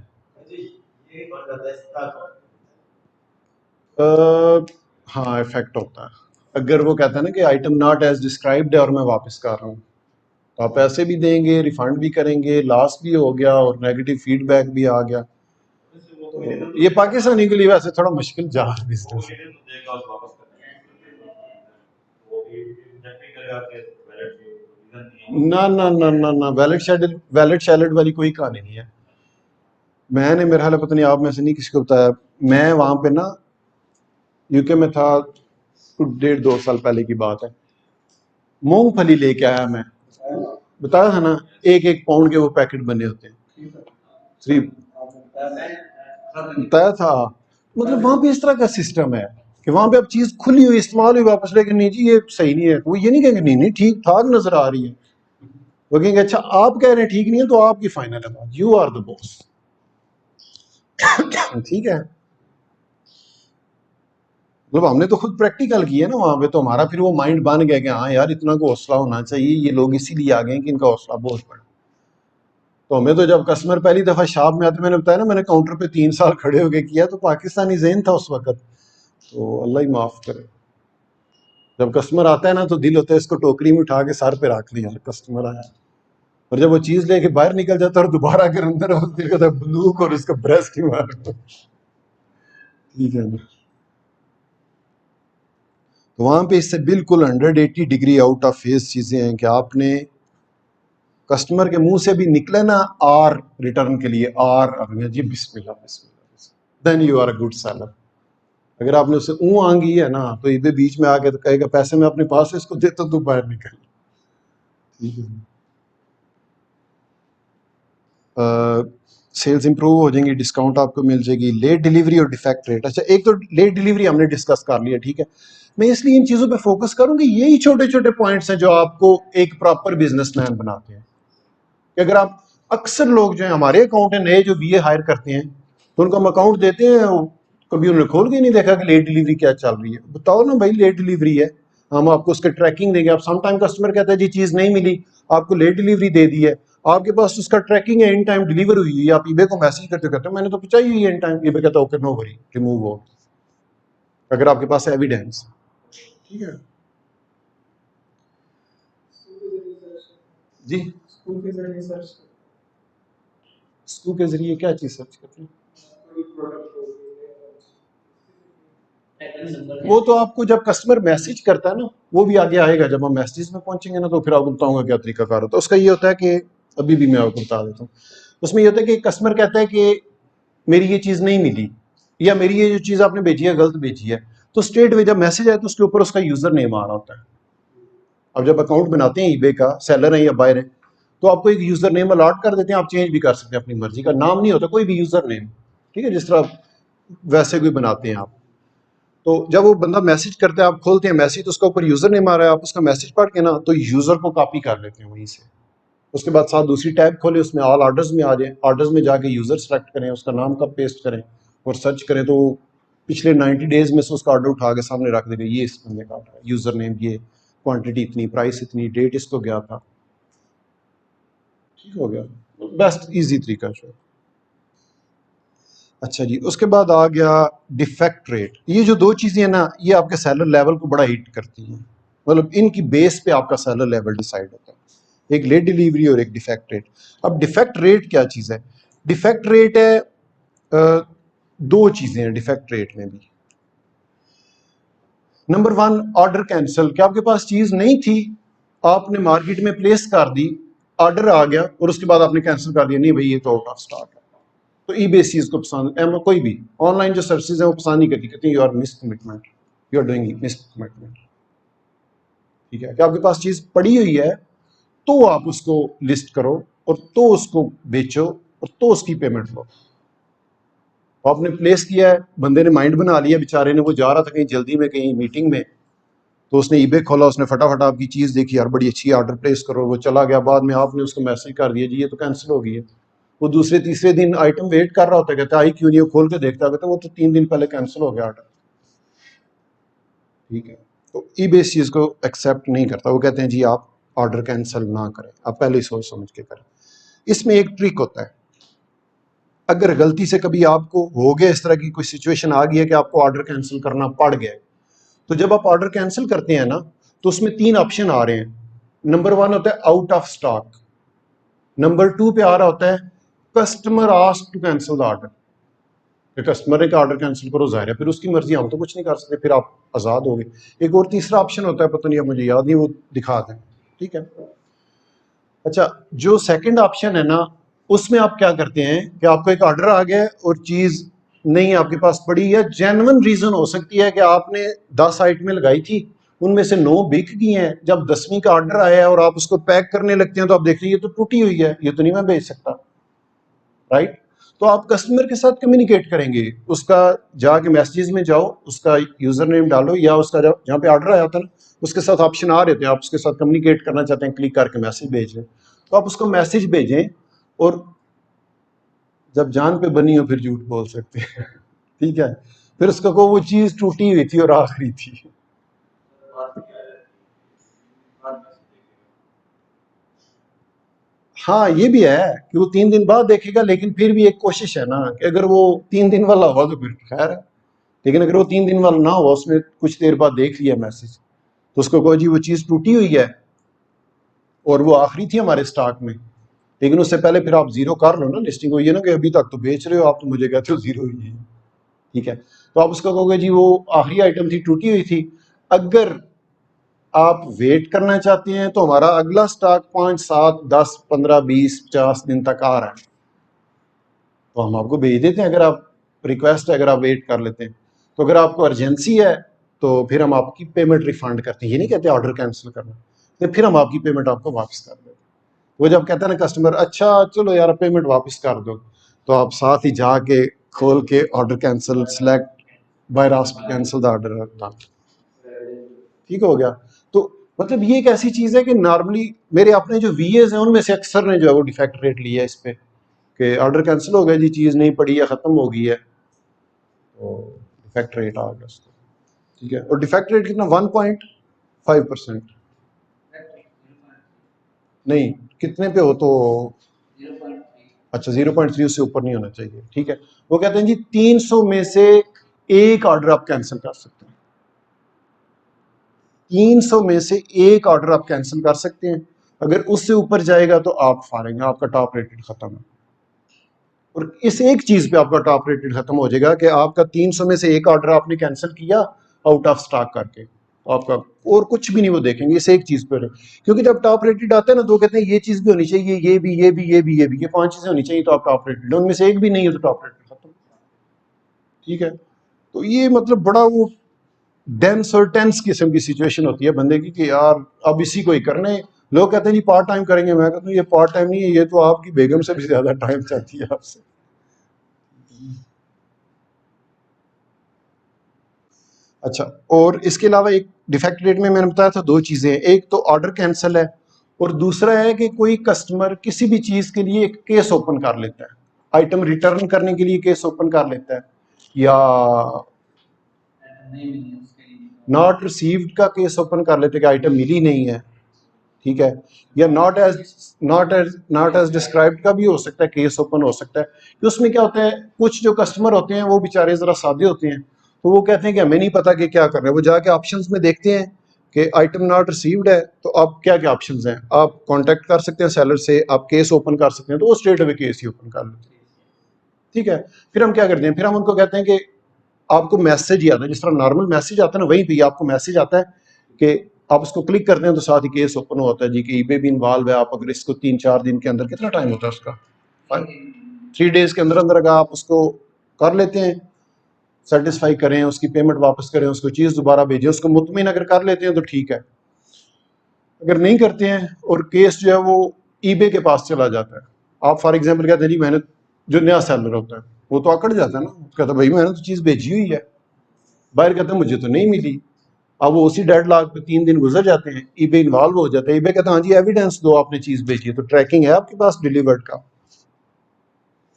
हाँ इफेक्ट होता है, अगर वो कहता है ना कि आइटम नॉट एज डिस्क्राइब्ड है और मैं वापस कर रहा हूँ, तो आप पैसे भी देंगे, रिफंड भी करेंगे, लॉस भी हो गया और नेगेटिव फीडबैक भी आ गया। तो ये पाकिस्तानी के लिए वैसे थोड़ा मुश्किल जा बिजनेस है। ना ना ना ना ना, वैलेट शैलेट वाली कोई कहानी नहीं है। मैंने, मेरा हाल पता नहीं आप में से नहीं किसी को बताया, मैं वहां पे ना यूके में था, 1.5-2 साल पहले की बात है, मूंगफली लेके आया मैं, बताया था ना, 1-1 पाउंड के वो पैकेट बने होते हैं, 3 बताया था। मतलब वहां पे इस तरह का सिस्टम है कि वहां पे अब चीज खुली हुई इस्तेमाल हुई वापस लेके, नहीं जी ये सही नहीं है, वो ये नहीं कहेंगे नहीं नहीं ठीक ठाक नजर आ रही है, वो कहेंगे अच्छा आप कह रहे हैं ठीक नहीं है तो आपकी फाइनल है बात, यू आर द बॉस। ठीक है, मतलब हमने तो खुद प्रैक्टिकल किया ना वहां पे, तो हमारा फिर वो माइंड बन गया कि हाँ यार इतना को हौसला होना चाहिए, ये लोग इसीलिए आ गए कि इनका हौसला बहुत बड़ा। तो हमें तो जब कस्टमर पहली दफा शॉप में आते, मैंने बताया ना मैंने काउंटर पे 3 साल खड़े होके किया, तो पाकिस्तानी ज़हन था उस वक्त, तो अल्लाह ही माफ करे। जब कस्टमर आता है ना तो दिल होता है इसको टोकरी में उठा के सर पे रख लिया, कस्टमर आया, और जब वो चीज लेके बाहर निकल जाता है और दोबारा अगर अंदर हो, दिल कहता है बंदूक और उसका ब्रेस्ट ही मार दो। ठीक है ना, तो वहां पे इससे बिल्कुल 180 डिग्री आउट ऑफ फेस चीजें हैं कि आपने कस्टमर के मुंह से भी निकले ना आर रिटर्न के लिए, आर जी बिस्मिल्लाह बिस्मिल्लाह, then you are a good seller. अगर आपने उससे आंगी है ना, तो इधर बीच में आके तो कहेगा पैसे मैं अपने पास है इसको देता, तू बाहर निकल। सेल्स इंप्रूव हो जाएंगी, डिस्काउंट आपको मिल जाएगी, लेट डिलीवरी और डिफेक्ट रेट। अच्छा, एक तो लेट डिलीवरी हमने डिस्कस कर लिया, ठीक है। मैं इसलिए इन चीज़ों पे फोकस करूंगी, यही छोटे छोटे पॉइंट्स हैं जो आपको एक प्रॉपर बिजनेसमैन बनाते हैं। कि अगर आप, अक्सर लोग जो है हमारे अकाउंट है, नए जो वीए हायर करते हैं, तो उनको हम अकाउंट देते हैं, कभी उन्होंने खोल के नहीं देखा कि लेट डिलीवरी क्या चल रही है। बताओ ना भाई, लेट डिलीवरी है, हम आपको उसके ट्रैकिंग देंगे। आप सम टाइम कस्टमर कहता है जी चीज़ नहीं मिली, आपको लेट डिलीवरी दे दी है, आपके पास उसका ट्रैकिंग है, इन टाइम डिलीवर हुई है, आप ईबे को मैसेज करते कहते हो मैंने तो पहुंचाई हुई है इन टाइम, ईबे कहता है ओके नो वरी, रिमूव हो, अगर आपके पास एविडेंस, ठीक है जी। स्कूल के जरिए क्या चीज़ सर्च करते हैं? वो तो आपको जब कस्टमर मैसेज करता है ना, वो भी आगे आएगा, जब हम मैसेज में पहुंचेंगे ना, तो फिर आपको बताऊंगा क्या तरीका कार होता है उसका। ये होता है कि अभी भी मैं आपको बता देता हूँ। उसमें ये होता है कि कस्टमर कहता है कि मेरी ये चीज़ नहीं मिली, या मेरी ये जो चीज़ आपने भेजी है गलत भेजी है, तो स्ट्रेट वे जब मैसेज आए तो उसके ऊपर उसका यूजर नेम आ रहा होता है। अब जब अकाउंट बनाते हैं ईबे का, सेलर है या बायर है, तो आपको एक यूजर नेम अलॉट कर देते हैं, आप चेंज भी कर सकते हैं अपनी मर्जी का, नाम नहीं होता कोई भी यूजर नेम, ठीक है, जिस तरह वैसे कोई बनाते हैं आप। तो जब वो बंदा मैसेज करता है, आप खोलते हैं मैसेज, तो उसका ऊपर यूजर नेम आ रहा है, आप उसका मैसेज पढ़ के ना तो यूजर को कॉपी कर लेते हैं वहीं से। उसके बाद साथ दूसरी टैब खोले, उसमें ऑल ऑर्डर्स में आ जाए, ऑर्डर्स में जाके यूजर सेलेक्ट करें, उसका नाम का पेस्ट करें और सर्च करें, तो पिछले 90 डेज में से उसका ऑर्डर उठा के सामने रख देगा, ये इस बंदे का ऑर्डर है, यूजर नेम ये, क्वांटिटी इतनी, प्राइस इतनी, डेट इसको गया था, ठीक हो गया। बेस्ट इजी तरीका है। अच्छा जी, उसके बाद आ गया डिफेक्ट रेट। ये जो दो चीजें हैं ना, ये आपके सेलर लेवल को बड़ा हिट करती हैं, मतलब इनकी बेस पे आपका सेलर लेवल डिसाइड होता है, एक लेट डिलीवरी और एक डिफेक्ट रेट। अब डिफेक्ट रेट क्या चीज है? डिफेक्ट रेट है, दो चीजें हैं डिफेक्ट रेट में भी। नंबर वन, ऑर्डर कैंसिल, क्या आपके पास चीज नहीं थी, आपने मार्केट में प्लेस कर दी, ऑर्डर आ गया और उसके बाद आपने कैंसिल कर दिया, नहीं भाई ये तो आउट ऑफ स्टॉक है, तो ई बेस चीज को पसंद, कोई भी ऑनलाइन जो सर्विसेज है वो पसंद नहीं करती, कहती है you are miss commitment, you are doing miss commitment, ठीक है। कि आपके पास चीज पड़ी हुई है तो आप उसको लिस्ट करो और तो उसको बेचो और तो उसकी पेमेंट लो। आपने प्लेस किया है, बंदे ने माइंड बना लिया बेचारे ने, वो जा रहा था कहीं जल्दी में, कहीं मीटिंग में, तो उसने ईबे खोला, उसने फटाफट आपकी चीज़ देखी, यार बड़ी अच्छी ऑर्डर प्लेस करो, वो चला गया, बाद में आपने उसको मैसेज कर दिया जी ये तो कैंसिल हो गई है। वो दूसरे तीसरे दिन आइटम वेट कर रहा होता है, कहता है आई क्यों नहीं, खोल के देखता है, वो तो 3 दिन पहले कैंसिल हो गया ऑर्डर, ठीक है। तो ईबे इस चीज़ को एक्सेप्ट नहीं करता, वो कहते हैं जी आप ऑर्डर कैंसिल ना करें, आप पहले ही सोच समझ के करें। इसमें एक ट्रिक होता है, अगर गलती से कभी आपको हो गया इस तरह की कोई सिचुएशन आ गई है कि आपको ऑर्डर कैंसिल करना पड़ गया, तो जब आप ऑर्डर कैंसिल करते हैं ना, तो उसमें 3 ऑप्शन आ रहे हैं। नंबर 1 होता है आउट ऑफ स्टॉक, नंबर 2 पे आ रहा होता है customer ask to cancel the order, customer ने कहा ऑर्डर कैंसिल करो, जाहिर है फिर उसकी मर्जी, हम तो कुछ नहीं कर सकते, फिर आप आज़ाद हो गए। एक और तीसरा ऑप्शन होता है, पता नहीं, अब मुझे याद नहीं, वो दिखा दें, ठीक है। अच्छा, जो सेकंड ऑप्शन है ना, उसमें आप क्या करते हैं कि आपको एक ऑर्डर आ गया और चीज़ नहीं आपके पास पड़ी है, जेन्युइन रीज़न हो सकती है कि आपने 10 आइटमें लगाई थी, उनमें से 9 बिक गई हैं, जब 10वीं का ऑर्डर आया है और आप उसको पैक करने लगते हैं तो आप देख रहे हैं ये तो टूटी हुई है, ये तो नहीं मैं बेच सकता, राइट। तो आप कस्टमर के साथ कम्युनिकेट करेंगे, उसका जाके मैसेजेस में जाओ, उसका यूजर नेम डालो, या उसका जहाँ पे ऑर्डर आया था ना उसके साथ ऑप्शन आ रहे थे, आप उसके साथ कम्युनिकेट करना चाहते हैं, क्लिक करके मैसेज भेजें, तो आप उसको मैसेज भेजें, और जब जान पे बनी हो फिर झूठ बोल सकते हैं ठीक है, फिर उसका को वो चीज टूटी हुई थी और आखिरी थी। हाँ ये भी है कि वो 3 दिन बाद देखेगा, लेकिन फिर भी एक कोशिश है ना कि अगर वो 3 दिन वाला हुआ तो फिर खैर है, लेकिन अगर वो 3 दिन वाला ना हुआ, उसने कुछ देर बाद देख लिया मैसेज, तो उसको कहो जी वो चीज़ टूटी हुई है और वो आखिरी थी हमारे स्टॉक में, लेकिन उससे पहले फिर आप जीरो कर लो ना लिस्टिंग को, ये ना कि अभी तक तो बेच रहे हो आप, तो मुझे कहते हो जीरो ही है, ठीक है। तो आप उसको कहोगे जी वो आखिरी आइटम थी, टूटी हुई थी। अगर आप वेट करना चाहते हैं तो हमारा अगला स्टॉक 5, 7, 10, 15, 20, 50 दिन तक आ रहा है, तो हम आपको भेज देते हैं, अगर आप रिक्वेस्ट है, अगर आप वेट कर लेते हैं। तो अगर आपको अर्जेंसी है तो फिर हम आपकी पेमेंट रिफंड करते हैं, ये नहीं कहते ऑर्डर कैंसिल करना, तो फिर हम आपकी पेमेंट आपको वापस कर देते हैं। वो जब कहता है ना कस्टमर अच्छा चलो यार पेमेंट वापस कर दो, तो आप साथ ही जाके खोल के ऑर्डर कैंसिल सेलेक्ट बाय रास्ट कैंसिल द ऑर्डर, ठीक हो गया। तो मतलब ये एक ऐसी चीज है कि नॉर्मली मेरे अपने जो वीएस हैं उनमें से अक्सर ने जो है वो डिफेक्ट रेट लिया है इस पे कि ऑर्डर कैंसिल हो गया जी, चीज नहीं पड़ी है, खत्म हो गई है, तो डिफेक्ट रेट आ गया उसको, ठीक है। और डिफेक्ट रेट कितना 1.5%, नहीं कितने पे हो तो अच्छा 0.3 उससे ऊपर नहीं होना चाहिए, ठीक है। वो कहते हैं जी 300 में से एक ऑर्डर आप कैंसिल कर सकते हैं, 300 में से एक ऑर्डर आप कैंसिल कर सकते हैं। अगर उससे ऊपर जाएगा तो आप फारेंगे, आपका टॉप रेटेड खत्म है। और इस एक चीज पे आपका टॉप रेटेड खत्म हो जाएगा कि आपका 300 में से एक ऑर्डर आपने कैंसिल किया आउट ऑफ स्टॉक करके, तो आपका और कुछ भी नहीं वो देखेंगे, इस एक चीज पर। क्योंकि जब टॉप रेटेड आता है ना तो कहते हैं ये चीज भी होनी चाहिए, ये भी ये भी ये भी ये भी, ये 5 चीजें होनी चाहिए तो आप टॉप रेटेड, उनमें से एक भी नहीं है तो टॉप रेटेड खत्म, ठीक है। तो ये मतलब बड़ा वो डेंस और टेंस किस्म की सिचुएशन होती है बंदे की कि यार अब इसी को ही करने। लोग कहते हैं जी पार्ट टाइम करेंगे, मैं कहता हूँ ये पार्ट टाइम नहीं है, ये तो आपकी बेगम से भी ज्यादा टाइम चाहती है आपसे। अच्छा, और इसके अलावा एक डिफेक्ट रेट में मैंने बताया था दो चीजें हैं, एक तो ऑर्डर कैंसिल है और दूसरा है कि कोई कस्टमर किसी भी चीज के लिए एक केस ओपन कर लेता है, आइटम रिटर्न करने के लिए केस ओपन कर लेता है, या नॉट रिसीव्ड का केस ओपन कर लेते हैं कि आइटम मिली नहीं है, ठीक है। या नॉट एज डिस्क्राइब्ड का भी हो सकता है, केस ओपन हो सकता है। कि उसमें क्या होता है, कुछ जो कस्टमर होते हैं वो बेचारे जरा सादे होते हैं, तो वो कहते हैं कि हमें नहीं पता कि क्या कर रहे हैं, वो जाके ऑप्शंस में देखते हैं कि आइटम नॉट रिसीव्ड है, तो आप क्या क्या ऑप्शंस हैं, आप कांटेक्ट कर सकते हैं सेलर से, आप केस ओपन कर सकते हैं, तो वो स्ट्रेट अवे केस ही ओपन कर लेते हैं, ठीक है। फिर हम क्या करते हैं, फिर हम उनको कहते हैं कि आपको मैसेज ही आता है, जिस तरह नॉर्मल मैसेज आता है ना, वहीं पे आपको मैसेज आता है कि आप उसको क्लिक करते हैं तो साथ ही केस ओपन होता है जी कि ईबे भी इन्वॉल्व है। आप अगर इसको 3-4 दिन के अंदर, कितना टाइम होता है उसका, 3 डेज के अंदर अंदर अगर आप उसको कर लेते हैं, सेटिस्फाई करें, उसकी पेमेंट वापस करें, उसको चीज़ दोबारा भेजें, उसको मुतमिन अगर कर लेते हैं तो ठीक है। अगर नहीं करते हैं और केस जो है वो ईबे के पास चला जाता है, आप फॉर एग्जाम्पल कहते हैं जी मैंने, जो नया सेलर होता है वो तो अकड़ जाता है ना, कहता है भाई मैंने तो चीज़ भेजी हुई है, बाहर कहता है मुझे तो नहीं मिली। अब वो उसी डेडलॉक पे 3 दिन गुजर जाते हैं, ईबे इन्वॉल्व हो जाता है, ईबे कहता है हाँ जी एविडेंस दो आपने चीज़ भेजी है, तो ट्रैकिंग है आपके पास डिलीवर्ड का।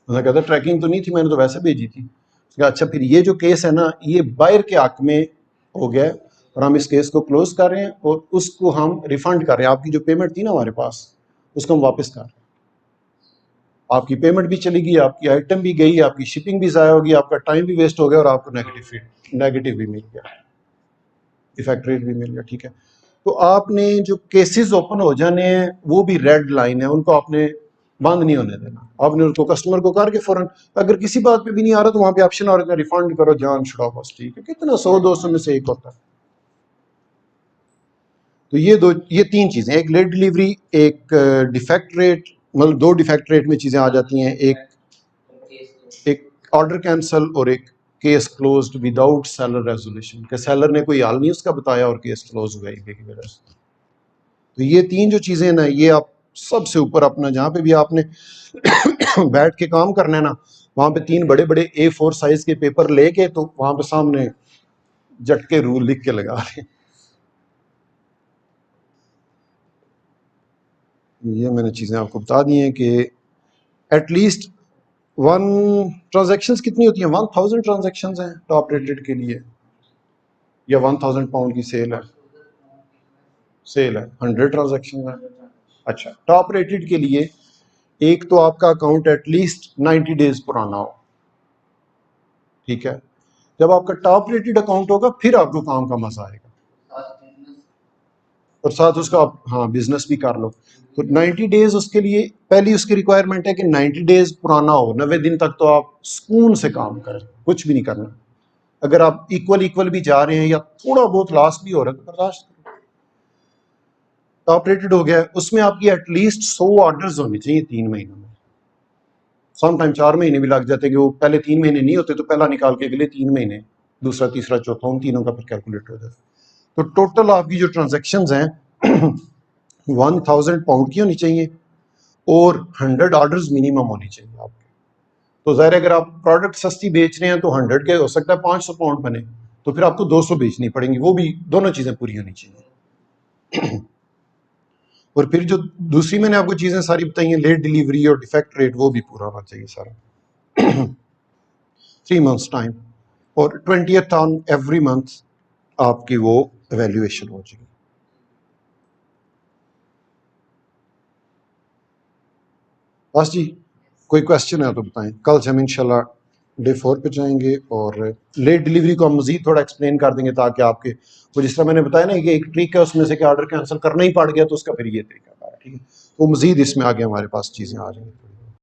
उसने कहता ट्रैकिंग तो नहीं थी, मैंने तो वैसे भेजी थी। उसने कहा अच्छा फिर ये जो केस है ना ये बायर के हक में हो गया और हम इस केस को क्लोज कर रहे हैं और उसको हम रिफंड कर रहे हैं, आपकी जो पेमेंट थी ना हमारे पास उसको हम वापस कर रहे हैं। आपकी पेमेंट भी चली गई, आपकी आइटम भी गई, आपकी शिपिंग भी ज़ाया होगी, आपका टाइम भी वेस्ट हो गया और आपको नेगेटिव भी मिल गया, इफेक्ट रेट भी मिल गया, ठीक है। तो आपने जो केसेस ओपन हो जाने हैं वो भी रेड लाइन है, उनको आपने बंद नहीं होने देना, आपने उनको कस्टमर को करके फौरन, अगर किसी बात पे भी नहीं आ रहा तो वहां पे ऑप्शन आ रहा है रिफंड करो जान छुड़ाओ, बस ठीक है, कितना 100-200 में से एक होता है। तो ये 3 चीजें, एक लेट डिलीवरी, एक डिफेक्ट रेट, मतलब 2 डिफेक्ट रेट में चीजें आ जाती हैं, एक ऑर्डर कैंसल और एक case closed without seller resolution, के सेलर ने कोई हाल नहीं उसका बताया और केस क्लोज हो गई की वजह से। तो ये 3 जो चीजें ना, ये आप सबसे ऊपर अपना जहाँ पे भी आपने बैठ के काम करना है ना, वहां पे 3 बड़े बड़े A4 साइज के पेपर लेके तो वहां पे सामने झटके रूल लिख के लगा रहे। ये मैंने चीजें आपको बता दी हैं कि एटलीस्ट 1 ट्रांजेक्शन्स कितनी होती हैं, 1000 ट्रांजेक्शन्स हैं टॉप रेटेड के लिए, या 1000 पाउंड की सेल है 100 ट्रांजेक्शन है। अच्छा, टॉप रेटेड के लिए एक तो आपका अकाउंट एटलीस्ट 90 डेज पुराना हो, ठीक है। जब आपका टॉप रेटेड अकाउंट होगा फिर आपको काम का मजा आएगा और साथ उसका आप हाँ बिजनेस भी कर लो। तो 90 डेज उसके लिए पहली उसकी रिक्वायरमेंट है कि 90 डेज पुराना हो, 90 दिन तक तो आप सुकून से काम करें, कुछ भी नहीं करना। अगर आप इक्वल भी जा रहे हैं या थोड़ा बहुत लॉस भी हो रहा है तो बर्दाश्त करें। टॉप रेटेड हो गया, उसमें आपकी एटलीस्ट 100 ऑर्डर्स होने चाहिए 3 महीनों में, समटाइम 4 महीने भी लग जाते हैं कि वो पहले 3 महीने नहीं होते तो पहला निकाल के अगले 3 महीने, दूसरा तीसरा चौथा, उन तीनों का फिर कैलकुलेट हो जाता है। तो टोटल आपकी जो ट्रांजेक्शन्स हैं 1000 पाउंड की होनी चाहिए और 100 ऑर्डर्स मिनिमम होनी चाहिए आपके। तो ज़ाहिर है अगर आप प्रोडक्ट सस्ती बेच रहे हैं तो 100 के हो सकता है 500 पाउंड बने, तो फिर आपको 200 बेचनी पड़ेंगी, वो भी दोनों चीज़ें पूरी होनी चाहिए। और फिर जो दूसरी मैंने आपको चीज़ें सारी बताई हैं, लेट डिलीवरी और डिफेक्ट रेट, वो भी पूरा होना चाहिए सारा। 3 मंथ्स टाइम और 20th ऑन एवरी मंथ आपकी वो एवेल्युएशन हो जाएगी। बस जी, कोई क्वेश्चन है तो बताएं। कल से हम इंशाल्लाह डे 4 पे जाएंगे और लेट डिलीवरी को हम मजीद थोड़ा एक्सप्लेन कर देंगे ताकि आपके, वो जिस तरह मैंने बताया ना कि एक ट्रिक है उसमें से कि ऑर्डर कैंसिल करना ही पड़ गया तो उसका फिर ये तरीका है, ठीक है। तो मजीद इसमें आगे हमारे पास चीज़ें आ जाएंगी।